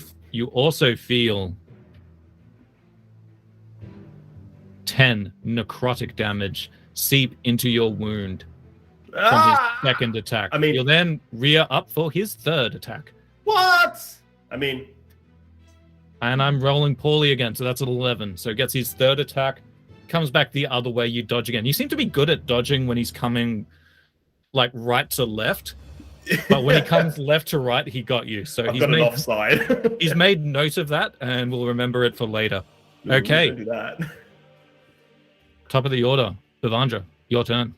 B: feel 10 necrotic damage seep into your wound from his second attack.
D: I mean,
B: you'll then rear up for his third attack.
D: What? I mean,
B: and I'm rolling poorly again, so that's an 11. So gets his third attack, comes back the other way, you dodge again. You seem to be good at dodging when he's coming like right to left, but when he comes left to right, he got you. So
D: he's got an offside.
B: He's made note of that, and we'll remember it for later. Okay.
D: Don't do that.
B: Top of the order, Bavandra, your turn.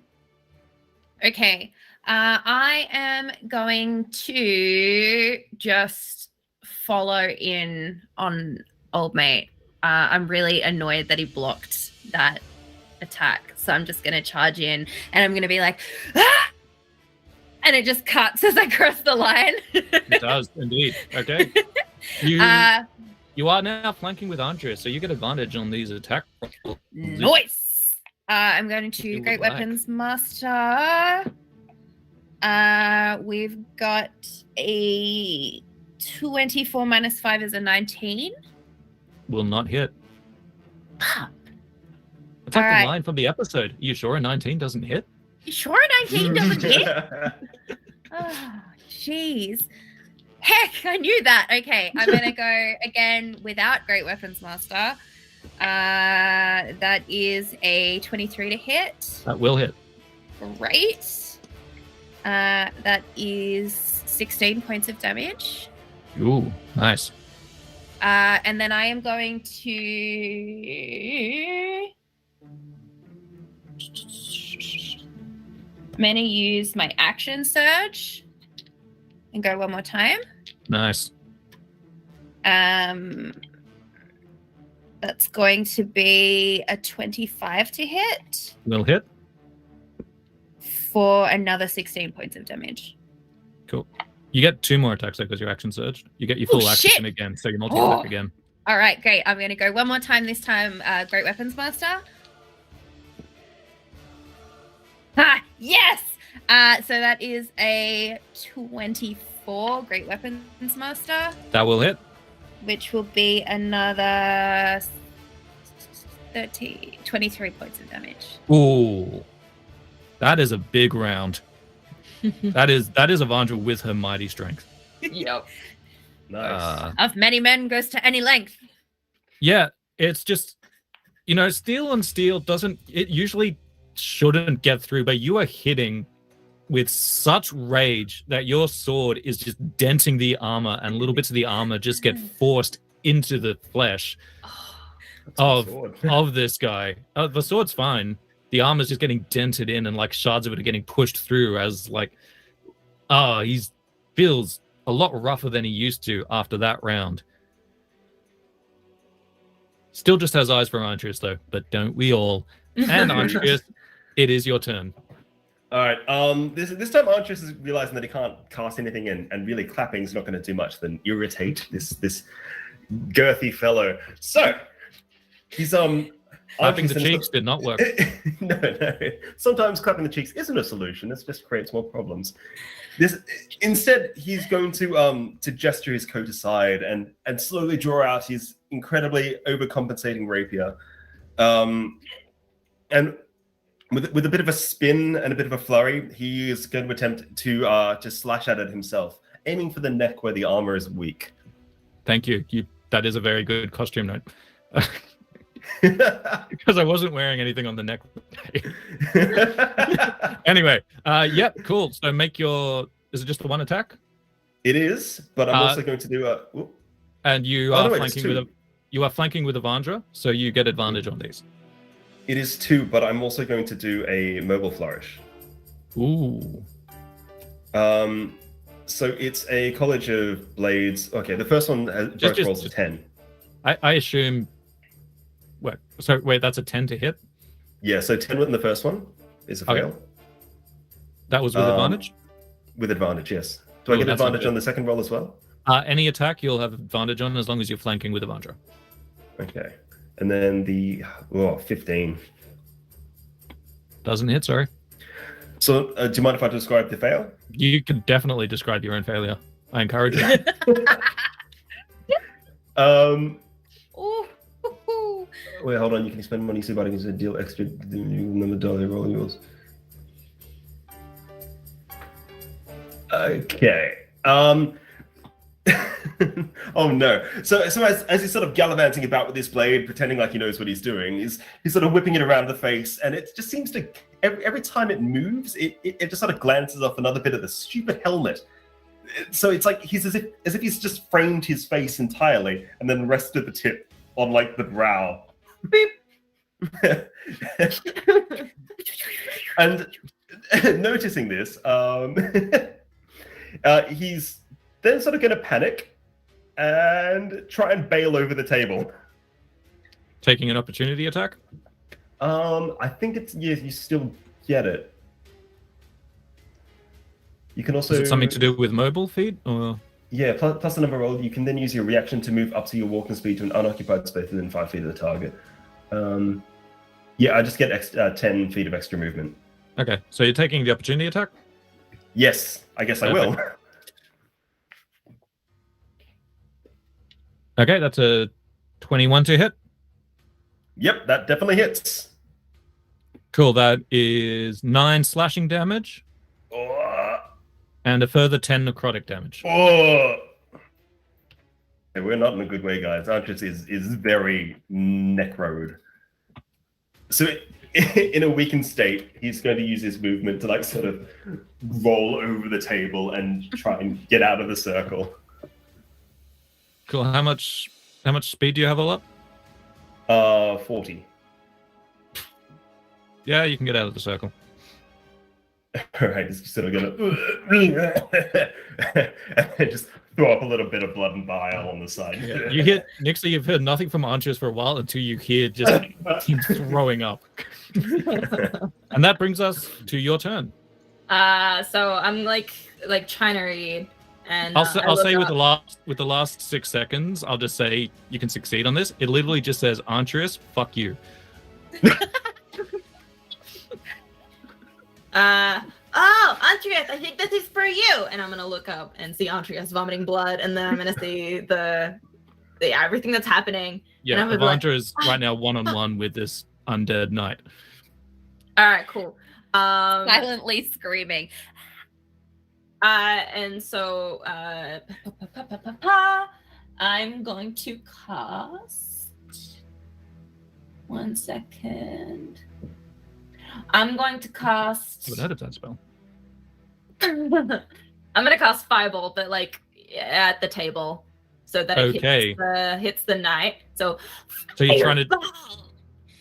A: Okay. I am going to just follow in on old mate. I'm really annoyed that he blocked that attack. So I'm just going to charge in and I'm going to be like, ah! And it just cuts as I cross the line.
B: It does, indeed. Okay. You are now flanking with Andrea, so you get advantage on these attack rolls.
A: Nice. I'm going to Great Weapons Master. We've got a 24 minus 5 is a 19.
B: Will not hit.
A: Fuck.
B: It's like the line from the episode. You sure a 19 doesn't hit?
A: You sure a 19 doesn't hit? Oh, jeez. Heck, I knew that. Okay, I'm going to go again without Great Weapons Master. That is a 23 to hit.
B: That will hit.
A: Great. That is 16 points of damage.
B: Ooh, nice.
A: And then I am going to... I'm going to use my action surge and go one more time.
B: Nice.
A: That's going to be a 25 to hit.
B: Will hit.
A: For another 16 points of damage.
B: Cool. You get 2 more attacks because your action surged. You get your full action again, so you multi-attack again.
A: All right, great. I'm going to go one more time this time, Great Weapons Master. Yes! So that is a 24 Great Weapons Master.
B: That will hit.
A: Which will be another 23 points of damage.
B: Ooh. That is a big round. that is Avandra with her mighty strength.
A: Yep.
D: Nice.
A: Of many men goes to any length.
B: Yeah, it's just, steel on steel doesn't, it usually shouldn't get through, but you are hitting with such rage that your sword is just denting the armor, and little bits of the armor just get forced into the flesh of this guy. The sword's fine. The armor's just getting dented in, and like shards of it are getting pushed through as like, he feels a lot rougher than he used to after that round. Still just has eyes for Andreas though, but don't we all? And Andreas, it is your turn.
D: All right. This time Andreas is realizing that he can't cast anything, and really clapping's not going to do much than irritate this girthy fellow. So he's
B: clapping the cheeks did not work.
D: No. Sometimes clapping the cheeks isn't a solution. It just creates more problems. Instead, he's going to gesture his coat aside and slowly draw out his incredibly overcompensating rapier, and with a bit of a spin and a bit of a flurry, he is going to attempt to slash at it himself, aiming for the neck where the armor is weak.
B: Thank you. That is a very good costume note. Because I wasn't wearing anything on the neck. Anyway, yep, cool. So make your... Is it just the one attack?
D: It is, but I'm also going to do a... Whoop.
B: And you are flanking with you are flanking with Avandra, so you get advantage on these.
D: It is 2, but I'm also going to do a mobile flourish.
B: Ooh.
D: So it's a College of Blades. Okay, the first one both rolls a 10.
B: I assume... Wait, that's a 10 to hit?
D: Yeah, so 10 with the first one is a fail.
B: Okay. That was with advantage?
D: With advantage, yes. Do I get advantage on the second roll as well?
B: Any attack you'll have advantage on as long as you're flanking with Avandra.
D: Okay. And then the 15.
B: Doesn't hit, sorry.
D: So do you mind if I describe the fail?
B: You can definitely describe your own failure. I encourage you.
D: Wait, hold on. You can spend money, see if I can deal extra number dollar roll yours. Okay. Oh no. So as he's sort of gallivanting about with this blade, pretending like he knows what he's doing, he's sort of whipping it around the face, and it just seems to every time it moves, it just sort of glances off another bit of the stupid helmet. So it's like he's as if he's just framed his face entirely and then rested the tip on like the brow. Beep. And noticing this, he's then sort of going to panic and try and bail over the table.
B: Taking an opportunity attack?
D: I think it's you still get it. You can also...
B: Is it something to do with mobile feet? Or...
D: Yeah, plus the number roll. You can then use your reaction to move up to your walking speed to an unoccupied space within 5 feet of the target. Yeah, I just get 10 feet of extra movement.
B: Okay, so you're taking the opportunity attack?
D: Yes, I guess I will.
B: Okay, that's a 21 to hit.
D: Yep, that definitely hits.
B: Cool, that is 9 slashing damage. And a further 10 necrotic damage.
D: Okay, we're not in a good way, guys. Andreas is very necroed. So in a weakened state, he's going to use his movement to like sort of roll over the table and try and get out of the circle.
B: Cool. How much speed do you have all up?
D: 40.
B: Yeah, you can get out of the circle.
D: All right, just sort of gonna and just throw up a little bit of blood and bile on the side.
B: Yeah. You hear Nixie, you've heard nothing from Andreas for a while until you hear just him throwing up. And that brings us to your turn.
C: So I'm like trying to read, and
B: I'll say with the last 6 seconds, I'll just say you can succeed on this. It literally just says Andreas, fuck you.
C: Andreas, I think this is for you. And I'm gonna look up and see Andreas vomiting blood, and then I'm gonna see the everything that's happening.
B: Yeah, Avandra is right now one-on-one with this undead knight.
C: All right, cool.
A: Silently screaming.
C: And so I'm going to cast. 1 second. I'm going to cast.
B: I haven't heard of that spell.
C: I'm gonna cast Fireball, but like at the table, so that it hits the knight. So
B: you're trying to.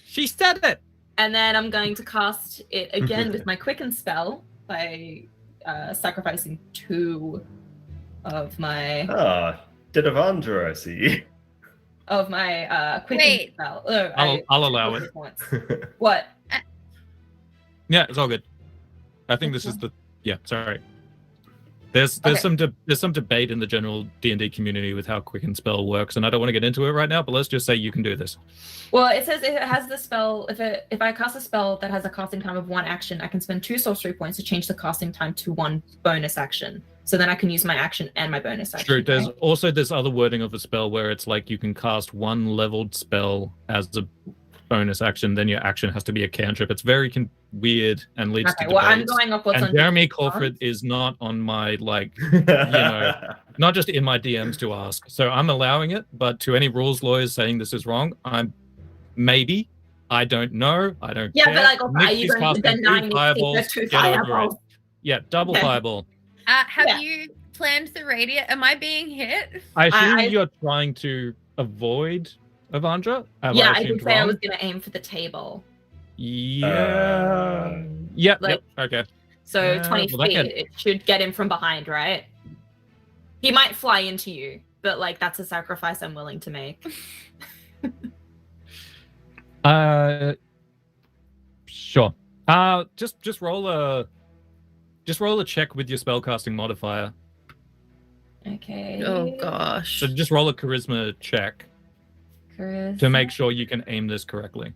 B: She said it.
C: And then I'm going to cast it again with my Quicken spell by sacrificing 2 of my.
D: Did Avandra, I see.
C: Of my Quicken spell.
B: I'll allow it.
C: What?
B: Yeah, it's all good. I think this is the. Yeah, sorry. There's some debate in the general D&D community with how Quicken spell works, and I don't want to get into it right now. But let's just say you can do this.
C: Well, it says if it has the spell, if I cast a spell that has a casting time of 1 action, I can spend 2 sorcery points to change the casting time to 1 bonus action. So then I can use my action and my bonus action.
B: True. There's also this other wording of a spell where it's like you can cast 1 leveled spell as a bonus action, then your action has to be a cantrip. It's very weird and leads to debates.
C: Well, I'm going off what's on
B: Jeremy Colford is not on my not just in my DMs to ask. So I'm allowing it, but to any rules lawyers saying this is wrong, I don't know. I don't care.
C: But like, are you going to deny me 2 fireballs?
B: Yeah, double fireball.
A: Have you planned the radius? Am I being hit?
B: I assume you're trying to avoid Avandra?
C: I did say I was going to aim for the table.
B: Yeah. Okay.
C: So 20 feet, it should get him from behind, right? He might fly into you, but like that's a sacrifice I'm willing to make.
B: Sure. Just roll a check with your spellcasting modifier.
C: Okay.
A: Oh gosh.
B: So just roll a charisma check. To make sure you can aim this correctly,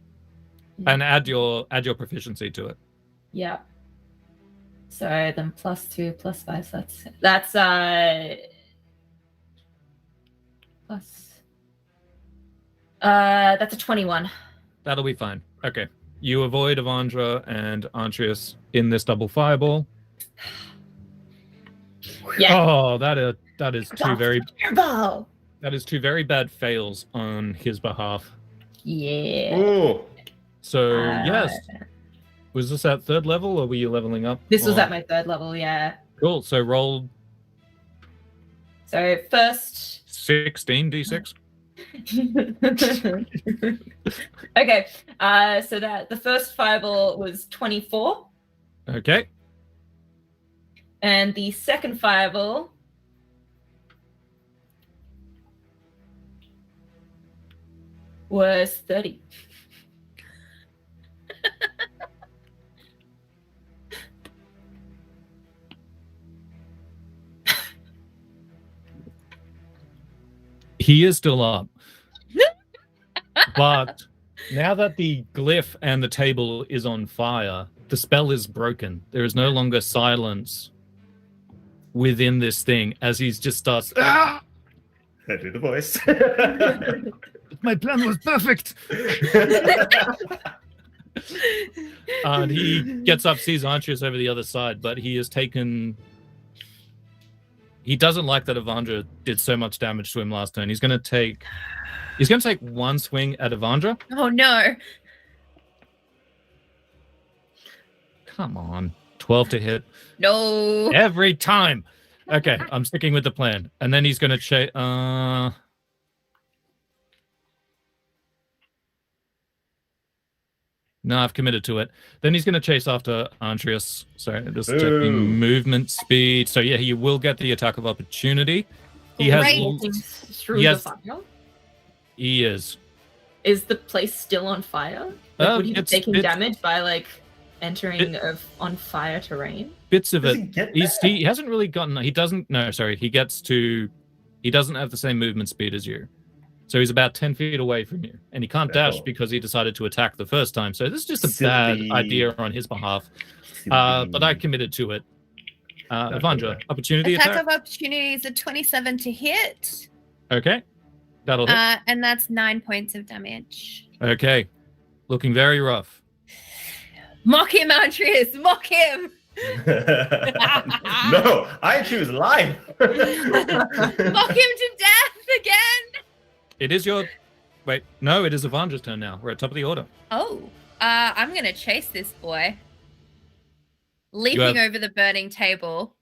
B: and add your proficiency to it.
C: Yeah. So then +2 +5. So that's plus. That's a 21.
B: That'll be fine. Okay. You avoid Avandra and Antrius in this double fireball.
C: Yeah.
B: Oh, that is two very.
C: Fireball.
B: That is 2 very bad fails on his behalf.
C: Yeah.
D: Ooh.
B: So, yes. Was this at 3rd level, or were you leveling up?
C: This was at my 3rd level, yeah.
B: Cool. So roll...
C: So, first...
B: 16 d6.
C: Okay. So that the first fireball was 24.
B: Okay.
C: And the second fireball... was 30.
B: He is still up. But now that the glyph and the table is on fire, the spell is broken. There is no longer silence within this thing as he just starts...
D: I do the voice.
H: My plan was perfect.
B: And he gets up, sees Antrius over the other side, but he has taken... He doesn't like that Avandra did so much damage to him last turn. He's going to take 1 swing at Avandra.
A: Oh no.
B: Come on. 12 to hit.
A: No.
B: Every time. Okay, I'm sticking with the plan. And then he's going to chase... No, I've committed to it. Then he's going to chase after Antrius. Sorry, just checking movement speed. So yeah, he will get the attack of opportunity. He has...
C: Through the fire?
B: He is.
C: Is the place still on fire? Like, would he be taking damage by like entering on fire terrain?
B: Bits of it. He hasn't really gotten... He doesn't... No, sorry. He gets to... He doesn't have the same movement speed as you. So he's about 10 feet away from you. And he can't dash because he decided to attack the first time. So this is just a bad idea on his behalf. But I committed to it. Avandra, opportunity attack?
A: Attack of opportunity is a 27 to hit.
B: Okay. That'll hit.
A: And that's 9 points of damage.
B: Okay. Looking very rough.
A: Mock him, Andreas! Mock him!
D: No, I choose life.
A: Mock him to death again!
B: It is your... Wait, no, it is Avandra's turn now. We're at top of the order.
A: Oh. I'm gonna chase this boy. Leaping over the burning table.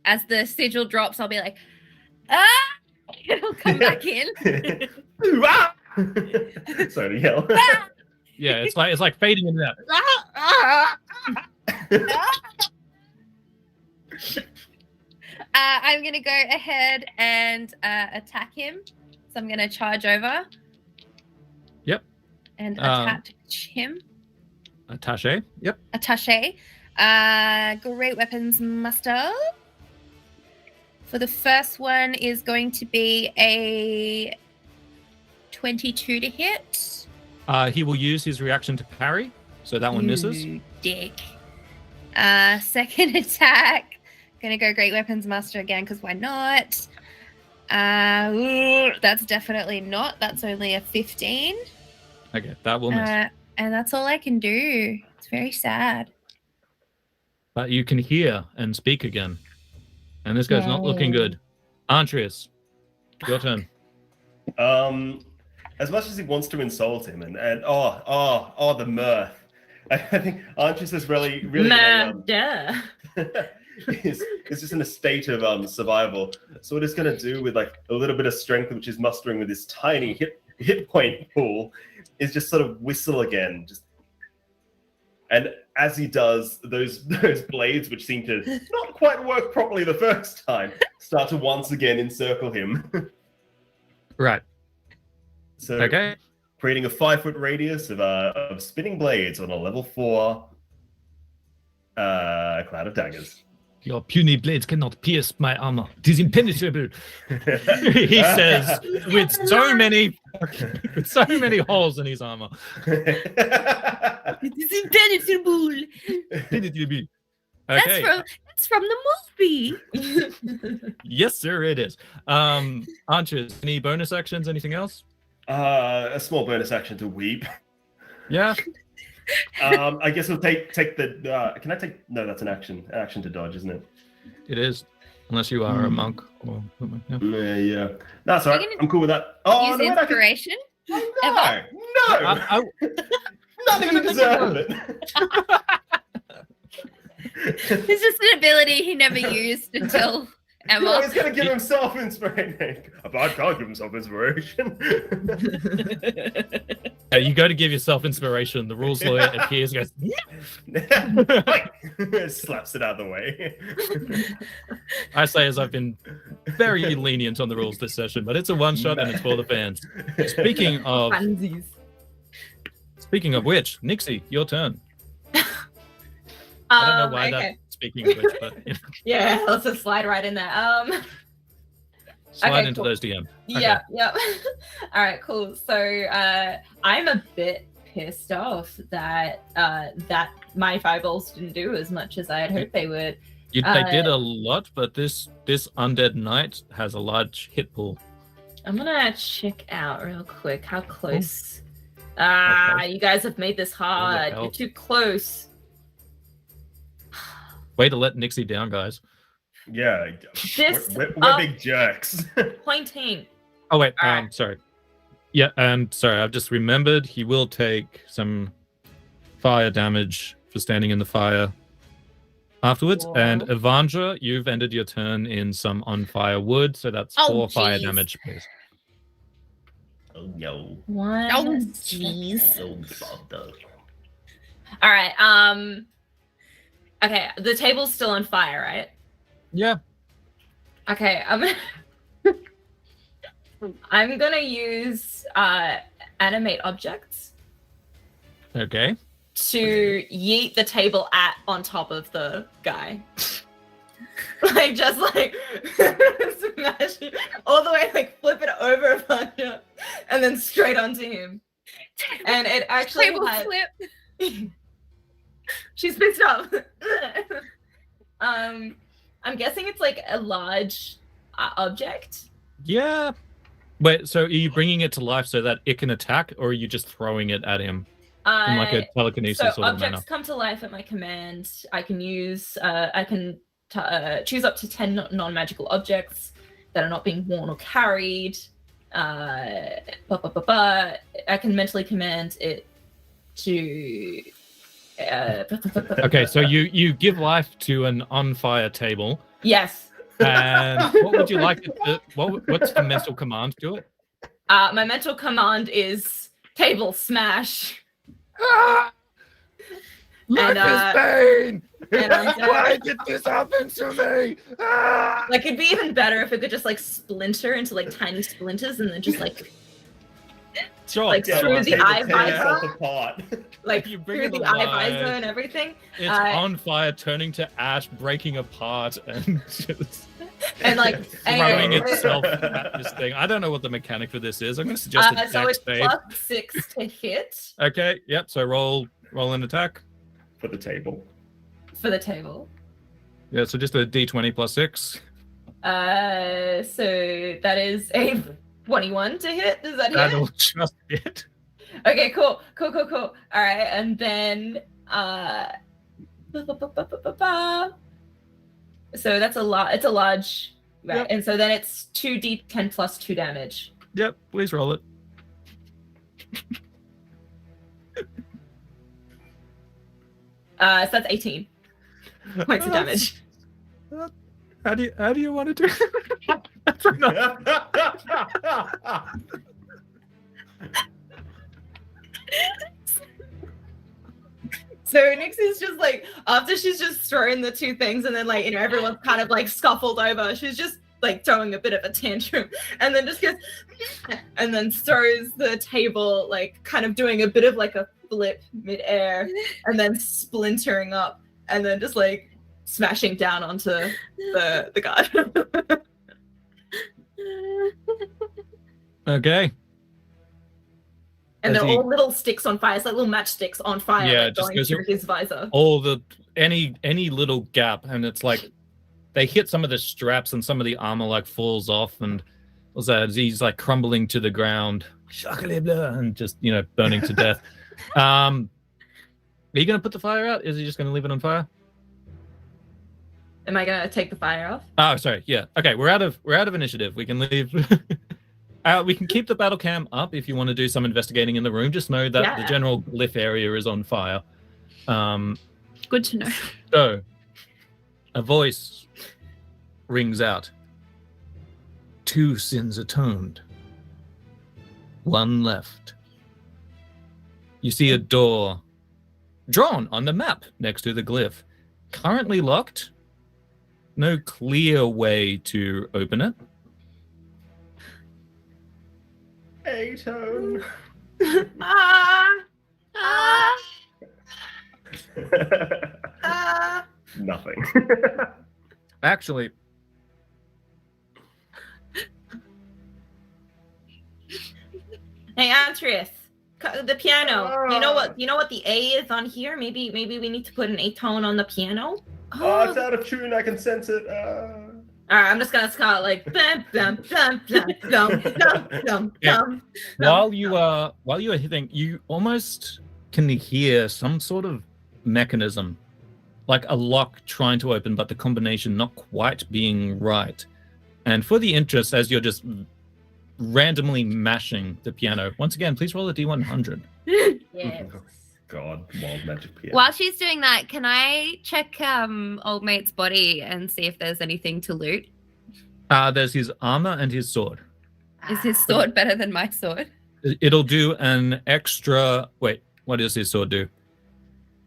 A: As the sigil drops, I'll be like, ah! It'll come back in.
D: Sorry to yell.
B: Yeah, it's like fading in that.
A: I'm gonna go ahead and attack him. So I'm gonna charge over.
B: Yep.
A: And attach him.
B: Attaché. Yep.
A: Attaché. Great weapons muster. For the first one is going to be a 22 to hit.
B: He will use his reaction to parry, so that one misses.
A: You dick. Second attack. Gonna go great weapons muster again because why not? That's definitely not. That's only a 15.
B: Okay, that will miss.
A: And that's all I can do. It's very sad.
B: But you can hear and speak again. And this guy's not looking good. Antreus, your turn.
D: As much as he wants to insult him, and the mirth. I think Antreus is really
C: Murder.
D: is just in a state of survival. So what he's going to do with like a little bit of strength, which is mustering with this tiny hit point pool, is just sort of whistle again. And as he does, those blades, which seem to not quite work properly the first time, start to once again encircle him.
B: Right.
D: So,
B: okay.
D: Creating a 5-foot radius of spinning blades on a level 4 cloud of daggers.
H: Your puny blades cannot pierce my armor. It is impenetrable.
B: He says with so many holes in his armor.
A: It is impenetrable.
B: Okay.
A: That's from the movie.
B: Yes, sir, it is. Archers, any bonus actions? Anything else?
D: A small bonus action to weep.
B: Yeah.
D: I guess we'll take the. Can I take? No, that's an action. An action to dodge, isn't it?
B: It is, unless you are a monk or something. Yeah.
D: Yeah. That's all right. I'm cool with that. Oh,
A: use
D: no,
A: inspiration.
D: No, not even deserve it.
A: It's just an ability he never used until Emma.
D: No, he's gonna give himself inspiration. A bard can't give himself inspiration.
B: You go to give yourself inspiration. The rules lawyer appears, goes,
D: slaps it out of the way.
B: I say as I've been very lenient on the rules this session, but it's a one shot and it's for the fans. Speaking of which, Nixie, your turn. I don't know why that. Speaking of which, but
C: yeah, let's just slide right in there.
B: Slide into those DM.
C: Yeah, yeah. All right, cool. So I'm a bit pissed off that that my fireballs didn't do as much as I had hoped they would.
B: They did a lot, but this undead knight has a large hit pool.
C: I'm gonna check out real quick how close. You guys have made this hard. You're too close.
B: Way to let Nixie down, guys.
D: Yeah, we're big jerks.
C: Pointing.
B: Oh wait, sorry. Yeah, sorry, I've just remembered he will take some fire damage for standing in the fire afterwards. Whoa. And Evandra, you've ended your turn in some on fire wood, so that's 4 fire damage, please.
D: Oh no.
C: One.
A: Oh jeez.
C: All right. Okay, the table's still on fire, right?
B: Yeah.
C: Okay, I'm gonna use animate objects.
B: Okay.
C: To yeet the table on top of the guy. just smash it all the way, flip it over a bunch and then straight onto him. And it actually
A: table flip.
C: She's pissed off. I'm guessing it's a large object.
B: Yeah. Wait, so are you bringing it to life so that it can attack, or are you just throwing it at him in a telekinesis
C: so
B: sort of
C: objects
B: manner?
C: come to life at my command. I can use. I can choose up to 10 non-magical objects that are not being worn or carried. I can mentally command it to.
B: Okay, so you give life to an on fire table.
C: Yes.
B: And what would you like it to, what's the mental command to it?
C: My mental command is table smash.
B: Life is pain!
C: And
B: Why did this happen to me?
C: like, it'd be even better if it could just like splinter into like tiny splinters and then just like
B: Sure.
C: like through the eye visor,
D: apart.
C: like
B: You bring
C: through
B: it
C: the eye
B: alive.
C: visor and everything.
B: It's on fire, turning to ash, breaking apart, and just
C: And like
B: throwing
C: anyway,
B: itself at this thing. I don't know what the mechanic for this is. I'm going to suggest a
C: so
B: dex
C: it's
B: save.
C: +6 to hit
B: Okay, yep. So roll an attack.
D: For the table.
C: for the table.
B: Yeah, so just a d20 plus 6.
C: So that is a 21 to hit. Does that hit?
B: That'll just hit.
C: Okay, cool. All right, and then so that's a lot. It's a large, right?
B: Yep.
C: And so then it's 2d10 plus 2 damage.
B: Yep, please roll it.
C: So that's 18 points of damage.
B: How do you want to do it? That's enough.
C: So Nixie's just like, after she's just thrown the two things and then like, everyone's kind of like scuffled over, she's just like throwing a bit of a tantrum and then just goes and then throws the table, like kind of doing a bit of like a flip midair and then splintering up and then just like smashing down onto the guard.
B: Okay.
C: And
B: As
C: they're
B: he-
C: all little sticks on fire. It's like little matchsticks on fire,
B: Yeah,
C: like
B: it just
C: going
B: goes
C: through his visor.
B: All the any little gap, and it's like they hit some of the straps, and some of the armor like falls off, and what's that? He's like crumbling to the ground, and just burning to death. Are you gonna put the fire out? Is he just gonna leave it on fire?
C: Am I gonna take the fire off?
B: Oh, sorry. Yeah. Okay. We're out of initiative. We can leave. We can keep the battle cam up if you want to do some investigating in the room. Just know that the
C: Yeah.
B: general glyph area is on fire.
A: Good to know.
B: So, a voice rings out. 2 sins atoned. 1 left. You see a door drawn on the map next to the glyph. Currently locked. No clear way to open it.
D: A-tone. Nothing.
B: Actually,
C: Hey, Andreas, the piano. You know what the A is on here? Maybe we need to put an A tone on the piano.
D: Oh, it's out of tune. I can sense it.
C: All right, I'm just gonna scout like bum, bum, bum, bum, bum, bum, bum,
B: Yeah.
C: bum.
B: while you are hitting, you almost can hear some sort of mechanism, like a lock trying to open, but the combination not quite being right. And for the interest, as you're just randomly mashing the piano, once again, please roll a d100.
C: Yes.
D: God, wild magic piano.
A: While she's doing that, can I check old mate's body and see if there's anything to loot?
B: There's his armor and his sword.
A: Is his sword better than my sword?
B: It'll do an extra. Wait, what does his sword do?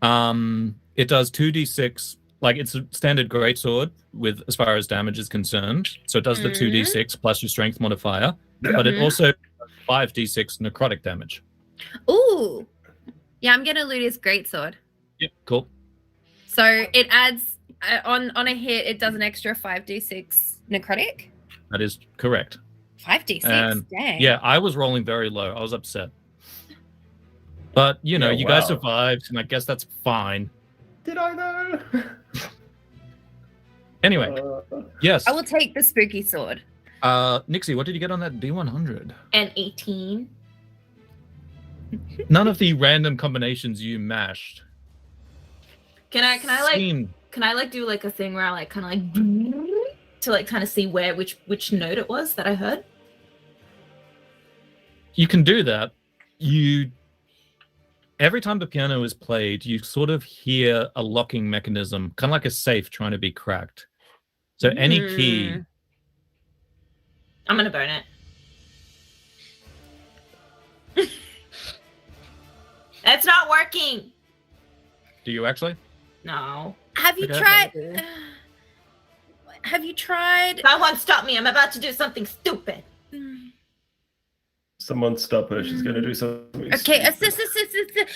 B: It does 2d6. Like, it's a standard greatsword with as far as damage is concerned. So it does the 2d6 plus your strength modifier, but it also does 5d6 necrotic damage.
A: Ooh. Yeah, I'm gonna loot his greatsword.
B: Yep, cool.
A: So it adds on a hit, it does an extra 5d6 necrotic.
B: That is correct.
A: 5d6.
B: And,
A: Dang.
B: Yeah, I was rolling very low. I was upset. But, you know,
D: Yeah,
B: you guys
D: wow.
B: survived, and I guess that's fine.
D: Did I know?
B: Anyway, yes.
A: I will take the spooky sword.
B: Nixie, what did you get on that D100?
C: And 18.
B: None of the random combinations you mashed.
C: Can I
B: seemed-
C: do like a thing where I like kind of like to like kind of see which note it was that I heard?
B: You can do that. every time the piano is played, you sort of hear a locking mechanism, kind of like a safe trying to be cracked. So any key...
C: I'm gonna burn it. It's not working.
B: Do you actually?
C: No.
A: Have you
B: Okay.
A: tried? Have you tried?
C: Someone stop me. I'm about to do something stupid.
D: Someone stop her. She's going to do something.
A: Okay,
D: stupid.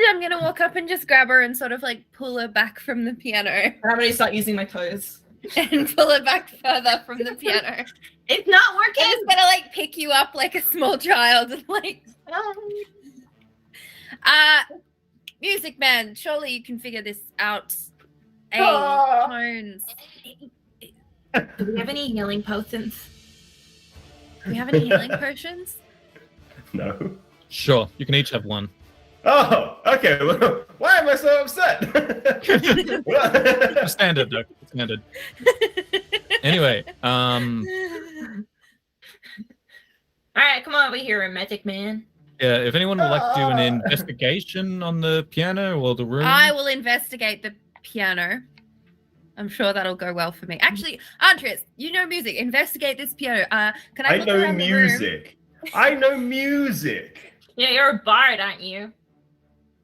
A: I'm gonna walk up and just grab her and sort of like pull her back from the piano
C: I'm gonna start using my toes.
A: and pull her back further from the piano.
C: It's not working.
A: I'm just gonna like pick you up like a small child and like, Music Man, surely you can figure this out. Tones.
C: Do we have any healing potions?
A: Do you have any healing potions?
D: No.
B: Sure, you can each have one.
D: Oh, okay. Well, why am I so upset?
B: Standard, though. Standard. Anyway,
C: All right, come on over here, Magic Man.
B: yeah, if anyone would like to do an investigation on the piano or the room...
A: I will investigate the piano. I'm sure that'll go well for me. Actually, Andres, you know music. Investigate this piano. Can I
D: I
A: look
D: know
A: around the room?
D: music. I know music.
C: Yeah, you're a bard, aren't you?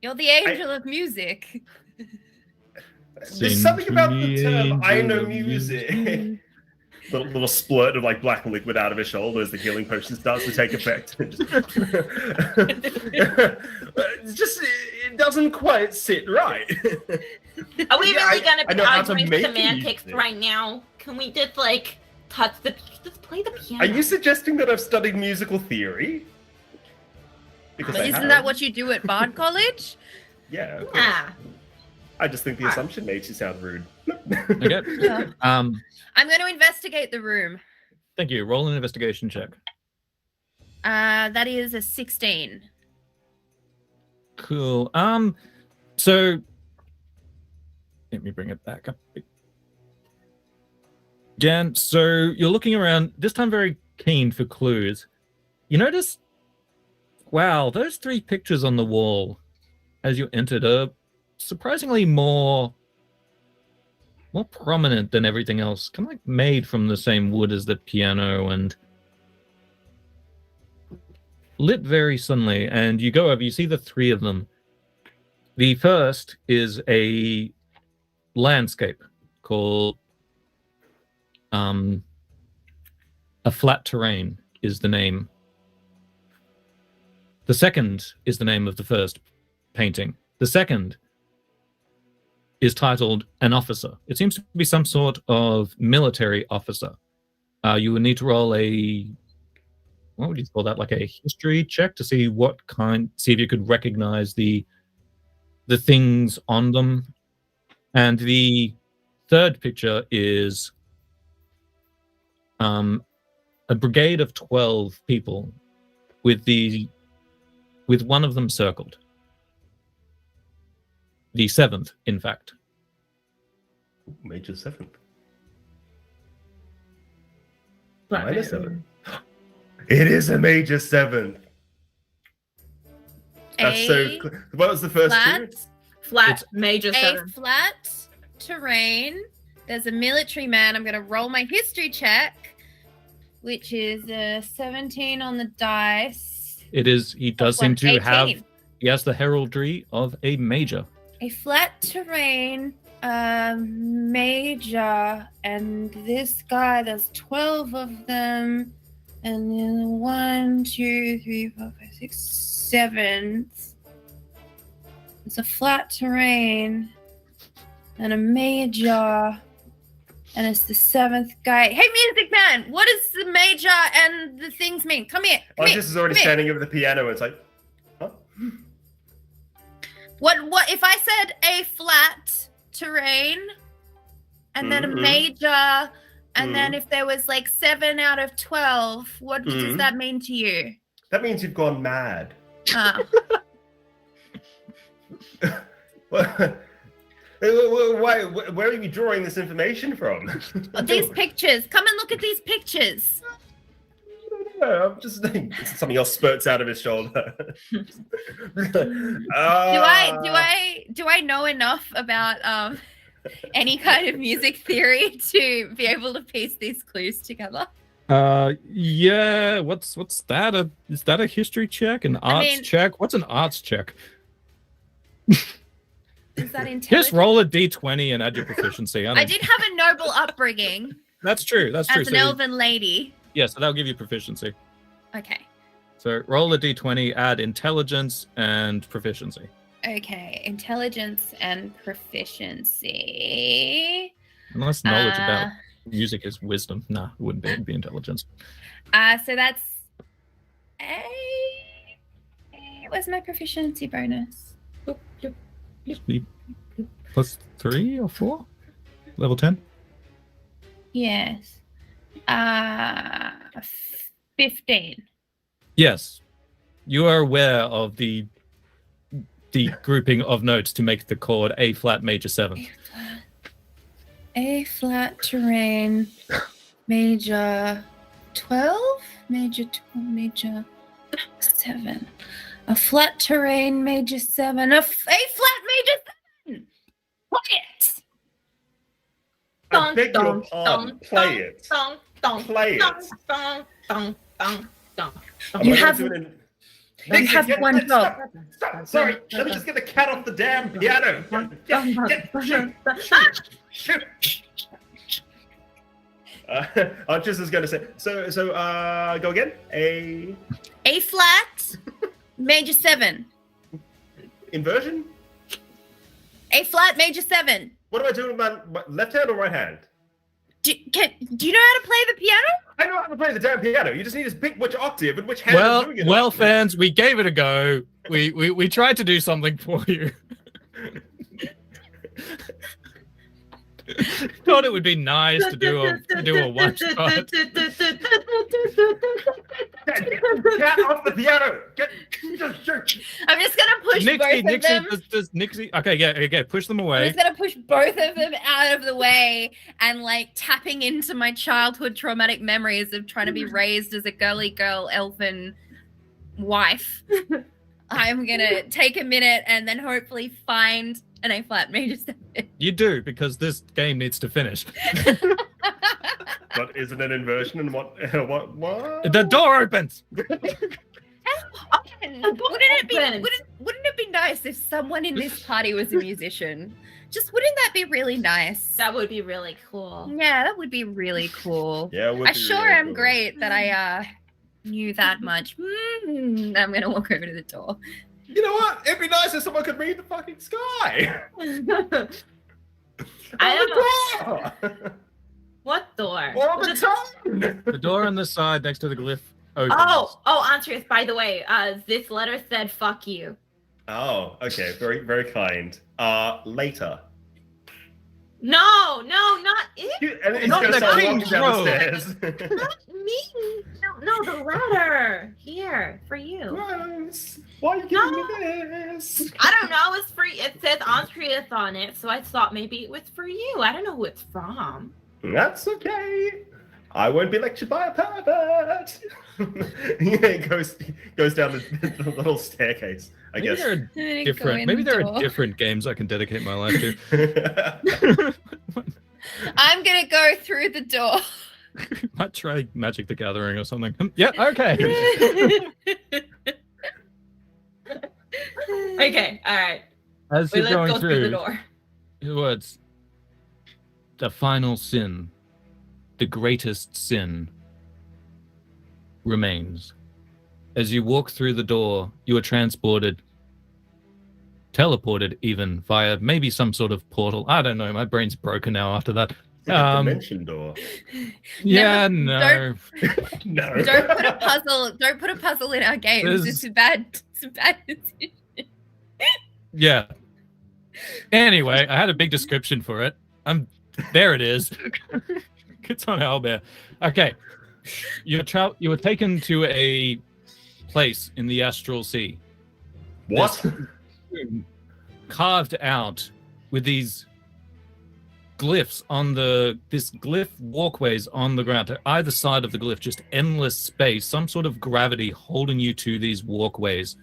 A: You're the angel of music.
D: There's something about the term "I know music." little splurt of like black liquid out of his shoulder as the healing potion starts to take effect. It doesn't quite sit right.
C: Are we
D: Yeah,
C: really gonna
D: I
C: be
D: know how to
C: arguing
D: make
C: semantics
D: music.
C: right now? Can we just like just play the piano?
D: Are you suggesting that I've studied musical theory? Because I
A: Isn't
D: have.
A: that what you do at Bard College?
D: Yeah. of course.
C: Ah,
D: I just think the assumption makes you sound rude.
B: Okay.
A: Yeah.
B: Um,
A: I'm going to investigate the room.
B: thank you. Roll an investigation check.
A: That is a 16.
B: Cool. So let me bring it back up again. So you're looking around, this time very keen for clues. You notice, wow, those 3 pictures on the wall as you entered are surprisingly more prominent than everything else. Kind of like made from the same wood as the piano and lit very suddenly. And you go over, you see the 3 of them. The first is a landscape called A Flat Terrain is the name. The second is the name of the first painting. The second is titled An Officer. It seems to be some sort of military officer. You would need to roll a, what would you call that? Like a history check to see see if you could recognize the things on them. And the third picture is a brigade of 12 people with one of them circled. The 7th, in fact.
D: Major 7th.
C: Black
D: Minor
C: man.
D: 7th. It is a major 7th. That's so. What was the first two?
C: Flat major
A: A
C: 7.
A: flat terrain. There's a military man. I'm going to roll my history check, which is a 17 on the dice.
B: It is. He does seem to
A: 18.
B: have. He has the heraldry of a major.
A: A flat terrain major, and this guy, there's 12 of them, and then 1, 2, 3, 4, 5, 6, 7. It's a flat terrain and a major, and it's the 7th guy. Hey, Music Man, what does the major and the things mean? Come here. Come here,
D: This is already
A: come here.
D: standing over the piano. And it's like, huh?
A: What if I said a flat terrain and then a major, and then if there was like 7 out of 12, what does that mean to you?
D: That means you've gone mad.
A: Oh.
D: Why? Where are you drawing this information from?
A: These pictures. Come and look at these pictures.
D: I I'm just something else spurts out of his shoulder.
A: Do I know enough about any kind of music theory to be able to piece these clues together?
B: Yeah. What's that? Is that a history check? An arts check? What's an arts check?
A: Is that intelligent?
B: Just roll a d20 and add your proficiency.
A: I did have a noble upbringing.
B: That's true. That's true.
A: As an elven lady.
B: Yeah, so that'll give you proficiency.
A: Okay.
B: So roll a d20, add intelligence and proficiency.
A: Okay, intelligence and proficiency.
B: Unless knowledge about music is wisdom. Nah, it wouldn't be. It'd be intelligence.
A: So that's where's my proficiency bonus?
B: Plus 3 or 4? Level 10?
A: Yes. 15.
B: Yes. You are aware of the grouping of notes to make the chord A flat major 7.
A: A flat terrain major 12, major 12, major 7. A flat terrain major 7, a flat major 7. Quiet.
D: I beg your pardon. Play it. Play it.
A: You have one job.
D: Stop. Sorry, let me just get the cat off the damn piano. Archers is going to say, so go again. A
A: flat, major 7.
D: Inversion?
A: A flat, major 7.
D: What do I do with my left hand or right hand?
A: Do you know how to play the piano?
D: I know how to play the damn piano. You just need to pick which octave and which hand is doing it.
B: Well, fans, we gave it a go. We tried to do something for you. Thought it would be nice to do a one shot.
D: Cat off the piano.
A: I'm just gonna push both of them.
B: Does Nixie? Okay, yeah, push them away.
A: I'm just gonna push both of them out of the way and like tapping into my childhood traumatic memories of trying to be raised as a girly girl elfin wife. I'm gonna take a minute and then hopefully find an A flat major 7.
B: You do, because this game needs to finish.
D: But is it an inversion and what?
B: The door opens.
A: Wouldn't it be nice if someone in this party was a musician? Just wouldn't that be really nice?
C: That would be really cool.
A: Yeah, that would be really cool.
D: Yeah,
A: I sure am cool. Great that I knew that much. I'm gonna walk over to the door.
D: You know what? It'd be nice if someone could read the fucking sky.
C: I don't know. What door?
B: The door on the side next to the glyph opens.
C: Oh, Andreas, by the way, this letter said "fuck you."
D: Oh, okay. Very, very kind. Later.
C: No, not it.
B: Not the King's Road.
C: Not me. No, the letter here for you.
D: Why are you giving me this?
C: I don't know. It's free. It says Andreas on it, so I thought maybe it was for you. I don't know who it's from.
D: That's okay. I won't be lectured by a pervert. It goes down the little staircase. I guess.
B: Maybe there are different games I can dedicate my life to.
A: I'm gonna go through the door.
B: Might try Magic the Gathering or something. Yeah, okay.
C: Okay, all right.
B: As you're going
C: through the door.
B: The words. The final sin, the greatest sin, remains. As you walk through the door, you are transported, teleported even, via maybe some sort of portal. I don't know, my brain's broken now after that.
D: Dimension door.
B: Yeah, no.
D: No.
A: Don't put a puzzle in our games. It's a bad decision.
B: Yeah. Anyway, I had a big description for it. There it is. It's on Owlbear. Okay. You were taken to a place in the Astral Sea.
D: What?
B: Carved out with these glyphs on this glyph walkways on the ground. To either side of the glyph, just endless space, some sort of gravity holding you to these walkways.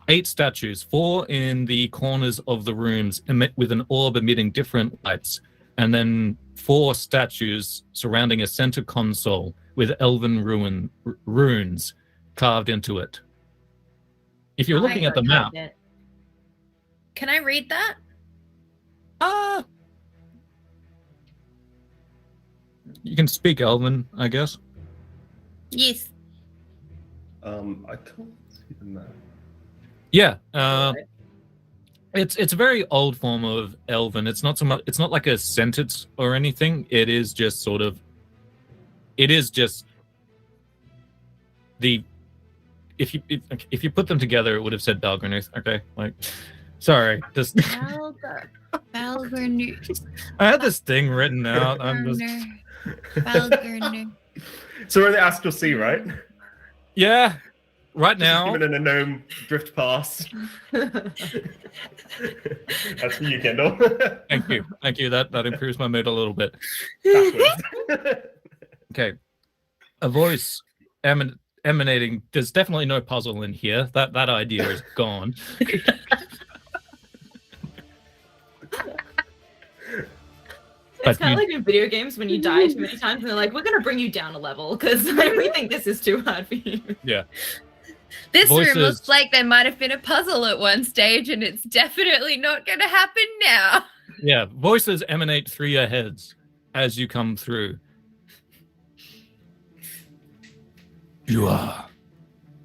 B: 8 statues, 4 in the corners of the rooms with an orb emitting different lights, and then 4 statues surrounding a center console with elven runes carved into it. If you're looking at the map...
A: Can I read that?
B: You can speak Elven, I guess.
A: Yes.
D: I can't see the map.
B: Yeah. It's a very old form of Elven. It's not so much. It's not like a sentence or anything. It is just sort of. It is just the. If you put them together, it would have said Balgrunuth. Okay, like, sorry, just.
A: Balgrunuth.
B: I had this thing written out. I'm just.
A: Balgrunuth.
D: So we're in the Astral Sea, right?
B: Yeah. Right now,
D: Even in a gnome drift past. That's for you, Kendall.
B: Thank you. That improves my mood a little bit. Okay, a voice emanating. There's definitely no puzzle in here. That idea is gone.
C: It's kind of like in video games when you die too many times and they're like, we're going to bring you down a level because we think this is too hard for you.
B: Yeah.
A: This
B: Voices.
A: room looks like there might have been a puzzle at one stage, and it's definitely not going to happen now.
B: Yeah, voices emanate through your heads as you come through.
H: You are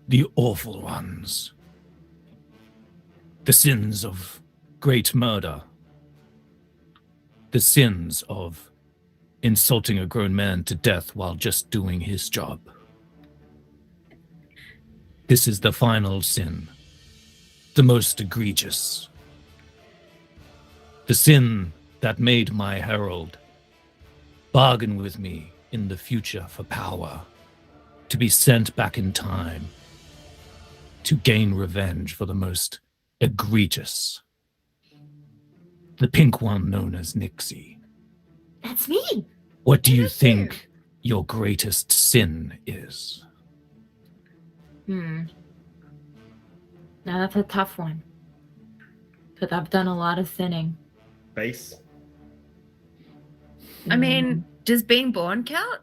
H: the awful ones. The sins of great murder. The sins of insulting a grown man to death while just doing his job. This is the final sin, the most egregious. The sin that made my herald bargain with me in the future for power, to be sent back in time, to gain revenge for the most egregious. The pink one known as Nixie.
C: That's me.
H: What do you think your greatest sin is?
C: Now that's a tough one. Because I've done a lot of sinning.
D: Base.
A: I mean, does being born count?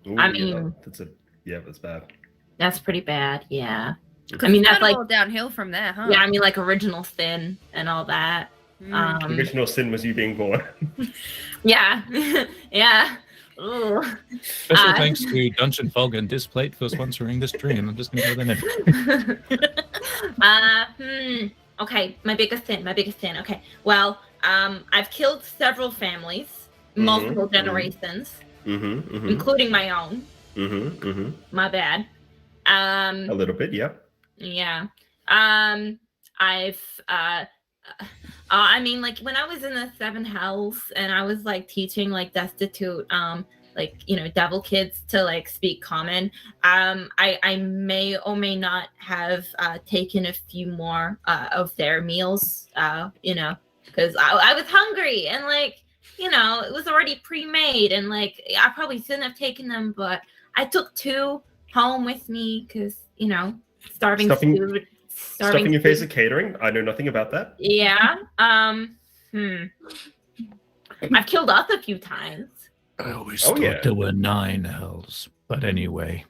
D: Ooh,
C: I mean-
D: that's bad.
C: That's pretty bad, yeah.
A: I
C: mean,
A: mean,
C: that's
A: that's
C: like-
A: all downhill from there, huh?
C: Yeah, I mean, like original sin and all that.
A: Mm.
D: The original sin was you being born.
C: Yeah. Yeah. Ooh.
B: Special thanks to Dungeon Fog and Displate for sponsoring this stream. I'm just going to go there.
C: Okay, my biggest sin. Okay, well, I've killed several families, multiple generations, including my own. My bad.
D: A little bit, yeah.
C: Yeah. I mean, like when I was in the Seven Hells and I was like teaching like destitute, like, you know, devil kids to like speak common, I may or may not have taken a few more of their meals, you know, because I was hungry and like, you know, it was already pre-made and like I probably shouldn't have taken them, but I took 2 home with me because, you know, starving
D: Stuffing your face of catering? I know nothing about that.
C: Yeah. I've killed us a few times.
H: I always thought there were 9 hells, but anyway.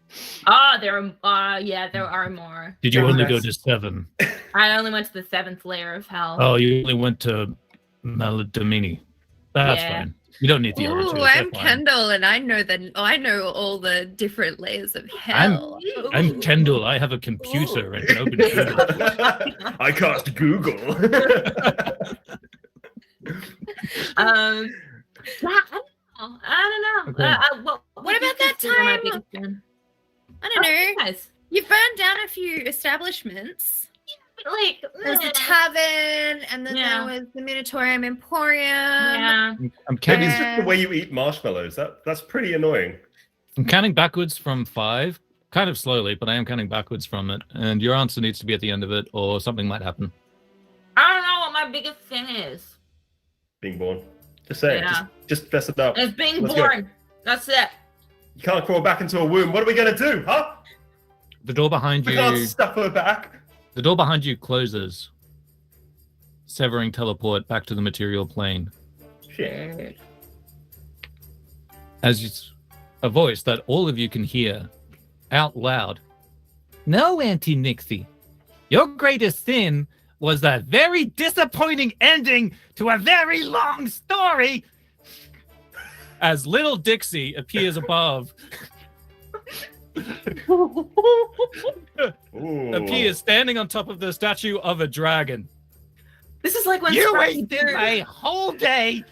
C: Oh, there are more.
H: Did you only go to 7?
C: I only went to the 7th layer of hell.
H: Oh, you only went to Maladamini. That's fine. You don't need the other 2.
A: Ooh, I'm Kendall, and I know all the different layers of hell.
H: I'm Kendall. I have a computer and can open Google.
D: I cast Google.
C: I don't know.
H: Okay.
A: What about that time? I don't know.
C: Guys.
A: You burned down a few establishments.
C: Like
A: There was the tavern, and then there was the Minotaurium Emporium.
C: Yeah.
B: I'm
D: Maybe
B: counting,
D: it's just the way you eat marshmallows. That's pretty annoying.
B: I'm counting backwards from 5, kind of slowly, but I am counting backwards from it. And your answer needs to be at the end of it, or something might happen.
C: I don't know what my biggest sin is.
D: Being born. Just say
C: Yeah.
D: it. Just fess it up.
C: It's being
D: Let's go.
C: born. That's it.
D: You can't crawl back into a womb. What are we gonna do, huh?
B: The door behind
D: We can't
B: you.
D: stuff her back.
B: The door behind you closes, severing teleport back to the material plane.
D: Shit.
B: As a voice that all of you can hear out loud. No, Auntie Nixie. Your greatest sin was a very disappointing ending to a very long story. As little Dixie appears above,
D: Ooh.
B: appears standing on top of the statue of a dragon.
C: This is like when
B: You
C: Scrappy
B: wasted
C: Doo-
B: my whole day.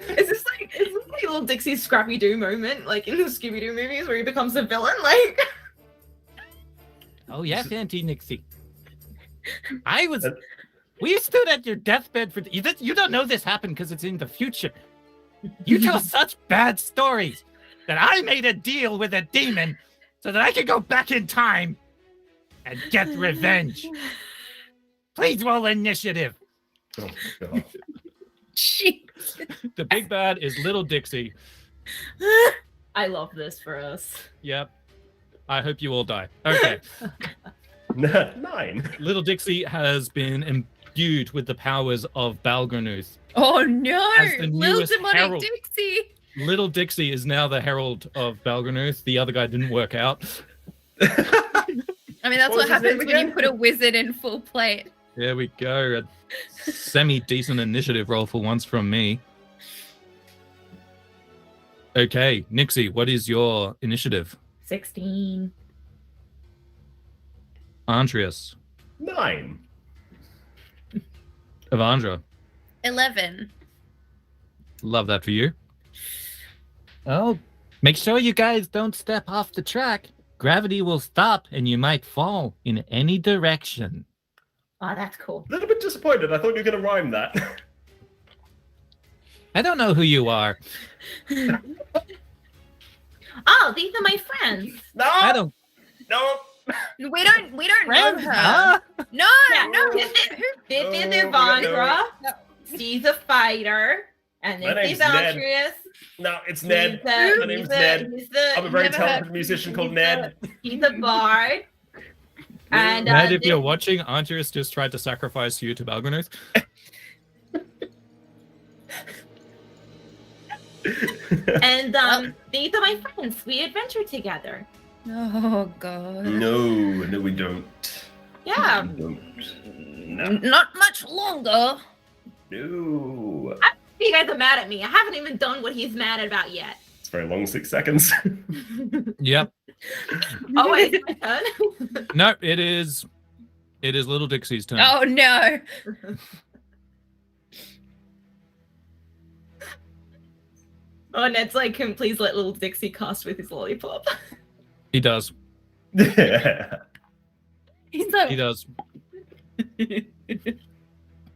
C: Is this like little Dixie's Scrappy Doo moment, like in the Scooby Doo movies where he becomes a villain? Like,
B: Oh yes, Auntie Nixie. We stood at your deathbed for. You don't know this happened because it's in the future. You tell such bad stories that I made a deal with a demon so that I could go back in time and get revenge. Please roll initiative.
D: Oh, God.
A: Jeez.
B: The big bad is little Dixie.
C: I love this for us.
B: Yep. I hope you all die. Okay.
D: 9.
B: Little Dixie has been imbued with the powers of Balgranuth.
A: Oh no!
B: As the
A: Little
B: newest
A: demonic
B: herald.
A: Dixie.
B: Little Dixie is now the herald of Balgranuth. The other guy didn't work out.
A: I mean, that's
D: What was
A: what
D: his
A: happens
D: name
A: when
D: again?
A: you put a wizard in full plate.
B: There we go. A semi-decent initiative roll for once from me. Okay, Nixie, what is your initiative?
C: 16.
B: Andreas.
D: 9.
B: Evandra.
A: 11.
B: Love that for you. Oh, make sure you guys don't step off the track. Gravity will stop and you might fall in any direction.
C: Oh, that's cool.
D: A little bit disappointed. I thought you were going to rhyme that.
B: I don't know who you are.
C: Oh, these are my friends.
D: No!
B: I don't.
D: No!
A: We don't know her.
B: Huh?
A: No,
C: Yeah,
A: no.
C: This is
D: we got
C: Evandra. She's a fighter. And
D: My
C: this
D: name's
C: is
D: Ned.
C: Andreas.
D: No, it's Ned.
C: He's
D: My name's Ned. I'm a very
C: never
D: talented
C: heard-
D: musician called
C: he's
D: Ned.
C: He's a bard. And
B: Ned, if
C: this-
B: you're watching, Andreas just tried to sacrifice you to Balgranuth.
C: and these are my friends. We adventure together.
A: Oh god.
D: No, we don't.
C: Yeah.
D: We don't. No.
A: Not much longer.
D: No.
C: You guys are mad at me. I haven't even done what he's mad about yet.
D: It's very long, 6 seconds.
B: Yep.
C: Oh wait, it's my turn.
B: No, it is little Dixie's turn.
A: Oh no.
C: Oh, Ned's like, can please let little Dixie cast with his lollipop.
B: He does.
D: Yeah.
A: He's like,
B: He does.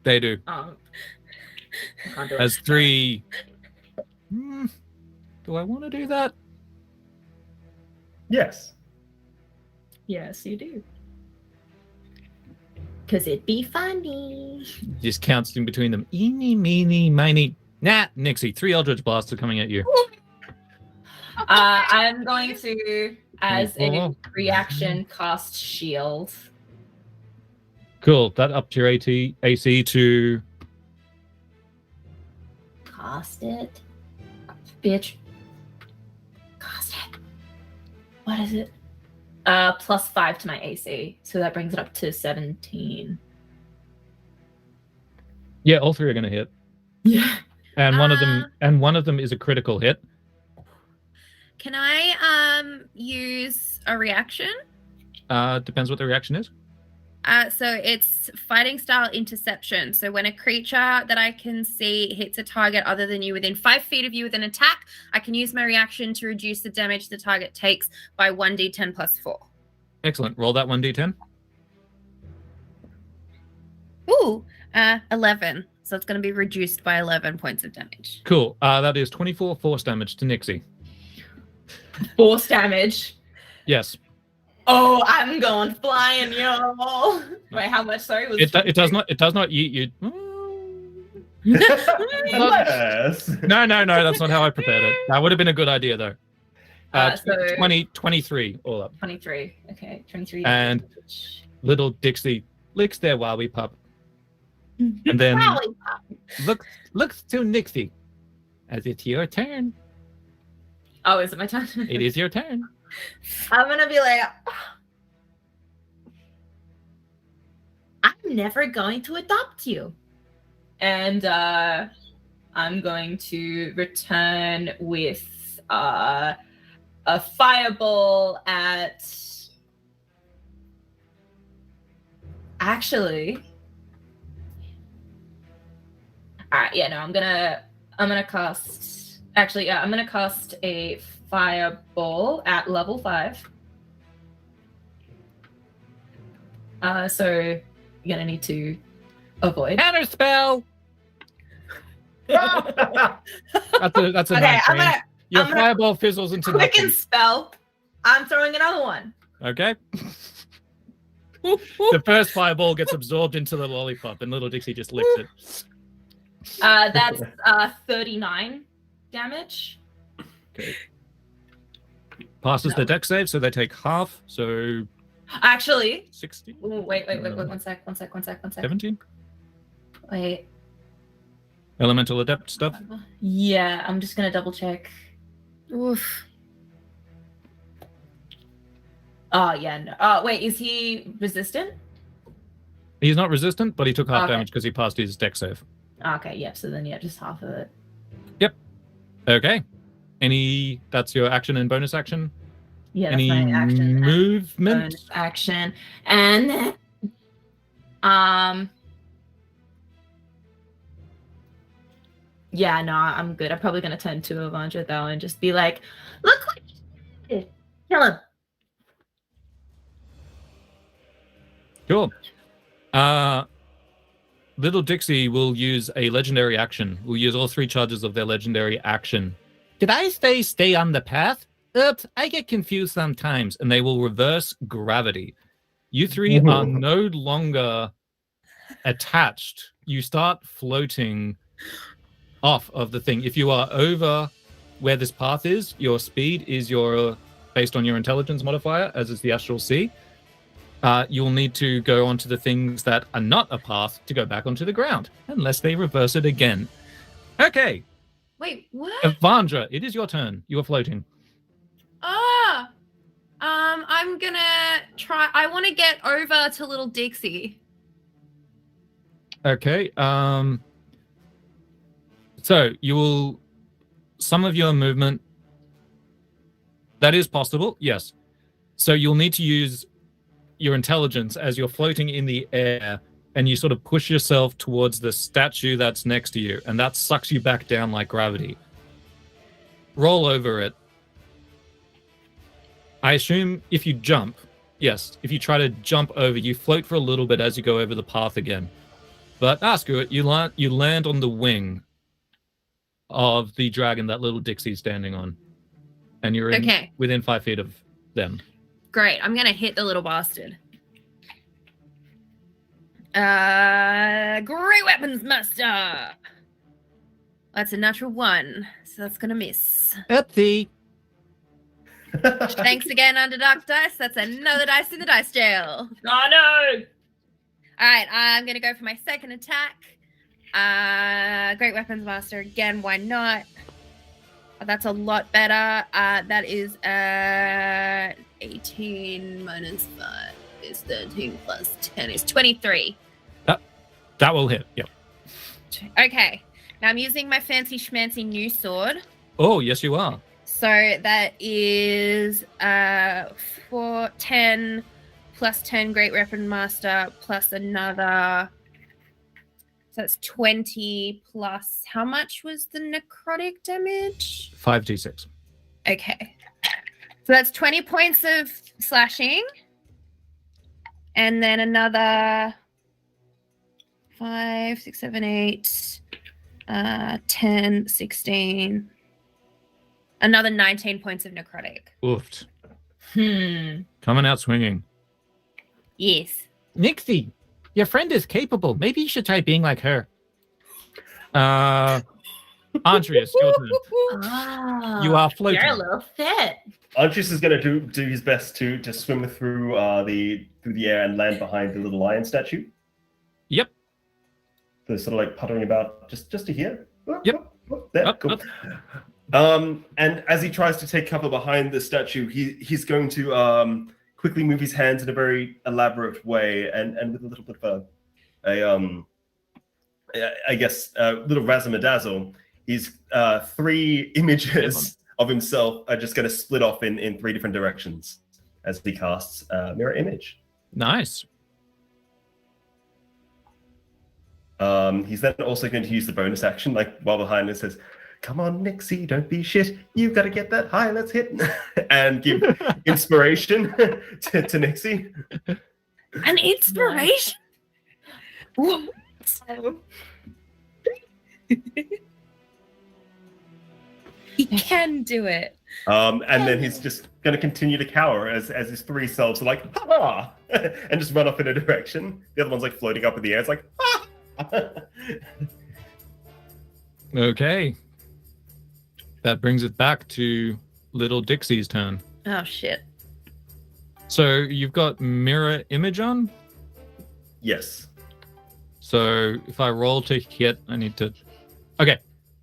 B: They do.
C: I can't do it.
B: As 3. Do I want to do that?
D: Yes.
C: Yes, you do. Cause it'd be funny.
B: Just counts in between them. Eeny, meeny, miny. Nah, Nixie. 3 Eldritch Blasts are coming at you.
C: I'm going to, as a
B: Oh.
C: reaction, cast shield.
B: Cool. That upped your AC to.
C: Cast it, bitch. Cast it. What is it? +5 to my AC, so that brings it up to 17.
B: Yeah, all 3 are going to hit.
C: Yeah.
B: And one of them is a critical hit.
A: can I use a reaction?
B: Depends what the reaction is.
A: So it's fighting style interception. So when a creature that I can see hits a target other than you within 5 feet of you with an attack, I can use my reaction to reduce the damage the target takes by 1d10 plus 4.
B: Excellent. Roll that 1d10.
A: Ooh, 11. So it's going to be reduced by 11 points of damage.
B: Cool. That is 24 force damage to Nixie.
C: Force damage.
B: Yes.
C: Oh, I'm going flying, yo. Wait, how much? Sorry, was
B: It does not eat you.
D: Unless...
B: No, that's not how I prepared it. That would have been a good idea, though.
C: So
B: 23 all up.
C: 23. Okay, 23.
B: And little Dixie licks their wowie pup. And then looks to Nixie as it's your turn.
C: Oh, is it my turn?
B: It is your turn.
C: I'm gonna be like, I'm never going to adopt you. And I'm going to return with a fireball at... Actually... Alright, yeah, no, I'm gonna cast... Actually, yeah, I'm gonna cast a fireball at level 5. So you're gonna need to avoid.
B: Counter spell. That's a
C: Okay,
B: nice change. Your fireball fizzles into
C: quicken
B: nothing.
C: spell. I'm throwing another one.
B: Okay. The first fireball gets absorbed into the lollipop, and little Dixie just licks it.
C: That's 39 damage.
B: Okay. Passes the deck save, so they take half. So
C: Actually,
B: 60.
C: ooh, wait, one sec.
B: 17.
C: Wait.
B: Elemental adept stuff.
C: Yeah, I'm just gonna double check.
A: Oof.
C: Oh yeah, no. Oh wait, is he resistant?
B: He's not resistant, but he took half
C: Okay.
B: damage because he passed his deck save.
C: Okay, yeah. So then, yeah, just half of it.
B: Okay. That's your action and bonus action?
C: Yeah, that's
B: Any
C: my action. and
B: movement?
C: bonus action, and then, yeah, no, I'm good. I'm probably gonna turn to Evandra though and just be like, "Look what you did! Kill him."
B: Cool. Little Dixie will use a legendary action. Will use all 3 charges of their legendary action. Did I stay on the path? Oops, I get confused sometimes. And they will reverse gravity. You 3 are no longer attached. You start floating off of the thing. If you are over where this path is, your speed is based on your intelligence modifier, as is the astral sea. You'll need to go onto the things that are not a path to go back onto the ground, unless they reverse it again. Okay,
A: Wait, what?
B: Evandra, it is your turn. You are floating.
A: I'm gonna try. I want to get over to little Dixie.
B: Okay. So you will. Some of your movement. That is possible. Yes. So you'll need to use your intelligence as you're floating in the air, and you sort of push yourself towards the statue that's next to you, and that sucks you back down like gravity. Roll over it. I assume if you jump, yes, if you try to jump over, you float for a little bit as you go over the path again. But screw it, you land on the wing of the dragon that little Dixie's standing on, and you're within 5 feet of them.
A: Great. I'm gonna hit the little bastard. Great weapons master. That's a natural 1, so that's gonna miss.
B: Oopsie.
A: Thanks again, Underdark Dice. That's another dice in the dice jail.
C: Oh no!
A: All right, I'm gonna go for my second attack. Great weapons master again. Why not? That's a lot better. That is 18 minus 5 is 13 plus 10 is 23.
B: That will hit. Yep.
A: Okay. Now I'm using my fancy schmancy new sword.
B: Oh, yes, you are.
A: So that is 10 plus 10 Great Weapon Master plus another. So that's 20 plus. How much was the necrotic damage?
B: 5d6.
A: Okay. So that's 20 points of slashing. And then another 5, 6, 7, 8, 10, 16. Another 19 points of necrotic.
B: Oofed. Coming out swinging.
A: Yes.
B: Nixie, your friend is capable. Maybe you should try being like her. Andreas, your turn. You are floating.
C: You're a little fit.
D: Andres is going to do his best to swim through the air and land behind the little lion statue.
B: Yep.
D: So sort of like puttering about just to here.
B: Yep.
D: There,
B: Up,
D: cool.
B: up.
D: And as he tries to take cover behind the statue, he's going to quickly move his hands in a very elaborate way and with a little bit of I guess a little razzle-dazzle. He's 3 images of himself are just going to split off in 3 different directions as he casts mirror image.
B: Nice.
D: He's then also going to use the bonus action, like while behind it says, "Come on, Nixie, don't be shit. You've got to get that high. Let's hit," and give inspiration to Nixie.
A: An inspiration. He can do it.
D: And then he's just going to continue to cower as his 3 selves are like, "Ha!" and just run off in a direction. The other one's like floating up in the air. It's like, "Ha!"
B: Okay. That brings it back to little Dixie's turn.
A: Oh shit.
B: So you've got mirror image on.
D: Yes.
B: So if I roll to hit, I need to. Okay.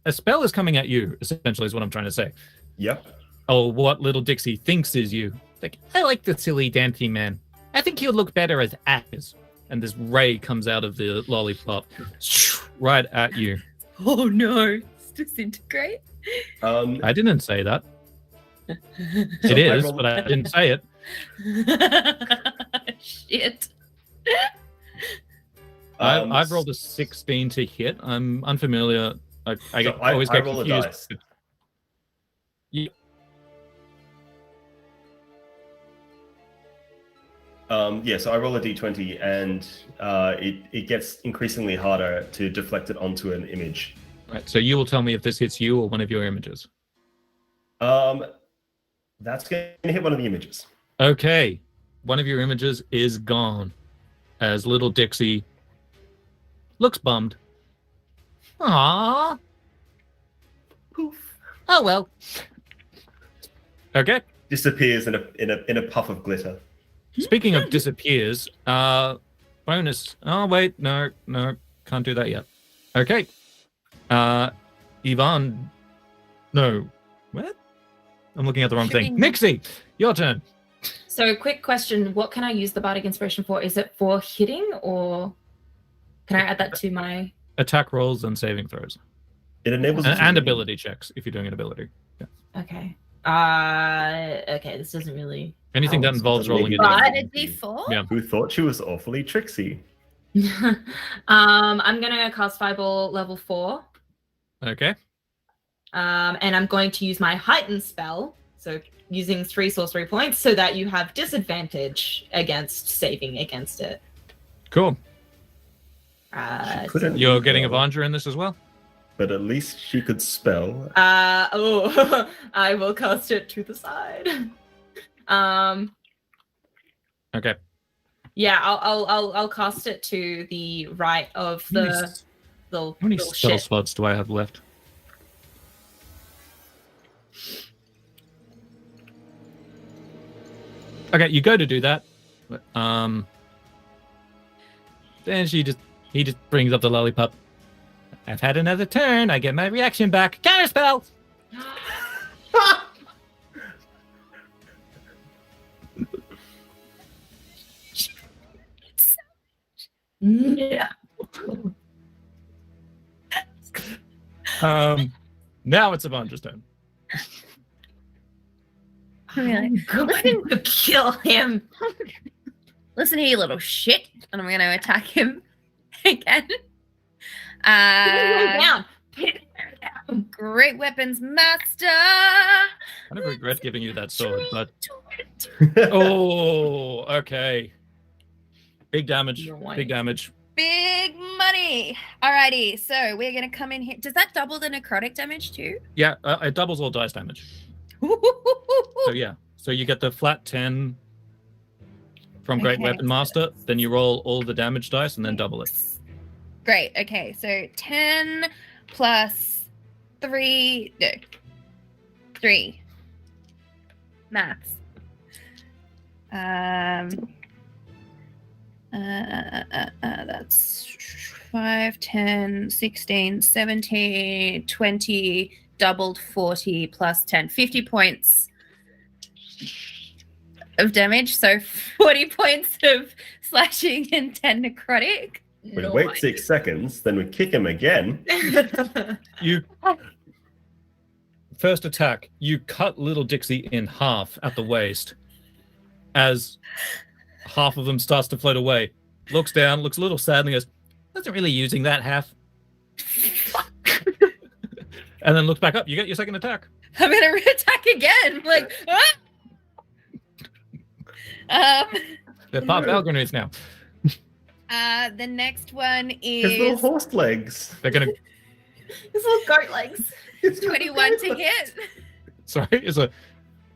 B: A spell is coming at you, essentially, is what I'm trying to say.
D: Yep.
B: Oh, what little Dixie thinks is you. Like, I like the silly dancing man. I think he'll look better as Ash. And this ray comes out of the lollipop right at you.
A: Oh no. Disintegrate.
B: I didn't say that. It is, but I didn't say it.
A: Shit.
B: I've rolled a 16 to hit. I'm unfamiliar. I always get
D: roll
B: confused.
D: a dice.
B: Yep.
D: So I roll a d20, and it gets increasingly harder to deflect it onto an image.
B: Right, so you will tell me if this hits you or one of your images.
D: That's going to hit one of the images.
B: Okay. One of your images is gone as little Dixie looks bummed. Aww. Poof. Oh well. Okay.
D: Disappears in a puff of glitter.
B: Speaking of disappears, bonus. Oh wait, no, can't do that yet. Okay. Yvonne. No. What? I'm looking at the wrong thing. Nixie, your turn.
C: So, quick question: what can I use the bardic inspiration for? Is it for hitting, or can I add that to my
B: attack rolls and saving throws?
D: It enables
B: and ability checks if you're doing an ability. Yeah.
C: Okay. Okay. This doesn't really.
B: Anything that involves rolling it.
A: But a D4?
B: Yeah.
D: Who thought she was awfully tricksy?
C: I'm gonna cast Fireball level 4.
B: Okay.
C: And I'm going to use my heightened spell, so using 3 sorcery points, so that you have disadvantage against saving against it.
B: Cool.
D: Couldn't
B: You're getting Avandra in this as well?
D: But at least she could spell.
C: I will cast it to the side.
B: Okay.
C: Yeah, I'll cast it to the right of the
B: How many
C: little
B: spell
C: ship.
B: slots do I have left? Okay, you go to do that. Then he just brings up the lollipop. I've had another turn. I get my reaction back. Counterspell.
C: Yeah.
B: Now it's Avandra's turn.
A: I'm
C: going to kill him.
A: Listen here, you little shit. And I'm going to attack him again.
C: Down.
A: Great weapons master.
B: I kind of regret giving you that sword, but oh, okay. Big damage. Big damage.
A: Big money. Alrighty, so we're going to come in here. Does that double the necrotic damage too?
B: Yeah, it doubles all dice damage. So yeah, so you get the flat 10 from Great
A: Okay.
B: Weapon Master, then you roll all the damage dice and then double it.
A: Great. Okay, so 10 plus 3. No. 3. Maths. That's 5, 10, 16, 17, 20, doubled 40 plus 10. 50 points of damage. So 40 points of slashing and 10 necrotic.
D: We wait 6 seconds, then we kick him again.
B: You first attack, you cut little Dixie in half at the waist as half of them starts to float away. Looks down, looks a little sad, and goes, "Wasn't really using that half." And then looks back up. You get your second attack.
A: I'm gonna re-attack again. Like,
B: They're part Valgrenades now.
A: the next one
D: His little
A: is
D: horse legs.
B: They're gonna.
C: His little goat legs.
A: 21 to hit.
B: Sorry, is a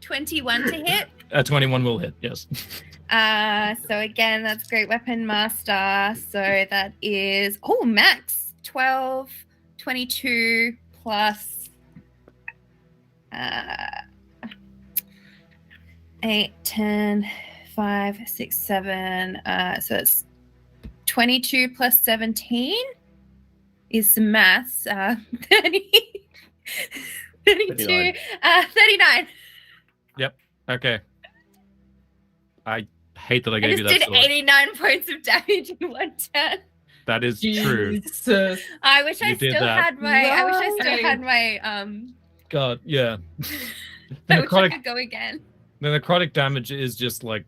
A: 21 to hit.
B: 21 will hit. Yes.
A: So again, that's Great Weapon Master. So that is max 12, 22 plus 8, 10, 5, 6, 7. So it's 22 plus 17 is some maths. 30, 32, 39.
B: Yep. Okay. I hate that I
A: I
B: gave
A: just
B: you that
A: did
B: sword.
A: 89 points of damage in one turn.
B: That is true.
C: Jesus.
A: I wish I
B: You did
A: still
B: that.
A: had my. I wish I still
C: Why?
A: had my.
B: God, yeah.
A: I wish I
B: necrotic,
A: could go again.
B: the necrotic damage is just like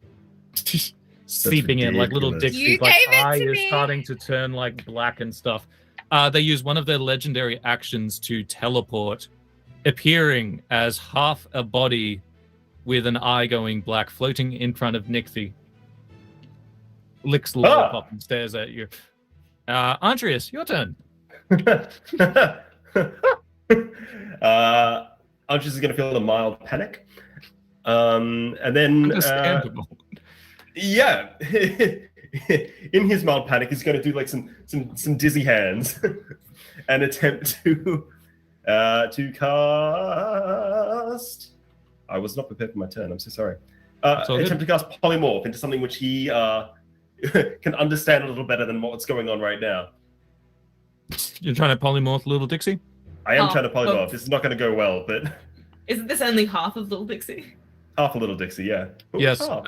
B: seeping in, like little
D: ridiculous.
B: Dixie's
A: You
B: like
A: gave it
B: eye
A: to
B: is
A: me.
B: starting to turn like black and stuff. They use one of their legendary actions to teleport, appearing as half a body with an eye going black, floating in front of Nixie. Licks the lollipop and stares at you. Andreas, your turn.
D: Archers is going to feel a mild panic. And then,
B: Understandable.
D: yeah, in his mild panic, he's going to do like some dizzy hands and attempt to cast. I was not prepared for my turn. I'm so sorry. Attempt to cast polymorph into something which he can understand a little better than what's going on right now.
B: You're trying to polymorph little Dixie?
D: I am trying to polymorph. This is not going to go well, but
C: Isn't this only half of Little Dixie?
D: half a little Dixie, yeah. Ooh,
B: Yes.
D: half.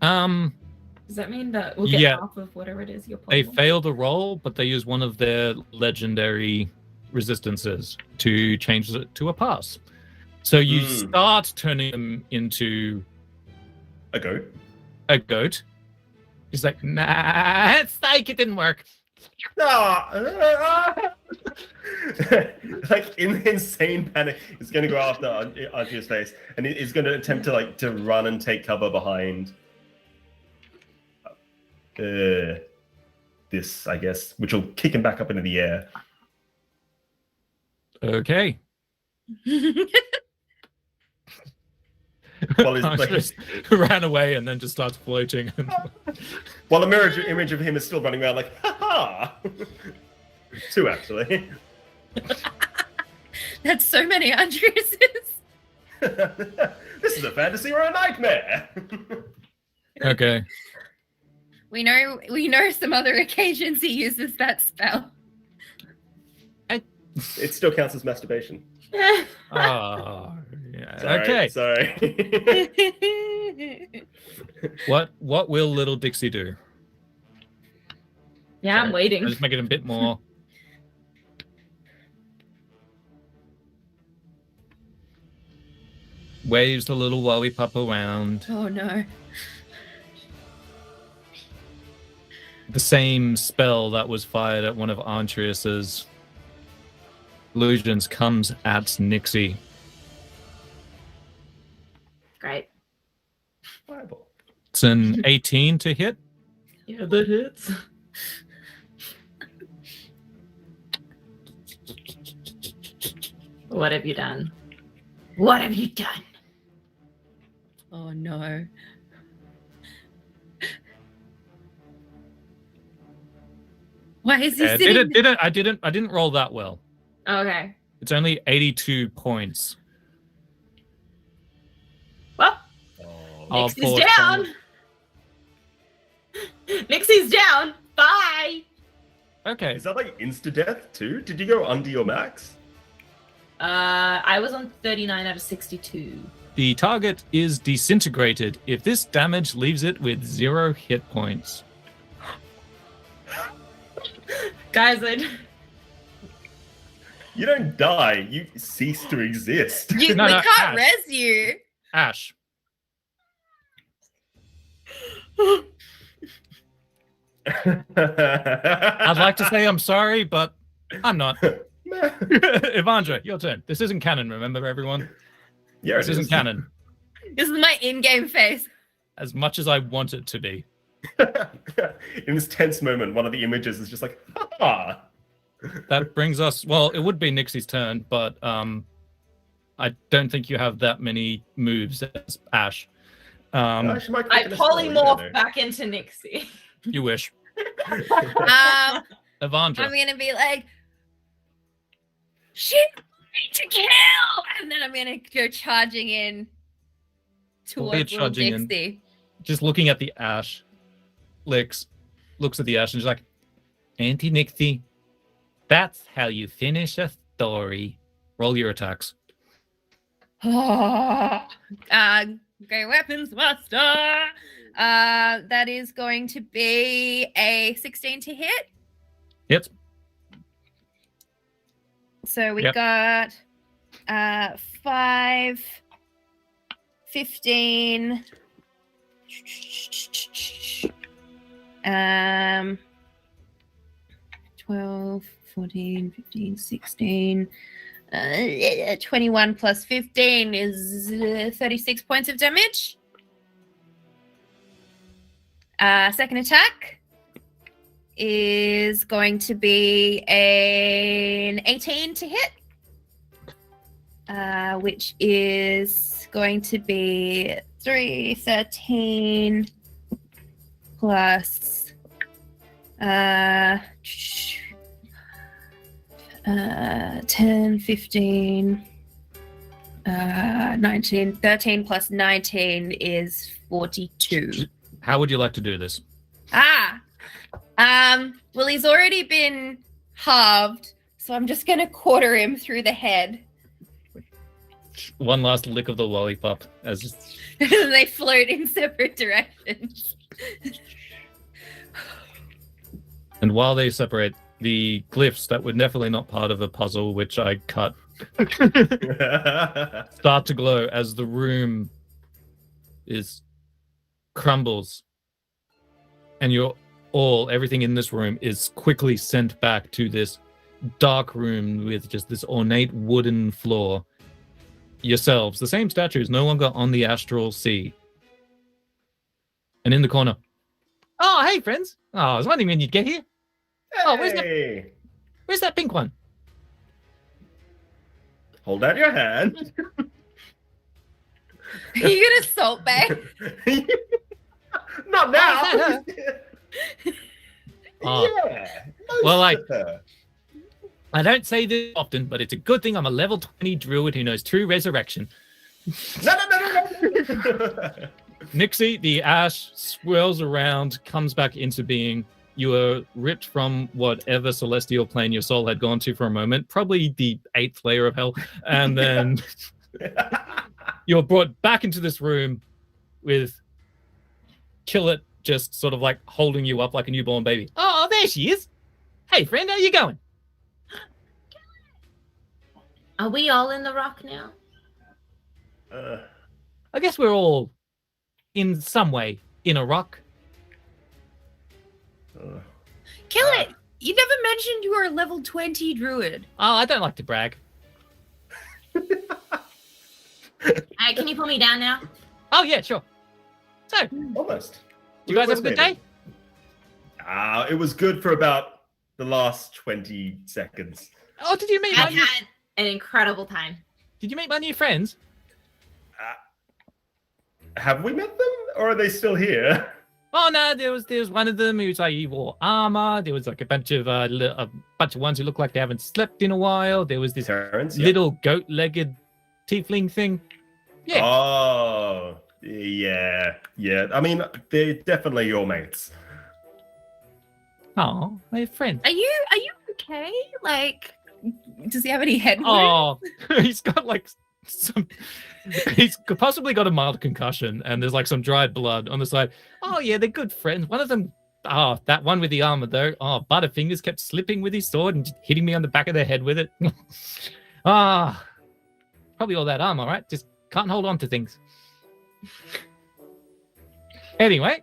C: Does that mean that we'll get
B: Yeah.
C: half of whatever it is you're
B: They
C: playing?
B: fail the roll, but they use one of their legendary resistances to change it to a pass. So you start turning them into
D: A goat.
B: a goat. He's like, nah, it's like it didn't work.
D: Like in insane panic, he's going to go after Archie's face, and he's going to attempt to run and take cover behind this, I guess, which will kick him back up into the air.
B: Okay.
D: While he's like,
B: Just ran away and then just starts floating.
D: while the mirror image of him is still running around, like, ha ha! 2 actually.
A: That's so many Andreases.
D: This is a fantasy or a nightmare.
B: Okay.
A: We know some other occasions he uses that spell.
D: It still counts as masturbation.
B: Oh, yeah.
D: Sorry,
B: Okay.
D: Sorry.
B: What will little Dixie do?
C: Yeah, I'm waiting.
B: I'll just make it a bit more. Waves the little lollipop around.
A: Oh no.
B: The same spell that was fired at one of Antreus's illusions comes at Nixie.
C: Great.
D: Fireball.
B: It's an 18 to hit.
C: Yeah, that hits. What have you done? What have you done?
A: Oh no. Why is he
B: Yeah,
A: sitting?
B: I didn't roll that well.
C: Okay.
B: It's only 82 points.
C: Well,
B: Oh,
C: Nixie's
B: poor
C: down.
B: Shannon.
C: Nixie's down. Bye.
B: Okay.
D: Is that like insta-death too? Did you go under your max?
C: I was on 39 out of 62.
B: The target is disintegrated if this damage leaves it with 0 hit points.
C: Guys,
D: You don't die. You cease to exist.
A: We
B: No,
A: can't
B: Ash.
A: res you.
B: Ash. I'd like to say I'm sorry, but I'm not. Evandra, your turn. This isn't canon, remember, everyone?
D: Yeah,
B: This isn't canon.
A: This is my in-game face.
B: As much as I want it to be.
D: In this tense moment, one of the images is just like, ah.
B: That brings us... Well, it would be Nixie's turn, but I don't think you have that many moves as Ash.
D: She might
C: I
D: quicken a spell, you don't
C: polymorph
D: know.
C: back into Nixie.
B: You wish.
A: Evandra.
B: Evandra.
A: I'm gonna be like, shoot me to kill, and then I'm gonna go charging in
B: While you're
A: towards little
B: charging in,
A: Dixie.
B: just looking at the Ash, looks at the Ash and she's like, Auntie Nixie, that's how you finish a story. Roll your attacks.
A: Great weapons master. That is going to be a 16 to hit.
B: Hit.
A: So we
B: Yep.
A: got 5, 15, 12, 14, 15, 16, 21 plus 15 is 36 points of damage. Second attack is going to be an 18 to hit, which is going to be 13 plus 10, 15, 19, 13 plus 19 is 42.
B: How would you like to do this?
A: Well, he's already been halved, so I'm just gonna quarter him through the head.
B: One last lick of the lollipop as
A: They float in separate directions.
B: and while they separate, the glyphs that were definitely not part of a puzzle, which I cut, start to glow as the room crumbles, and everything in this room is quickly sent back to this dark room with just this ornate wooden floor. Yourselves, the same statue is no longer on the astral sea. And in the corner, oh, hey, friends. Oh, I was wondering when you'd get here. Oh,
D: Hey!
B: where's that pink one?
D: Hold out your hand.
A: Are you gonna salt bag?
D: Not now.
B: Oh.
D: Yeah.
B: Well,
D: most of her.
B: I don't say this often, but it's a good thing I'm a level 20 druid who knows true resurrection.
D: No.
B: Nixie, the ash swirls around, comes back into being. You were ripped from whatever celestial plane your soul had gone to for a moment, probably the 8th layer of hell, and then you're brought back into this room with Killet just sort of like holding you up like a newborn baby. Oh, there she is. Hey, friend, how you going?
C: Are we all in the rock now?
B: I guess we're all, in some way, in a rock.
A: Kill it! You never mentioned you were a level 20 druid.
B: Oh, I don't like to brag.
C: Can you pull me down now?
B: Oh, yeah, sure. So,
D: Almost.
B: you guys have a good day?
D: It was good for about the last 20 seconds.
B: Oh, did you meet
C: I've had an incredible time.
B: my new friends?
D: Have we met them, or are they still here?
H: Oh no, there was one of them who's like he wore armor. There was like a bunch of ones who look like they haven't slept in a while. There was this
D: Terrence,
H: little goat-legged tiefling thing. Yeah.
D: Oh, yeah. I mean, they're definitely your mates.
H: Oh, my friend.
A: Are you okay? Like, does he have any head wounds?
H: Oh, he's got like some. He's possibly got a mild concussion, and there's like some dried blood on the side. Oh yeah, they're good friends. One of them. Oh, that one with the armor though. Oh, Butterfingers kept slipping with his sword and just hitting me on the back of the head with it. Probably all that armor, right? Just can't hold on to things. Anyway.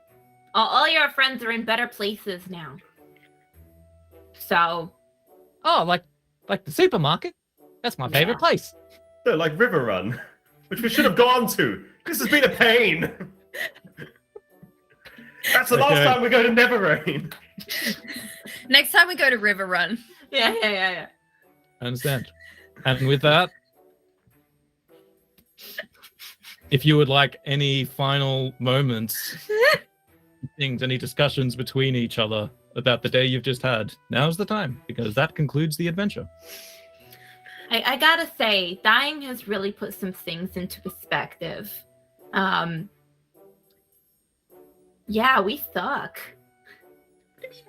G: All your friends are in better places now. So.
H: Oh, like the supermarket. That's my favorite place.
D: No, like River Run, which we should have gone to. This has been a pain. That's the last time we go to Neverrain.
A: Next time we go to River Run.
G: Yeah.
H: I understand. And with that, if you would like any final moments, things, any discussions between each other about the day you've just had, now's the time, because that concludes the adventure.
G: I gotta say, dying has really put some things into perspective. Yeah, we suck.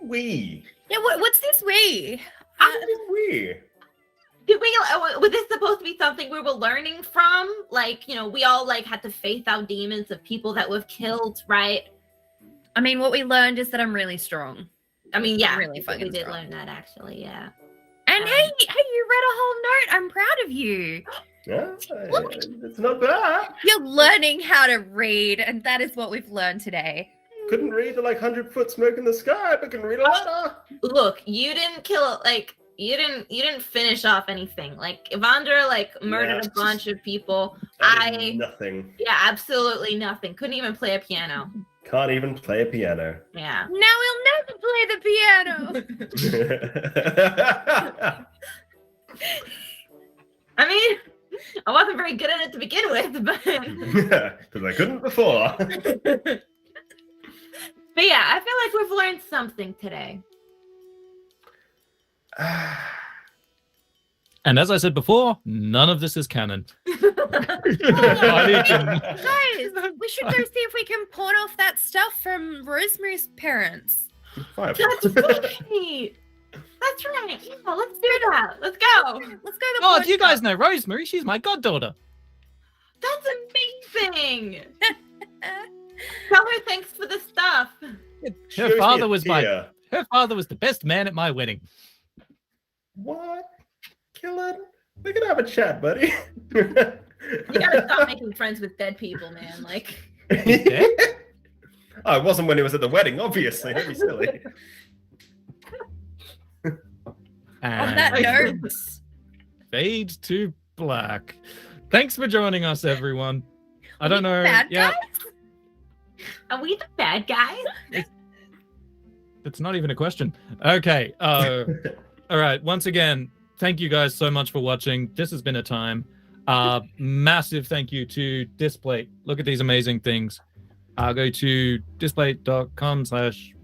D: We.
A: Yeah, what's this we?
D: We.
G: Did we? Was this supposed to be something we were learning from? Like, we all had to face out demons of people that we've killed, right?
A: I mean, what we learned is that I'm really strong.
G: I mean, yeah,
A: really fucking
G: we did
A: strong.
G: learn that actually, yeah.
A: And hey, you read a whole note. I'm proud of you.
D: Yeah, it's not bad.
A: You're learning how to read, and that is what we've learned today.
D: Couldn't read the 100-foot smoke in the sky, but can read a letter.
G: Look, you didn't kill you didn't finish off anything. Evander murdered a bunch of people.
D: Nothing.
G: Yeah, absolutely nothing. Couldn't even play a piano.
D: Can't even play a piano.
G: Yeah.
A: Now we'll never play the piano.
G: I mean, I wasn't very good at it to begin with, but
D: because I couldn't before.
G: But yeah, I feel like we've learned something today.
H: And as I said before, none of this is canon.
A: Guys, we should go see if we can pawn off that stuff from Rosemary's parents.
D: Five.
G: That's right. That's right. Yeah, let's do that. Let's go.
A: Let's go to the
H: Oh,
A: pawn
H: do you guys
A: shop.
H: know Rosemary? She's my goddaughter.
G: That's amazing. Tell her thanks for the stuff.
H: Her father was the best man at my wedding.
D: What? Killing? We can have a chat, buddy.
G: You gotta stop making friends with dead people, man.
D: Oh, it wasn't when he was at the wedding, obviously. That'd be silly.
A: On that note,
H: fade to black. Thanks for joining us, everyone. I don't know.
A: bad
H: Yeah,
A: guys?
G: Are we the bad guys?
H: it's not even a question. Okay. All right. Once again, thank you guys so much for watching. This has been a time. Massive thank you to Displate. Look at these amazing things. Go to displate.com/promo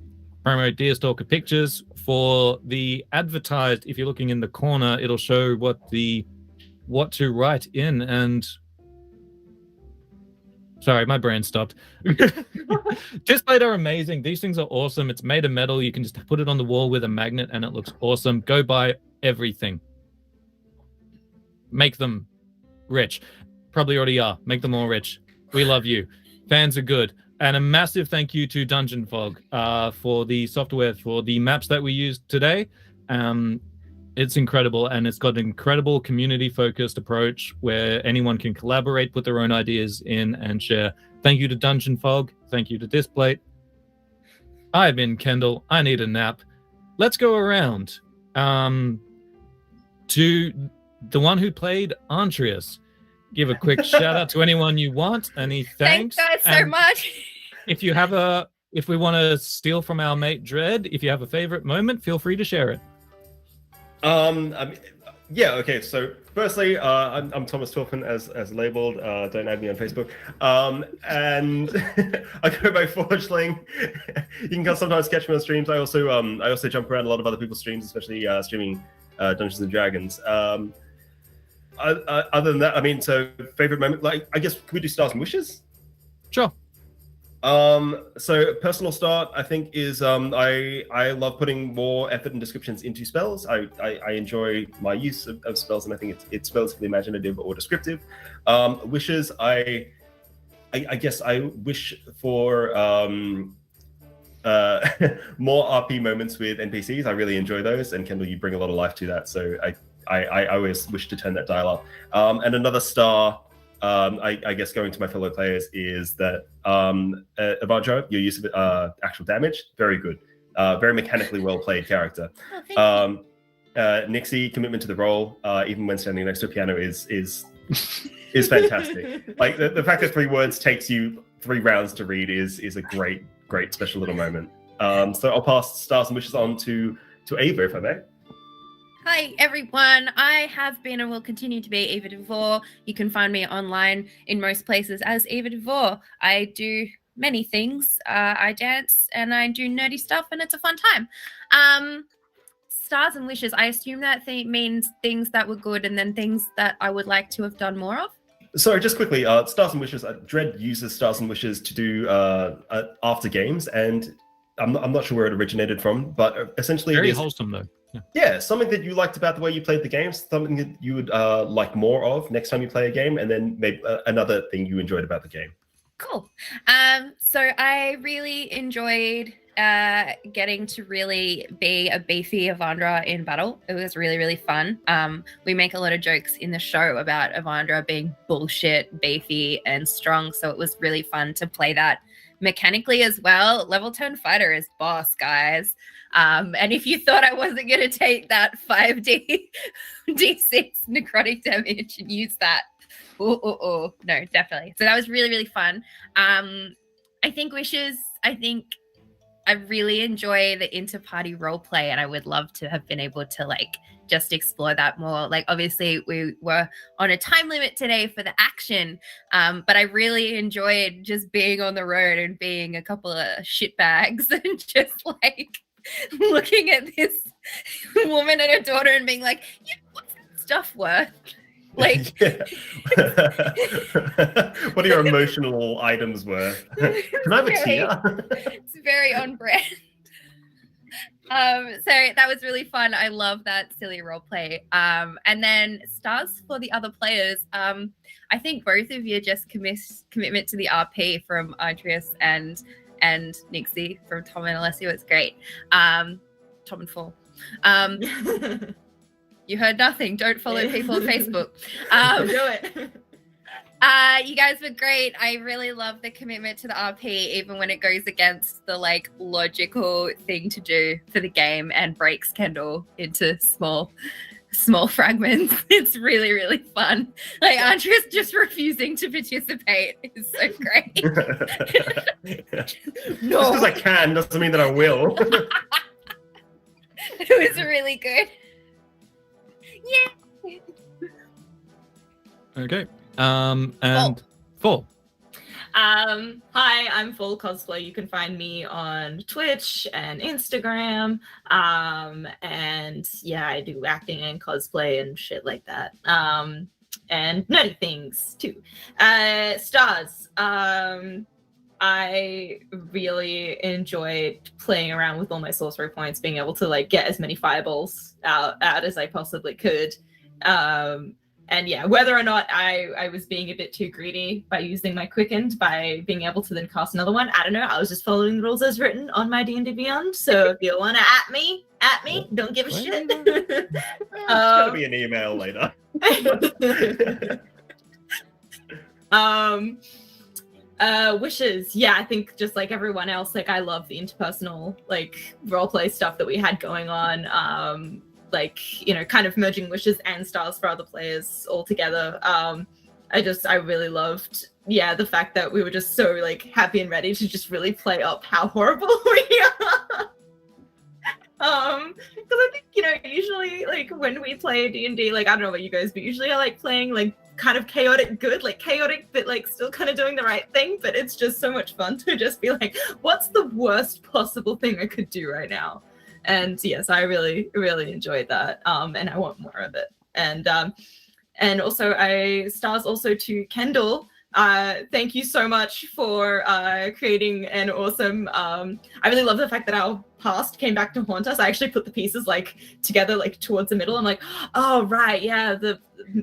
H: Deerstalker Pictures for the advertised. If you're looking in the corner, it'll show what to write in. And sorry, my brain stopped. Displate are amazing. These things are awesome. It's made of metal. You can just put it on the wall with a magnet and it looks awesome. Go buy everything. Make them rich. Probably already are. Make them all rich. We love you. Fans are good. And a massive thank you to Dungeon Fog for the software for the maps that we used today. It's incredible, and it's got an incredible community-focused approach where anyone can collaborate, put their own ideas in, and share. Thank you to Dungeon Fog. Thank you to Displate. I've been Kendall. I need a nap. Let's go around to the one who played Antreus. Give a quick shout out to anyone you want. Any thanks?
A: Thanks guys so much.
H: If we want to steal from our mate Dread, if you have a favorite moment, feel free to share it.
D: I mean, Yeah, okay, so firstly, I'm Thomas Torfin as labeled. Don't add me on Facebook. And I go by Forgeling. You can sometimes catch me on streams. I also jump around a lot of other people's streams, especially streaming Dungeons and Dragons. Other than that, I mean, so favorite moment, like, I guess, can we do Stars and Wishes?
B: Sure.
D: So personal start, I think, is I love putting more effort and descriptions into spells. I enjoy my use of spells, and I think it's relatively imaginative or descriptive. Wishes, I guess I wish for more RP moments with NPCs. I really enjoy those, and Kendall, you bring a lot of life to that. So I always wish to turn that dial up. And another star, I guess, going to my fellow players, is that Evandro, your use of actual damage, very good. Very mechanically well played character.
A: Oh,
D: Nixie, commitment to the role, even when standing next to a piano, is fantastic. Like the fact that 3 words takes you 3 rounds to read is a great special little moment. So I'll pass Stars and Wishes on to Eva, if I may.
A: Hi everyone, I have been and will continue to be Eva Devore. You can find me online in most places as Eva Devore. I do many things. I dance and I do nerdy stuff, and it's a fun time. Stars and Wishes, I assume that means things that were good and then things that I would like to have done more of.
D: Sorry, just quickly, Stars and Wishes, Dread uses Stars and Wishes to do after games, and I'm not sure where it originated from, but essentially
B: Very
D: it is
B: wholesome, though.
D: Yeah, something that you liked about the way you played the games, something that you would like more of next time you play a game, and then maybe another thing you enjoyed about the game.
A: Cool. So I really enjoyed getting to really be a beefy Evandra in battle. It was really, really fun. We make a lot of jokes in the show about Evandra being bullshit, beefy, and strong, so it was really fun to play that mechanically as well. Level 10 fighter is boss, guys. And if you thought I wasn't going to take that 5d d6 necrotic damage and use that, no, definitely. So that was really, really fun. I think Wishes, I really enjoy the inter-party role play, and I would love to have been able to just explore that more. Like, obviously we were on a time limit today for the action, but I really enjoyed just being on the road and being a couple of shitbags and just looking at this woman and her daughter and being like, yeah, what's that stuff worth? What
D: are your emotional items worth? Can I have a tear?
A: It's very on brand. So that was really fun. I love that silly role play. And then stars for the other players. I think both of you just commitment to the RP from Andreas and Nixie from Tom and Alessio. It's great. Tom and Fall. You heard nothing. Don't follow people on Facebook.
C: Do it.
A: You guys were great. I really love the commitment to the RP, even when it goes against the logical thing to do for the game and breaks Kendall into small fragments. It's really, really fun. Andrea's just refusing to participate is so great.
D: No. Just because I can doesn't mean that I will.
A: It was really good. Yeah.
B: Okay. And Fall.
C: Hi, I'm Fall Cosplay. You can find me on Twitch and Instagram. And yeah, I do acting and cosplay and shit like that. And nerdy things too. Stars. I really enjoyed playing around with all my sorcery points, being able to get as many fireballs out as I possibly could. And yeah, whether or not I was being a bit too greedy by using my quickened by being able to then cast another one, I don't know. I was just following the rules as written on my D&D Beyond. So if you want to at me, don't give a shit.
D: It's gonna be an email later.
C: Wishes. Yeah, I think just like everyone else, I love the interpersonal roleplay stuff that we had going on. Kind of merging wishes and stars for other players all together. I really loved, the fact that we were just so happy and ready to just really play up how horrible we are. Because I think, usually usually like when we play D&D, like I don't know about you guys, but usually I like playing like kind of chaotic good, like chaotic but like still kind of doing the right thing. But it's just so much fun to just be like, what's the worst possible thing I could do right now? And yes, I really enjoyed that, and I want more of it. And also stars also to Kendall. Thank you so much for creating an awesome. I really love the fact that our past came back to haunt us. I actually put the pieces like together, like towards the middle. I'm like, oh right, yeah, the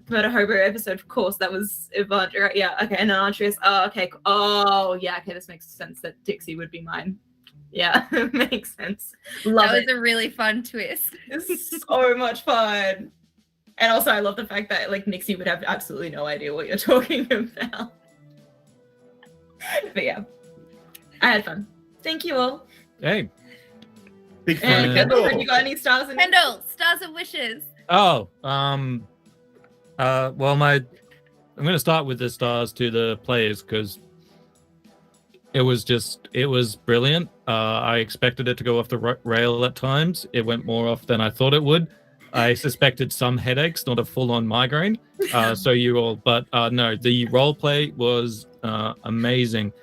C: Murderhobo episode, of course, that was Evandra, right? Yeah, okay, and then Andreas. Oh, okay, oh yeah, okay, this makes sense that Dixie would be mine. Yeah, makes sense. Love
A: That
C: it.
A: was a really fun twist.
C: It's so much fun. And also, I love the fact that like Nixie would have absolutely no idea what you're talking about. But yeah, I had fun. Thank you all.
B: Hey.
D: Big
C: And
D: fan.
C: Kendall, have you got any stars in
A: Kendall, stars and wishes.
B: Oh, well, I'm going to start with the stars to the players because it was brilliant. I expected it to go off the rail at times. It went more off than I thought it would. I suspected some headaches, not a full-on migraine. No, the role play was amazing.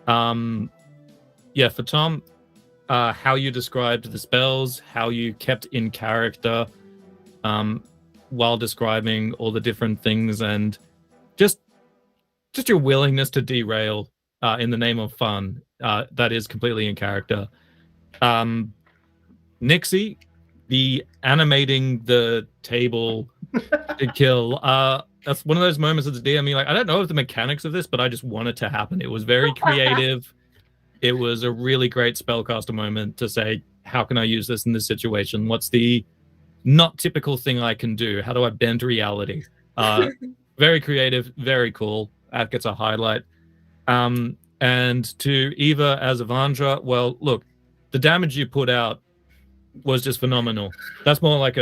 B: For Tom, how you described the spells, how you kept in character while describing all the different things, and just your willingness to derail in the name of fun. That is completely in character. Nixie, the animating the table to kill. That's one of those moments of the DM. Like, I don't know the mechanics of this, but I just want it to happen. It was very creative. It was a really great spellcaster moment to say, how can I use this in this situation? What's the not typical thing I can do? How do I bend reality? Very creative, very cool. That gets a highlight. And to Eva as Evandra, well, look, the damage you put out was just phenomenal. That's more like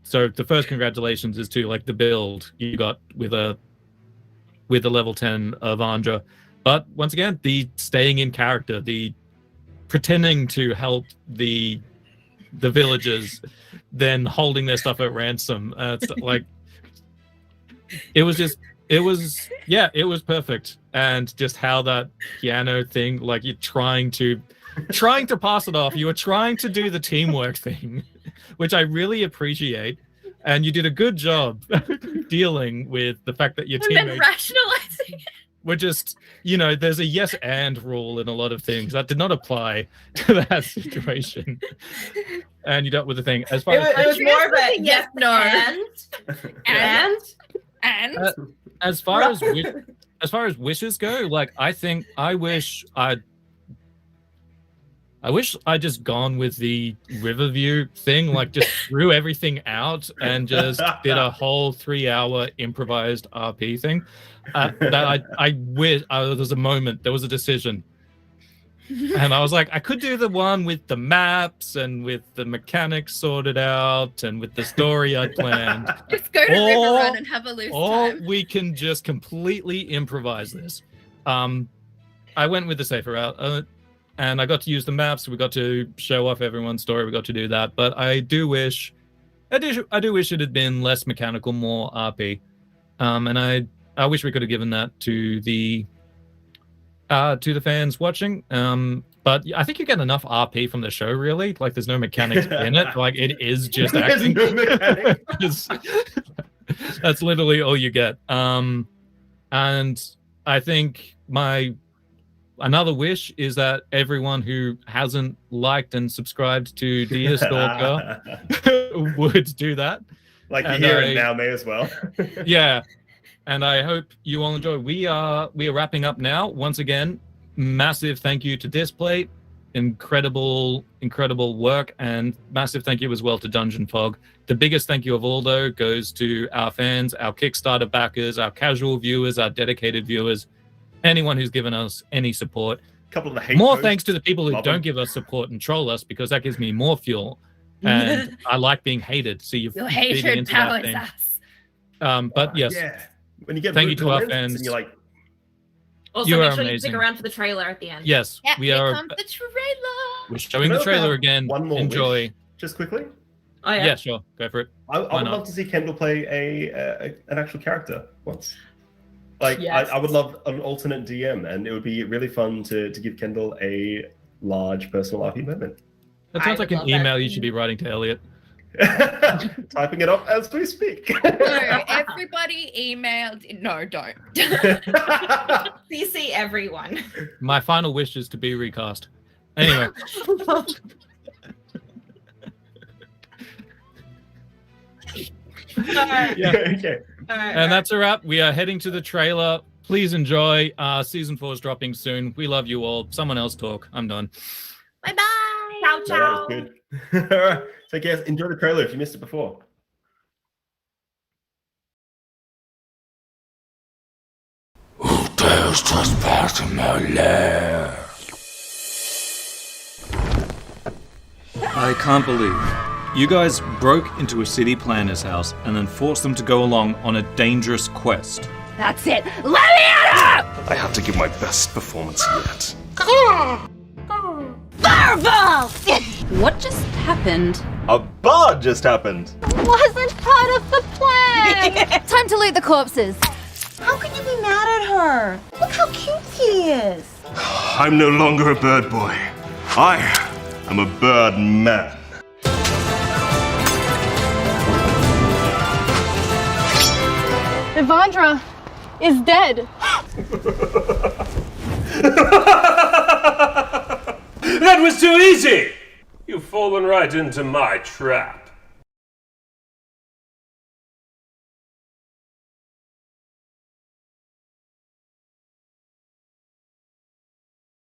B: so the first congratulations is to like the build you got with the level 10 Evandra. But once again, the staying in character, the pretending to help the villagers, then holding their stuff at ransom. Like it was perfect. And just how that piano thing, like you're trying to pass it off. You were trying to do the teamwork thing, which I really appreciate. And you did a good job dealing with the fact that your
A: And then
B: teammates
A: rationalizing.
B: were just, there's a yes and rule in a lot of things that did not apply to that situation. And you dealt with the thing. As far
C: It was more of a yes,
A: no.
C: and
B: as far as wishes go, like I wish I'd just gone with the Riverview thing, like just threw everything out and just did a whole 3-hour improvised RP thing. I wish there was a moment, there was a decision. And I was like, I could do the one with the maps and with the mechanics sorted out and with the story I planned.
A: Just go to River Run and have a loose
B: Or
A: time.
B: we can just completely improvise this. I went with the safer route. And I got to use the maps. We got to show off everyone's story. We got to do that. But I do wish it had been less mechanical, more RP. And I wish we could have given that to the fans watching. But I think you get enough RP from the show, really. Like, there's no mechanics in it. Like, it is just acting.
D: There's no mechanics.
B: That's literally all you get. And I think another wish is that everyone who hasn't liked and subscribed to Dear Stalker would do that.
D: Like here and now may as well.
B: Yeah. And I hope you all enjoy. We are wrapping up now. Once again, massive thank you to Display. Incredible work, and massive thank you as well to Dungeon Fog. The biggest thank you of all, though, goes to our fans, our Kickstarter backers, our casual viewers, our dedicated viewers, anyone who's given us any support.
D: Couple of the hate
B: More
D: posts.
B: thanks to the people who
D: Love
B: don't
D: them.
B: give us support and troll us, because that gives me more fuel. And I like being hated. So you're
A: Your
B: feeding
A: hatred
B: into that
A: powers
B: thing.
A: us.
B: But yes,
D: Yeah. When you get
B: Thank you
D: rude
B: to our
D: comments
B: fans.
D: and you're like,
C: also
B: You
C: make
B: are
C: sure you
B: amazing.
C: stick around for the trailer at the end.
B: yes,
A: Yeah,
B: we
A: here
B: are.
A: comes the trailer.
B: We're showing the
D: Can I
B: trailer
D: have
B: again.
D: one more
B: Enjoy.
D: wish, just quickly.
C: Oh yeah.
B: Yeah, sure. Go for it.
D: I
B: Why
D: would
B: not?
D: love to see Kendall play an actual character once. Like,
C: Yes.
D: I would love an alternate DM, and it would be really fun to give Kendall a large personal RP moment.
B: That
C: I
B: sounds like
C: would
B: an
C: love that
B: email you
C: too.
B: should be writing to Elliot.
D: Typing it up as we speak.
A: No, everybody emailed. No, don't.
C: CC everyone.
B: My final wish is to be recast. Anyway,
C: Alright.
B: yeah.
D: Okay.
B: And that's a wrap. We are heading to the trailer. Please enjoy. Season 4 is dropping soon. We love you all. Someone else talk. I'm done.
A: Bye bye.
C: Ciao,
D: No, that
C: ciao.
D: was good. All right. So, guys, enjoy the trailer if you missed it before.
H: Dares trespass in my lair?
F: I can't believe you guys broke into a city planner's house and then forced them to go along on a dangerous quest.
I: That's it. Let me at her!
E: I have to give my best performance yet.
I: Fireball! What just happened?
E: A bard just happened.
I: Wasn't part of the plan! Time to loot the corpses.
J: How can you be mad at her? Look how cute he is.
E: I'm no longer a bird boy. I am a bird man.
K: Evandra is dead.
L: That was too easy! You've fallen right into my trap.